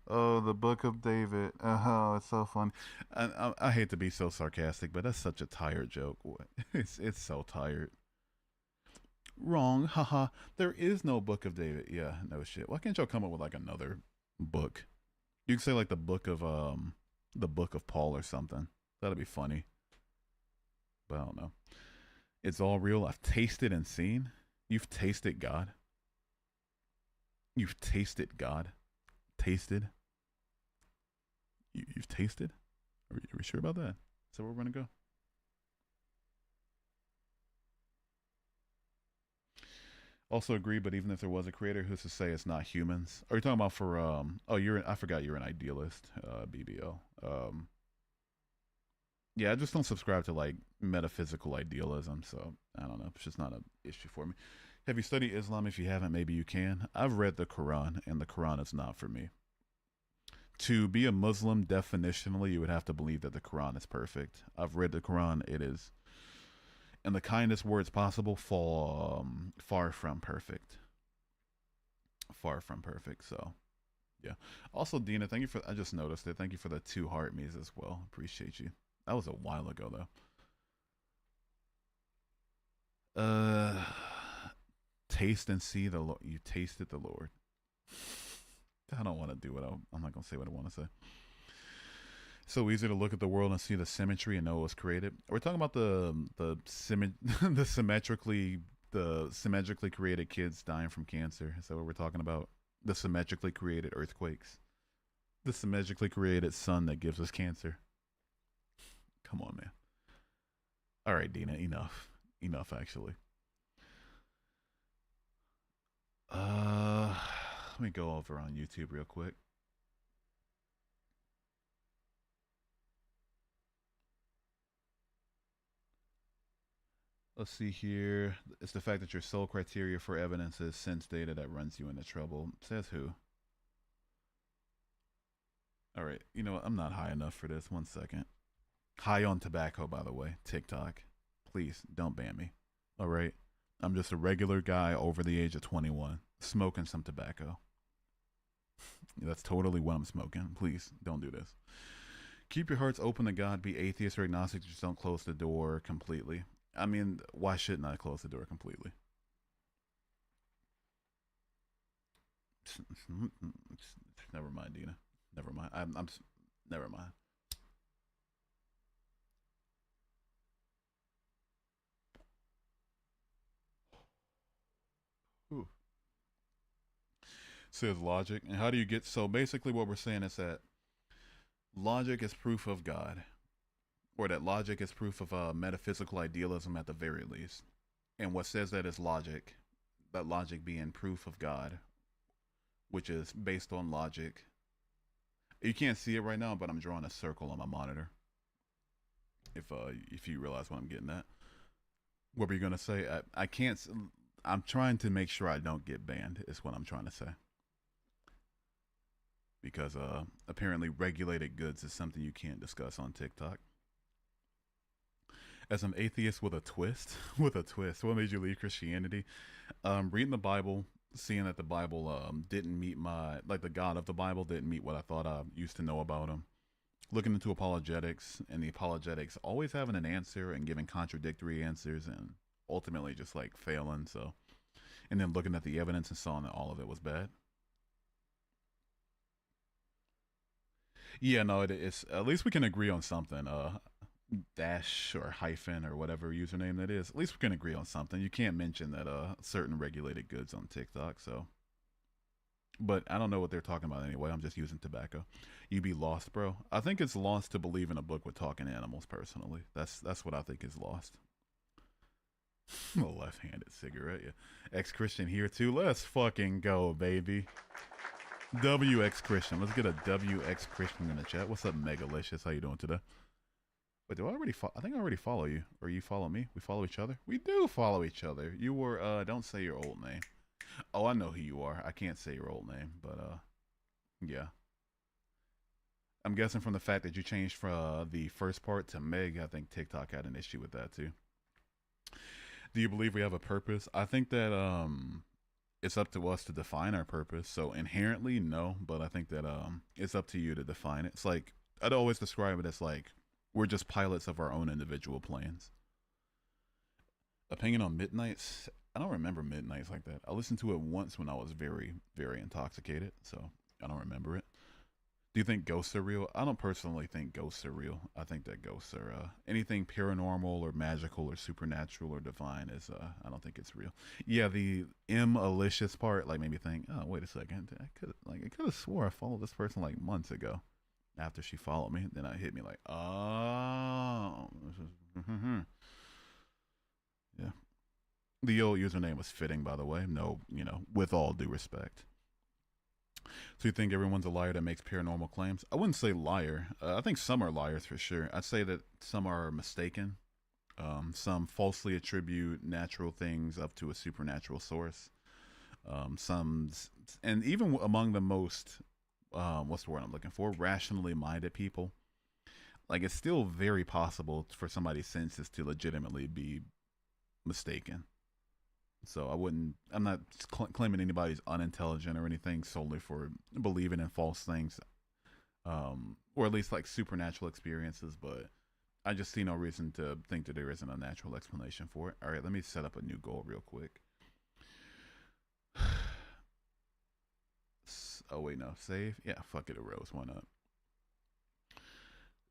Oh, the Book of David. Oh, it's so fun. I hate to be so sarcastic, but that's such a tired joke. It's so tired. Wrong, haha. There is no Book of David. Yeah, no shit. Why can't y'all come up with like another book? You could say like the Book of Paul or something. That'd be funny. But I don't know. It's all real. I've tasted and seen. You've tasted God. You've tasted God. Tasted. You've tasted. Are we sure about that? Is that where we're gonna go? Also agree, but even if there was a creator, who's to say it's not humans? Are you talking about for Oh, I forgot you're an idealist, BBL. Yeah, I just don't subscribe to like metaphysical idealism, so I don't know. It's just not an issue for me. Have you studied Islam? If you haven't, maybe you can. I've read the Quran, and the Quran is not for me. To be a Muslim, definitionally, you would have to believe that the Quran is perfect. I've read the Quran; it is, in the kindest words possible, far from perfect. Far from perfect. So, yeah. Also, Dina, thank you for. I just noticed it. Thank you for the two heart me's as well. Appreciate you. That was a while ago, though. Taste and see the Lord. You tasted the Lord. I don't want to do what I'm not gonna say what I want to say. So easy to look at the world and see the symmetry and know it was created. We're talking about the symmetrically created kids dying from cancer. Is that what we're talking about? The symmetrically created earthquakes. The symmetrically created sun that gives us cancer. Come on, man. All right, Dina. Enough. Enough. Actually. Uh, Let me go over on YouTube real quick. Let's see here. It's the fact that your sole criteria for evidence is sense data that runs you into trouble. Says who? All right. You know what? I'm not high enough for this. 1 second. High on tobacco, by the way. TikTok. Please don't ban me. All right. I'm just a regular guy over the age of 21 smoking some tobacco. That's totally what I'm smoking. Please don't do this. Keep your hearts open to God. Be atheist or agnostic. Just don't close the door completely. I mean, why shouldn't I close the door completely? Never mind, Dina. Never mind. Never mind. Ooh. Says logic. And how do you get so basically what we're saying is that logic is proof of God, or that logic is proof of metaphysical idealism at the very least. And what says that is logic, that logic being proof of God, which is based on logic. You can't see it right now, but I'm drawing a circle on my monitor. If you realize what I'm getting at, what were you gonna say? I can't. I'm trying to make sure I don't get banned. Is what I'm trying to say. Because apparently regulated goods is something you can't discuss on TikTok. As an atheist with a twist, with a twist, what made you leave Christianity? Reading the Bible, seeing that the Bible didn't meet my like the God of the Bible didn't meet what I thought I used to know about him. Looking into apologetics and the apologetics always having an answer and giving contradictory answers and ultimately just like failing. So, and then looking at the evidence and saw that all of it was bad. Yeah, no, it's at least we can agree on something. Dash or hyphen or whatever username that is. At least we can agree on something. You can't mention that certain regulated goods on TikTok. So, but I don't know what they're talking about anyway. I'm just using tobacco. You be lost, bro. I think it's lost to believe in a book with talking animals. Personally, that's what I think is lost. A left-handed cigarette. Yeah. Ex-Christian here too. Let's fucking go, baby. WX Christian. Let's get a WX Christian in the chat. What's up, Megalicious? How you doing today? Wait, do I already? I think I already follow you, or you follow me. We follow each other. We do follow each other. You were. Don't say your old name. Oh, I know who you are. I can't say your old name, but yeah. I'm guessing from the fact that you changed from the first part to Meg, I think TikTok had an issue with that too. Do you believe we have a purpose? I think that it's up to us to define our purpose. So inherently, no, but I think that it's up to you to define it. It's like I'd always describe it as like we're just pilots of our own individual planes. Opinion on midnights. I don't remember midnights like that. I listened to it once when I was very, very intoxicated, so I don't remember it. Do you think ghosts are real? I don't personally think ghosts are real. I think that ghosts are anything paranormal or magical or supernatural or divine is. I don't think it's real. Yeah, the malicious part like made me think. Oh, wait a second. I could have swore I followed this person like months ago. After she followed me, then it hit me like, oh, yeah. The old username was fitting, by the way. No, with all due respect. So you think everyone's a liar that makes paranormal claims? I wouldn't say liar. I think some are liars for sure. I'd say that some are mistaken. Some falsely attribute natural things up to a supernatural source. Some, and even among the most, what's the word I'm looking for? Rationally minded people. Like it's still very possible for somebody's senses to legitimately be mistaken. So I'm not claiming anybody's unintelligent or anything solely for believing in false things, or at least like supernatural experiences. But I just see no reason to think that there isn't a natural explanation for it. All right, let me set up a new goal real quick. Oh wait, no, save. Yeah, fuck it, arose. Why not?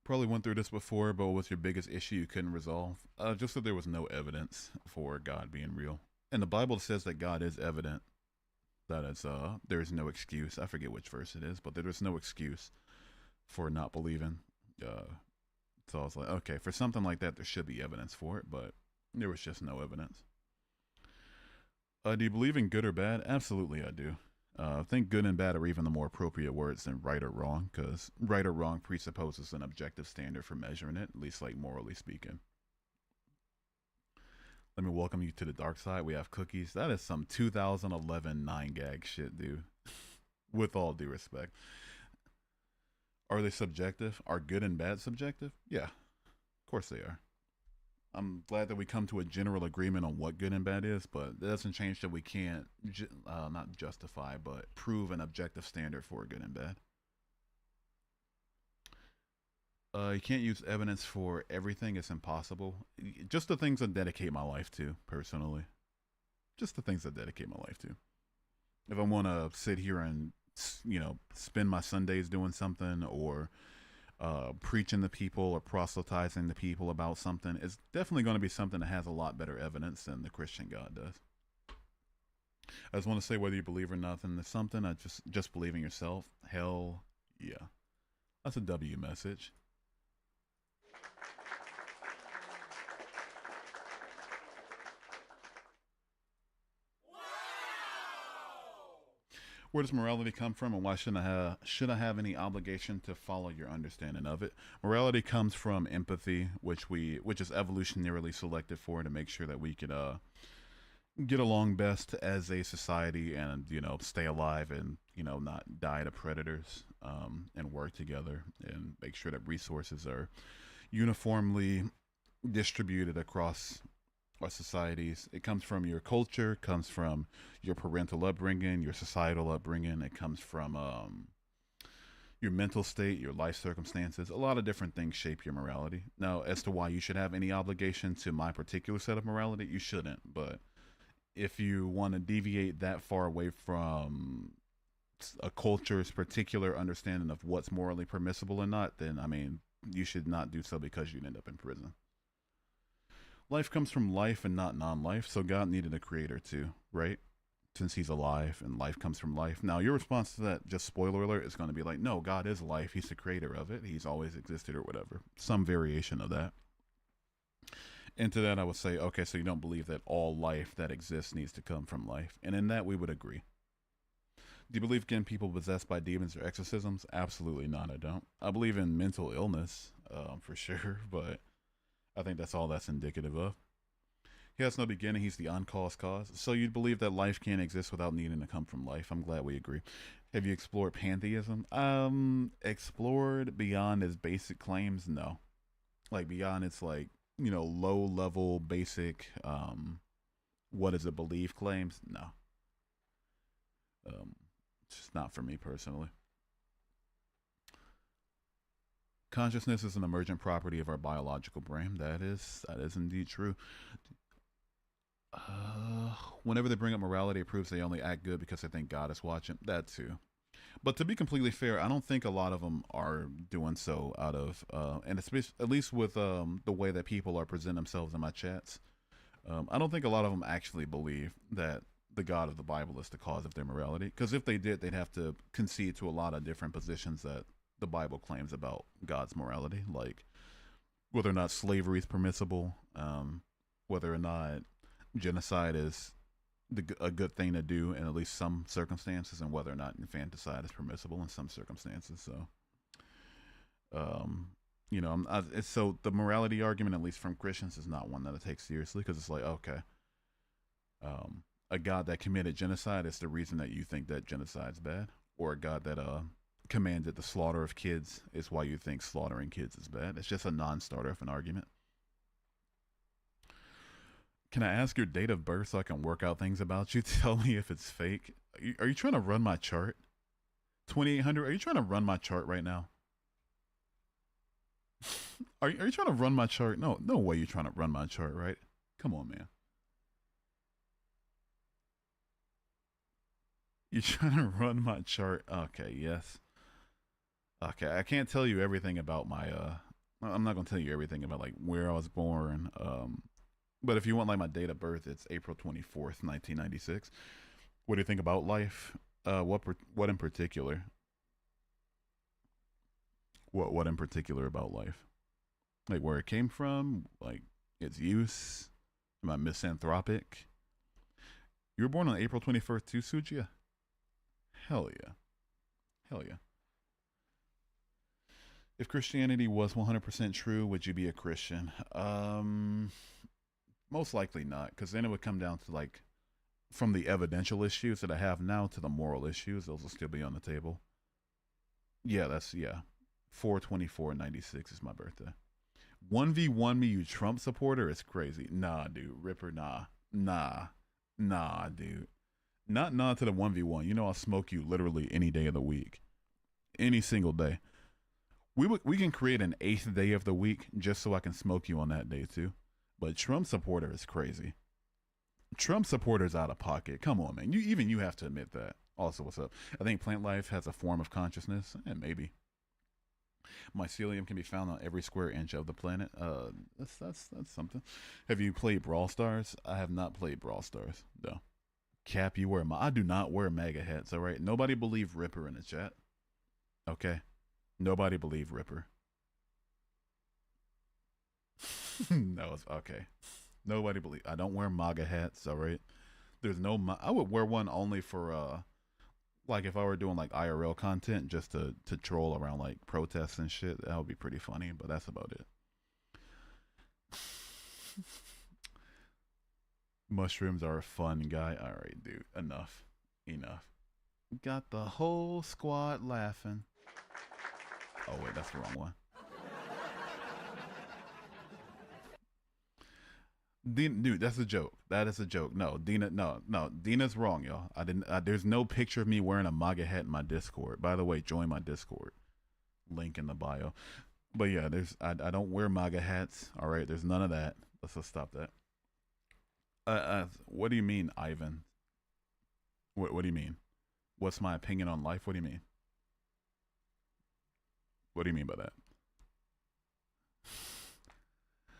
Probably went through this before, but what's your biggest issue you couldn't resolve? Just that there was no evidence for God being real. And the Bible says that God is evident. That is, there is no excuse. I forget which verse it is, but there is no excuse for not believing. So I was like, okay, for something like that, there should be evidence for it, but there was just no evidence. Do you believe in good or bad? Absolutely, I do. I think good and bad are even the more appropriate words than right or wrong, because right or wrong presupposes an objective standard for measuring it, at least like morally speaking. Let me welcome you to the dark side. We have cookies. That is some 2011 9gag shit, dude. With all due respect. Are they subjective? Are good and bad subjective? Yeah, of course they are. I'm glad that we come to a general agreement on what good and bad is, but that doesn't change that we can't not justify, but prove an objective standard for good and bad. You can't use evidence for everything. It's impossible. Just the things I dedicate my life to, personally. Just the things I dedicate my life to. If I want to sit here and, spend my Sundays doing something or preaching to people or proselytizing to people about something, it's definitely going to be something that has a lot better evidence than the Christian God does. I just want to say whether you believe or not in something, I just believe in yourself. Hell yeah. That's a W message. Where does morality come from, and why should I have any obligation to follow your understanding of it? Morality comes from empathy, which is evolutionarily selected for to make sure that we could get along best as a society and stay alive and not die to predators, and work together and make sure that resources are uniformly distributed across our societies. It comes from your culture, comes from your parental upbringing, your societal upbringing. It comes from your mental state, your life circumstances. A lot of different things shape your morality. Now, as to why you should have any obligation to my particular set of morality, you shouldn't. But if you want to deviate that far away from a culture's particular understanding of what's morally permissible and not, then you should not do so because you'd end up in prison. Life comes from life and not non-life, so God needed a creator too, right? Since he's alive and life comes from life. Now, your response to that, just spoiler alert, is going to be like, no, God is life. He's the creator of it. He's always existed or whatever. Some variation of that. And to that, I would say, okay, so you don't believe that all life that exists needs to come from life. And in that, we would agree. Do you believe in people possessed by demons or exorcisms? Absolutely not, I don't. I believe in mental illness, for sure, but I think that's all that's indicative of. He has no beginning. He's the uncaused cause. So you'd believe that life can't exist without needing to come from life. I'm glad we agree. Have you explored pantheism? Explored beyond its basic claims? No. Like beyond its low level basic, what is it believe claims? No. It's just not for me personally. Consciousness is an emergent property of our biological brain. That is indeed true. Whenever they bring up morality, it proves they only act good because they think God is watching. That too. But to be completely fair, I don't think a lot of them are doing so out of, and especially at least with the way that people are presenting themselves in my chats. I don't think a lot of them actually believe that the God of the Bible is the cause of their morality. Because if they did, they'd have to concede to a lot of different positions that the Bible claims about God's morality, like whether or not slavery is permissible, whether or not genocide is a good thing to do in at least some circumstances, and whether or not infanticide is permissible in some circumstances. So, um, so the morality argument, at least from Christians, is not one that I take seriously because it's like, okay, a God that committed genocide is the reason that you think that genocide's bad, or a God that commanded the slaughter of kids is why you think slaughtering kids is bad. It's just a non-starter of an argument. Can I ask your date of birth so I can work out things about you? Tell me if it's fake. Are you trying to run my chart? 2800, are you trying to run my chart right now? Are you trying to run my chart? No, no way you're trying to run my chart, right? Come on, man. You're trying to run my chart. Okay, yes. Okay, I can't tell you everything about my I'm not going to tell you everything about like where I was born. But if you want like my date of birth, it's April 24th, 1996. What do you think about life? What in particular? What in particular about life? Like where it came from, like its use. Am I misanthropic? You were born on April 21st too, Sujia? Hell yeah. Hell yeah. If Christianity was 100% true, would you be a Christian? Most likely not, because then it would come down to like from the evidential issues that I have now to the moral issues. Those will still be on the table. Yeah, that's yeah. 4/24/96 is my birthday. 1v1 me, you Trump supporter, is crazy. Nah, dude. Ripper, nah. Nah, dude. Not nah to the 1v1. You know I'll smoke you literally any day of the week. Any single day. We can create an eighth day of the week just so I can smoke you on that day too. But Trump supporter is crazy. Trump supporter's out of pocket. Come on, man. You have to admit that. Also, what's up? I think plant life has a form of consciousness. Maybe. Mycelium can be found on every square inch of the planet. That's something. Have you played Brawl Stars? I have not played Brawl Stars. No. Cap, you wear I do not wear MAGA hats. All right. Nobody believe Ripper in the chat. Okay. Nobody believe Ripper. No, it's okay. Nobody believe. I don't wear MAGA hats. All right. There's no. I would wear one only for like if I were doing like IRL content just to troll around like protests and shit. That would be pretty funny. But that's about it. Mushrooms are a fun guy. All right, dude. Enough. Got the whole squad laughing. Oh wait, that's the wrong one. Dude, that's a joke. That is a joke. No, Dina, no, Dina's wrong, y'all. I didn't. There's no picture of me wearing a MAGA hat in my Discord. By the way, join my Discord. Link in the bio. But yeah, I don't wear MAGA hats. All right, there's none of that. Let's just stop that. What do you mean, Ivan? What do you mean? What's my opinion on life? What do you mean? What do you mean by that?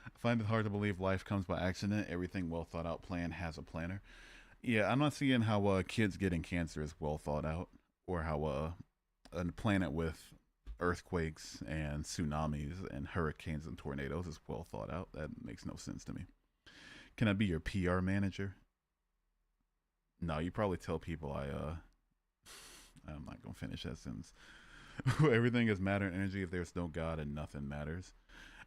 I find it hard to believe life comes by accident. Everything well thought out plan has a planner. Yeah, I'm not seeing how kids getting cancer is well thought out, or how a planet with earthquakes and tsunamis and hurricanes and tornadoes is well thought out. That makes no sense to me. Can I be your PR manager? No, you probably tell people I'm not gonna finish that sentence. Everything is matter and energy. If there's no God, and nothing matters.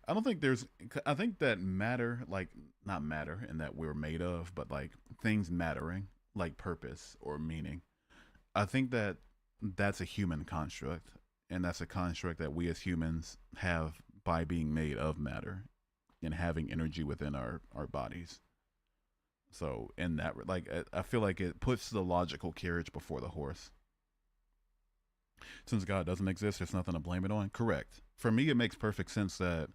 I don't think there's. I think that matter, like not matter, in that we're made of, but like things mattering, like purpose or meaning. I think that that's a human construct, and that's a construct that we as humans have by being made of matter and having energy within our bodies. So in that, like, I feel like it puts the logical carriage before the horse. Since God doesn't exist, there's nothing to blame it on. Correct. For me, it makes perfect sense that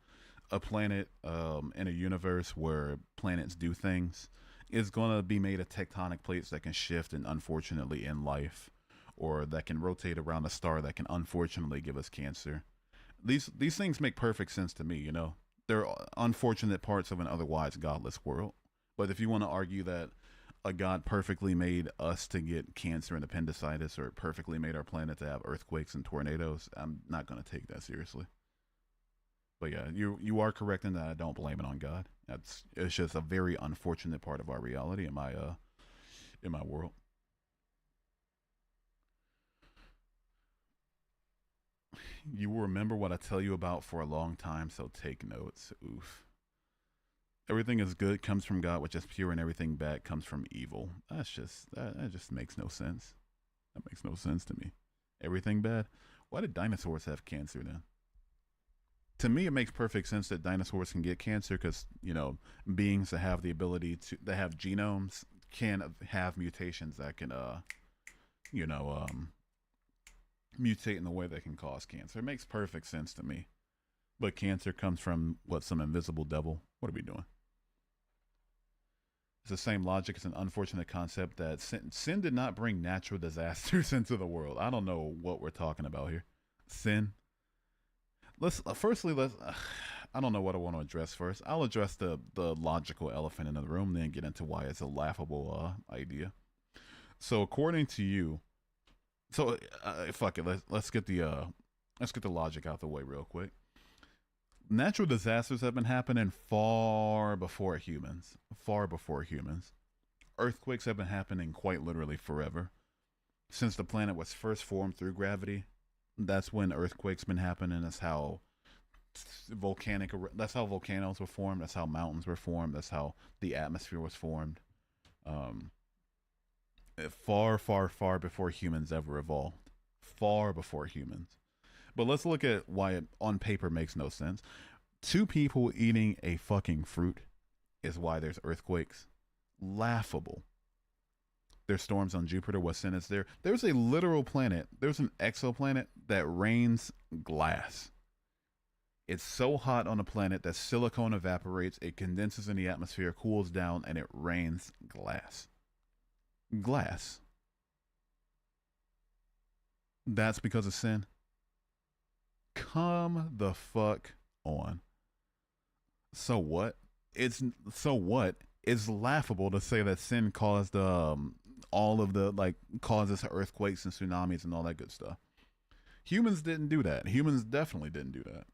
a planet in a universe where planets do things is going to be made of tectonic plates that can shift and unfortunately end life, or that can rotate around a star that can unfortunately give us cancer. These things make perfect sense to me. You know, they're unfortunate parts of an otherwise godless world. But if you want to argue that a god perfectly made us to get cancer and appendicitis, or perfectly made our planet to have earthquakes and tornadoes, I'm not going to take that seriously. But yeah, you are correct in that I don't blame it on God. It's just a very unfortunate part of our reality in my world. You will remember what I tell you about for a long time, so take notes. Oof. Everything is good comes from God, which is pure, and everything bad comes from evil. That just makes no sense. That makes no sense to me. Everything bad. Why did dinosaurs have cancer then? To me, it makes perfect sense that dinosaurs can get cancer because, you know, beings that have the ability to that have genomes can have mutations that can you know mutate in the way that can cause cancer. It makes perfect sense to me. But cancer comes from what, some invisible devil? What are we doing? It's the same logic. It's an unfortunate concept that sin did not bring natural disasters into the world. I don't know what we're talking about here. Sin. Let's firstly let's. I don't know what I want to address first. I'll address the logical elephant in the room, then get into why it's a laughable idea. So according to you, so fuck it. Let's get the logic out the way real quick. Natural disasters have been happening far before humans. Far before humans. Earthquakes have been happening quite literally forever. Since the planet was first formed through gravity, that's when earthquakes been happening. That's how volcanoes were formed. That's how mountains were formed. That's how the atmosphere was formed. Um, far, far, far before humans ever evolved. Far before humans. But let's look at why it on paper makes no sense. Two people eating a fucking fruit is why there's earthquakes. Laughable. There's storms on Jupiter. What sin is there? There's a literal planet. There's an exoplanet that rains glass. It's so hot on the planet that silicone evaporates, it condenses in the atmosphere, cools down, and it rains glass. Glass. That's because of sin. Come the fuck on. So what? So what? It's laughable to say that sin caused all of the like causes earthquakes and tsunamis and all that good stuff. Humans didn't do that. Humans definitely didn't do that.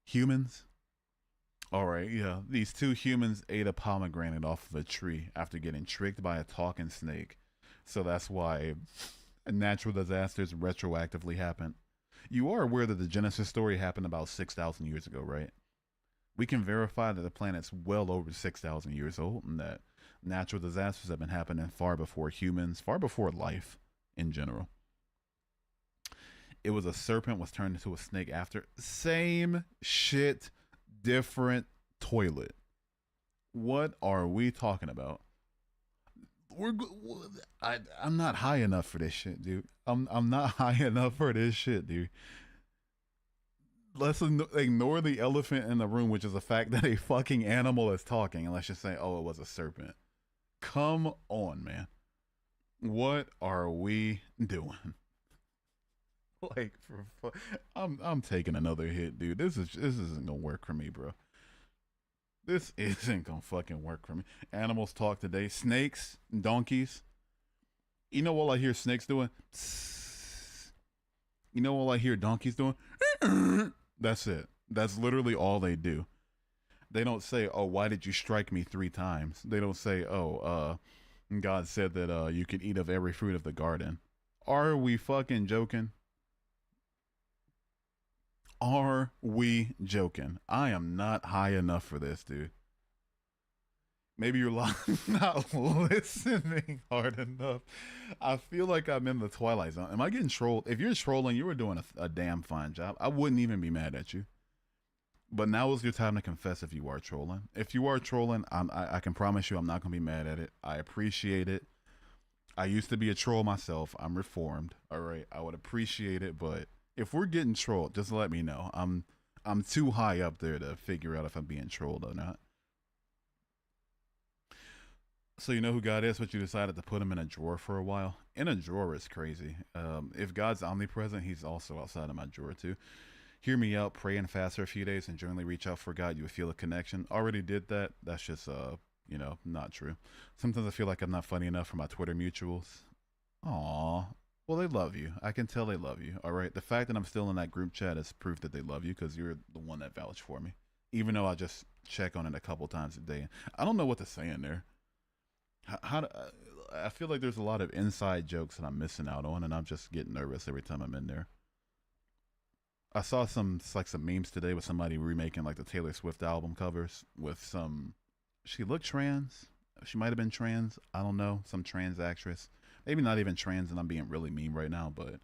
Humans? All right, yeah. These two humans ate a pomegranate off of a tree after getting tricked by a talking snake. So that's why natural disasters retroactively happen. You are aware that the Genesis story happened about 6,000 years ago, right? We can verify that the planet's well over 6,000 years old and that natural disasters have been happening far before humans, far before life in general. It was a serpent was turned into a snake after. Same shit, different toilet. What are we talking about? I'm not high enough for this shit, dude. I'm not high enough for this shit, dude. Let's ignore the elephant in the room, which is the fact that a fucking animal is talking, and let's just say, oh, it was a serpent. Come on, man. What are we doing? Like, I'm taking another hit, dude. This isn't gonna work for me, bro. This isn't gonna fucking work for me. Animals talk today. Snakes, donkeys. You know what I hear snakes doing? You know what I hear donkeys doing? That's it. That's literally all they do. They don't say, "Oh, why did you strike me 3 times?" They don't say, "Oh, God said that you can eat of every fruit of the garden." Are we fucking joking? Are we joking? I am not high enough for this, dude. Maybe you're not listening hard enough. I feel like I'm in the Twilight Zone. Am I getting trolled? If you're trolling, you were doing a damn fine job. I wouldn't even be mad at you. But now is your time to confess if you are trolling. If you are trolling, I can promise you I'm not going to be mad at it. I appreciate it. I used to be a troll myself. I'm reformed. All right. I would appreciate it, but if we're getting trolled, just let me know. I'm too high up there to figure out if I'm being trolled or not. So you know who God is, but you decided to put him in a drawer for a while. In a drawer is crazy. If God's omnipresent, he's also outside of my drawer too. Hear me out, pray and fast for a few days, and generally reach out for God. You would feel a connection. Already did that. That's just not true. Sometimes I feel like I'm not funny enough for my Twitter mutuals. Aw. Well, they love you. I can tell they love you. All right. The fact that I'm still in that group chat is proof that they love you because you're the one that vouched for me. Even though I just check on it a couple times a day. I don't know what to say in there. I feel like there's a lot of inside jokes that I'm missing out on, and I'm just getting nervous every time I'm in there. I saw some memes today with somebody remaking like the Taylor Swift album covers with some. She looked trans. She might have been trans. I don't know. Some trans actress. Maybe not even trans, and I'm being really mean right now, but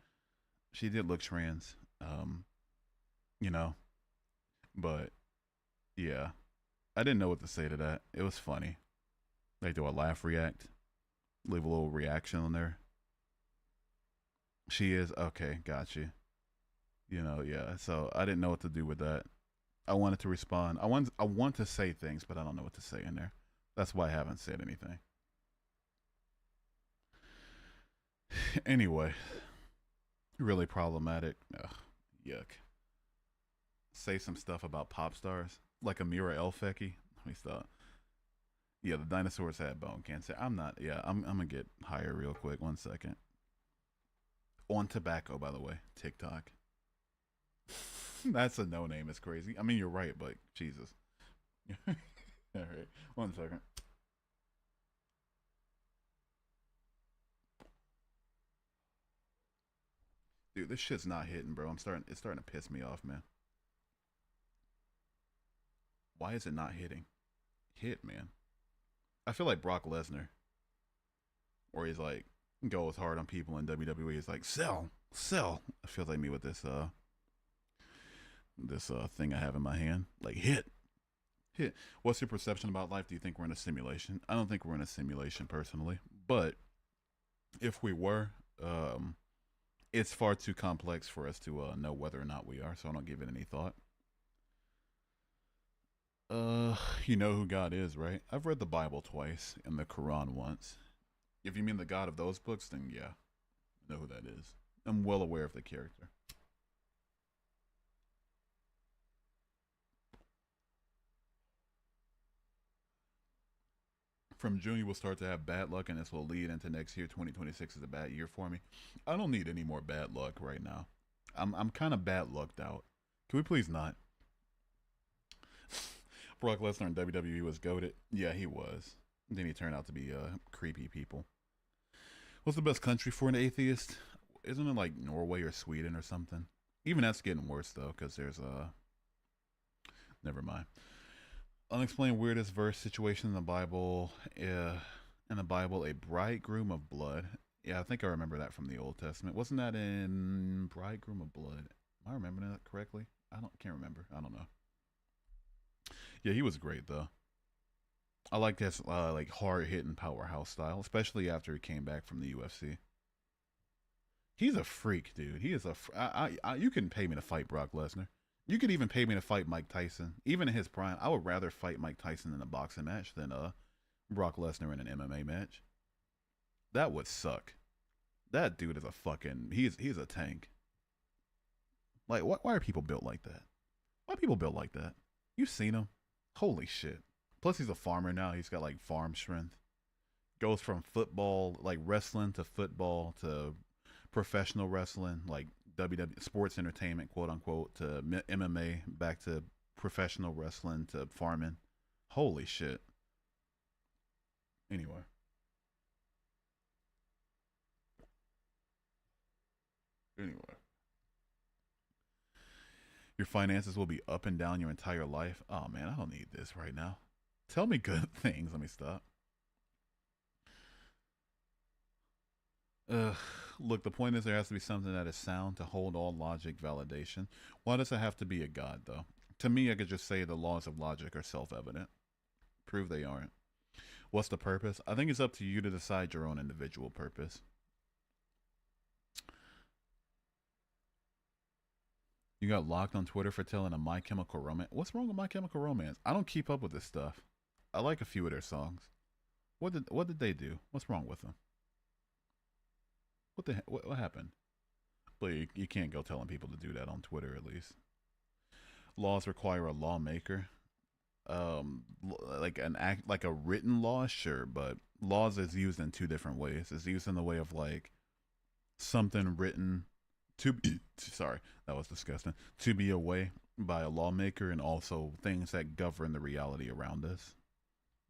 she did look trans. Um, you know, but yeah, I didn't know what to say to that. It was funny. They do a laugh react, leave a little reaction on there. She is okay. Got you. Yeah. So I didn't know what to do with that. I wanted to respond. I want to say things, but I don't know what to say in there. That's why I haven't said anything. Anyway, really problematic. Ugh, yuck. Say some stuff about pop stars like Amira Elfeki. Let me stop. Yeah, the dinosaurs had bone cancer. I'm not. Yeah, I'm gonna get higher real quick. 1 second. On tobacco, by the way. TikTok. That's a no name. It's crazy. I mean, you're right, but Jesus. All right. 1 second. Dude, this shit's not hitting, bro. It's starting to piss me off, man. Why is it not hitting? Hit, man. I feel like Brock Lesnar, where he's like goes hard on people in WWE. He's like sell, sell. It feels like me with this thing I have in my hand. Like hit, hit. What's your perception about life? Do you think we're in a simulation? I don't think we're in a simulation personally, but if we were, it's far too complex for us to know whether or not we are. So I don't give it any thought. You know who God is, right? I've read the Bible twice and the Quran once. If you mean the God of those books, then yeah, I know who that is. I'm well aware of the character. From June, you will start to have bad luck, and this will lead into next year. 2026 is a bad year for me. I don't need any more bad luck right now. I'm kind of bad lucked out. Can we please not? Brock Lesnar in WWE was goaded. Yeah, he was. Then he turned out to be creepy people. What's the best country for an atheist? Isn't it like Norway or Sweden or something? Even that's getting worse though, because there's never mind. Unexplained weirdest verse situation in the Bible. In the Bible, a bridegroom of blood. Yeah, I think I remember that from the Old Testament. Wasn't that in bridegroom of blood? Am I remembering that correctly? Can't remember. I don't know. Yeah, he was great though. I like his like hard hitting powerhouse style, especially after he came back from the UFC. He's a freak, dude. He is a. You can pay me to fight Brock Lesnar. You could even pay me to fight Mike Tyson. Even in his prime, I would rather fight Mike Tyson in a boxing match than Brock Lesnar in an MMA match. That would suck. That dude is a fucking. He's a tank. Like, why are people built like that? Why are people built like that? You've seen him. Holy shit. Plus, he's a farmer now. He's got like farm strength. Goes from football, like wrestling, to football to professional wrestling, like WWE sports entertainment, quote unquote, to MMA, back to professional wrestling to farming. Holy shit. Anyway, anyway, your finances will be up and down your entire life. Oh man, I don't need this right now. Tell me good things. Let me stop. Ugh. Look, the point is there has to be something that is sound to hold all logic validation. Why does it have to be a god, though? To me, I could just say the laws of logic are self-evident. Prove they aren't. What's the purpose? I think it's up to you to decide your own individual purpose. You got locked on Twitter for telling a My Chemical Romance. What's wrong with My Chemical Romance? I don't keep up with this stuff. I like a few of their songs. What did they do? What's wrong with them? What happened? But you can't go telling people to do that on Twitter, at least. Laws require a lawmaker. Like an act, like a written law, sure, but laws is used in two different ways. It's used in the way of like something written to be, sorry, that was disgusting, to be away by a lawmaker, and also things that govern the reality around us.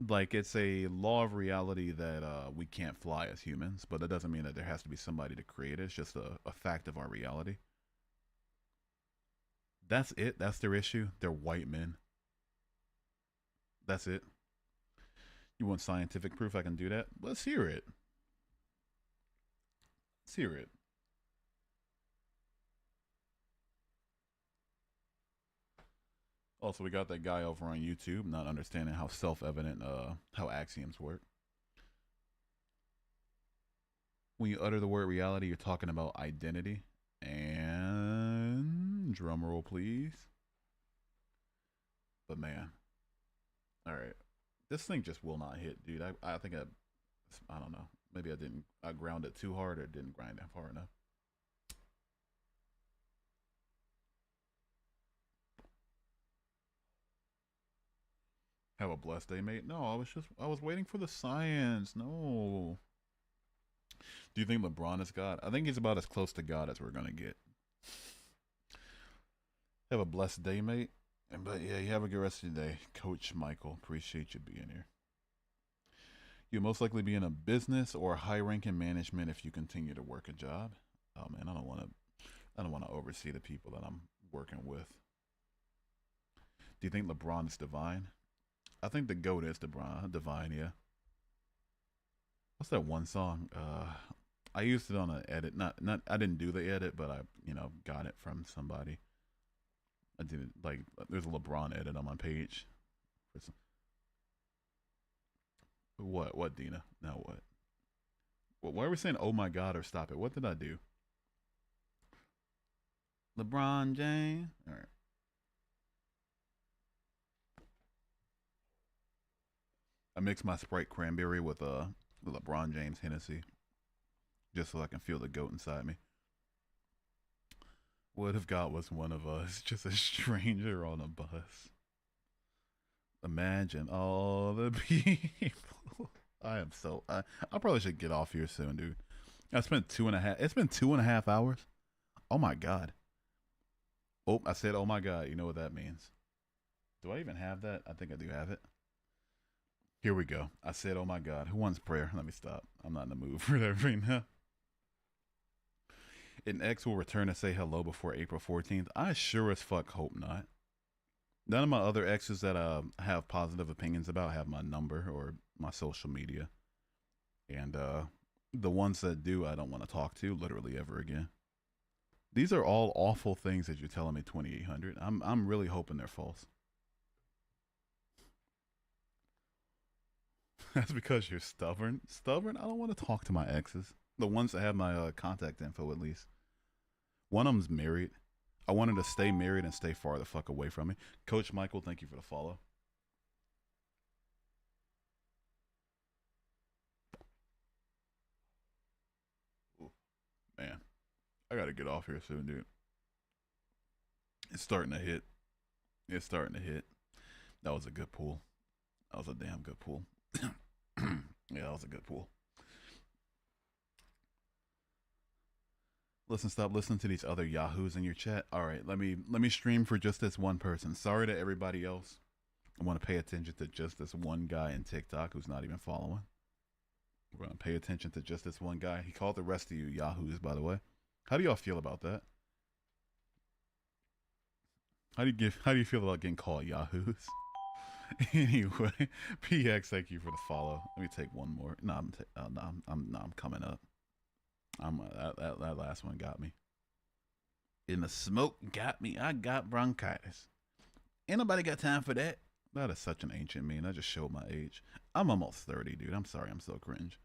Like it's a law of reality that we can't fly as humans, but that doesn't mean that there has to be somebody to create it. It's just a fact of our reality. That's it. That's their issue. They're white men. That's it. You want scientific proof I can do that? Let's hear it. Let's hear it. Also, we got that guy over on YouTube not understanding how self-evident how axioms work. When you utter the word reality, you're talking about identity. And drum roll, please. But man, all right, this thing just will not hit, dude. I think I don't know. Maybe I ground it too hard or didn't grind it far enough. Have a blessed day, mate. No, I was waiting for the science. No. Do you think LeBron is God? I think he's about as close to God as we're gonna get. Have a blessed day, mate. But yeah, you have a good rest of your day, Coach Michael. Appreciate you being here. You'll most likely be in a business or high rank in management if you continue to work a job. Oh man, I don't want to oversee the people that I'm working with. Do you think LeBron is divine? I think the GOAT is divine, yeah. What's that one song? I used it on an edit. Not I didn't do the edit, but I, got it from somebody. I did it like there's a LeBron edit on my page. What Dina? Now what? Why are we saying oh my god or stop it? What did I do? LeBron James. All right. I mix my Sprite cranberry with LeBron James Hennessy, just so I can feel the goat inside me. What if God was one of us, just a stranger on a bus? Imagine all the people. I am so. I probably should get off here soon, dude. I spent 2.5. It's been 2.5 hours. Oh my god. Oh, I said, oh my god. You know what that means? Do I even have that? I think I do have it. Here we go. I said, oh my god. Who wants prayer? Let me stop. I'm not in the mood for that right now. An ex will return to say hello before April 14th. I sure as fuck hope not. None of my other exes that have positive opinions about have my number or my social media. And the ones that do, I don't want to talk to literally ever again. These are all awful things that you're telling me, 2800. I'm really hoping they're false. That's because you're stubborn. Stubborn? I don't want to talk to my exes. The ones that have my contact info, at least. One of them's married. I wanted to stay married and stay far the fuck away from me. Coach Michael, thank you for the follow. Ooh, man, I gotta get off here soon, dude. It's starting to hit. It's starting to hit. That was a good pull. That was a damn good pull. Yeah, that was a good pull. Listen, stop listening to these other yahoos in your chat. All right, let me stream for just this one person. Sorry to everybody else. I want to pay attention to just this one guy in TikTok who's not even following. We're gonna pay attention to just this one guy. He called the rest of you yahoos, by the way. How do y'all feel about that? How do you feel about getting called yahoos? Anyway, PX, thank you for the follow. Let me take one more. No, I'm coming up. That last one got me. In the smoke got me. I got bronchitis. Ain't nobody got time for that. That is such an ancient meme. I just showed my age. I'm almost 30, dude. I'm sorry. I'm so cringe.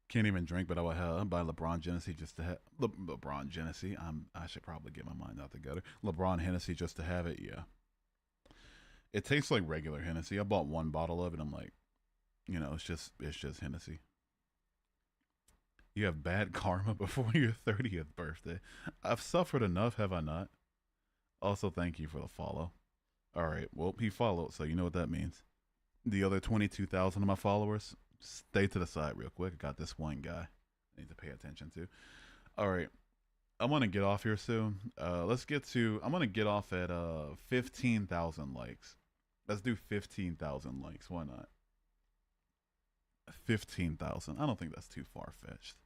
Can't even drink, but I would have buy LeBron Genesee just to have LeBron Genesee. I should probably get my mind out together. LeBron Hennessy just to have it. Yeah, it tastes like regular Hennessy. I bought one bottle of it. I'm like, it's just Hennessy. You have bad karma before your 30th birthday. I've suffered enough, have I not? Also, thank you for the follow. All right, well, he followed, so you know what that means. The other 22,000 of my followers, stay to the side real quick. I got this one guy I need to pay attention to. All right, I'm gonna get off here soon. I'm gonna get off at 15,000 likes. Let's do 15,000 likes. Why not? 15,000. I don't think that's too far fetched.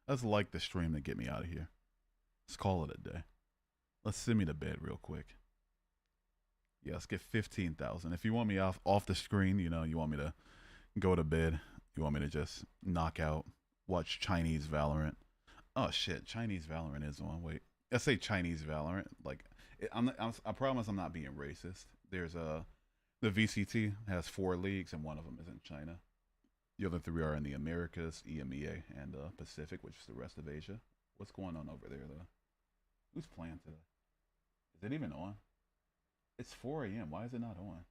Let's like the stream to get me out of here. Let's call it a day. Let's send me to bed real quick. Yeah, let's get 15,000. If you want me off the screen, you want me to go to bed. You want me to just knock out, watch Chinese Valorant. Oh shit, Chinese Valorant is on. Wait, I say Chinese Valorant. Like, I promise I'm not being racist. There's the VCT has 4 leagues and one of them is in China. The other 3 are in the Americas, EMEA, and Pacific, which is the rest of Asia. What's going on over there, though? Who's playing today? Is it even on? It's 4 a.m. Why is it not on?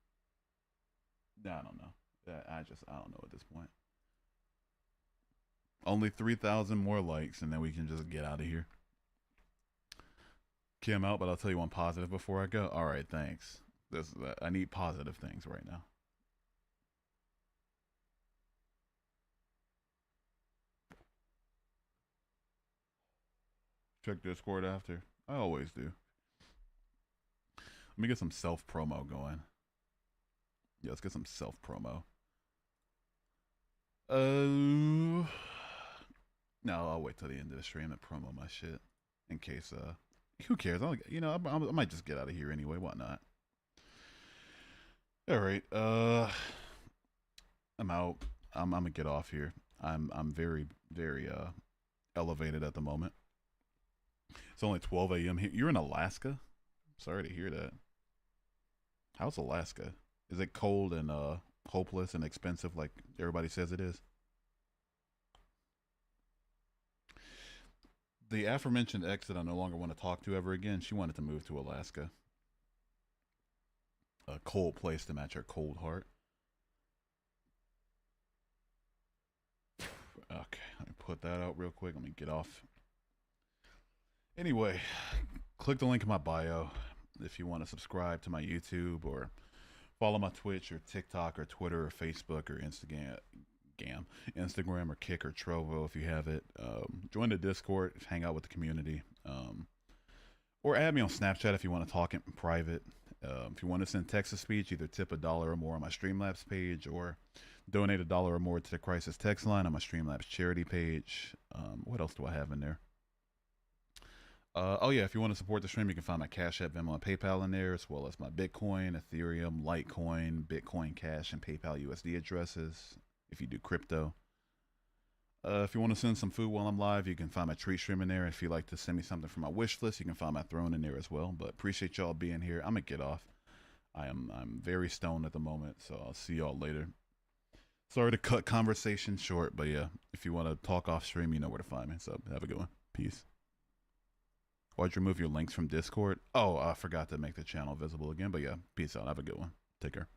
I don't know. I don't know at this point. Only 3,000 more likes, and then we can just get out of here. Okay, I'm out, but I'll tell you one positive before I go. All right, thanks. I need positive things right now. Check Discord after. I always do. Let me get some self promo going. Yeah, let's get some self promo. No, I'll wait till the end of the stream to promo my shit. In case, who cares? I might just get out of here anyway. Why not? All right. I'm out. I'm gonna get off here. I'm very very elevated at the moment. It's only 12 a.m. here. You're in Alaska? Sorry to hear that. How's Alaska? Is it cold and hopeless and expensive like everybody says it is? The aforementioned ex that I no longer want to talk to ever again, she wanted to move to Alaska. A cold place to match her cold heart. Okay, let me put that out real quick. Let me get off. Anyway, click the link in my bio if you want to subscribe to my YouTube or follow my Twitch or TikTok or Twitter or Facebook or Instagram or Kick or Trovo if you have it. Join the Discord, hang out with the community, or add me on Snapchat if you want to talk in private. If you want to send text to speech, either tip $1 or more on my Streamlabs page or donate $1 or more to the Crisis text line on my Streamlabs charity page. What else do I have in there? Oh yeah, if you want to support the stream, you can find my Cash App, Venmo, and PayPal in there, as well as my Bitcoin, Ethereum, Litecoin, Bitcoin Cash, and PayPal USD addresses, if you do crypto. If you want to send some food while I'm live, you can find my treat stream in there. If you'd like to send me something from my wish list, you can find my throne in there as well. But appreciate y'all being here. I'm going to get off. I'm very stoned at the moment, so I'll see y'all later. Sorry to cut conversation short, but yeah, if you want to talk off stream, you know where to find me. So have a good one. Peace. Why'd you remove your links from Discord? Oh, I forgot to make the channel visible again. But yeah, peace out. Have a good one. Take care.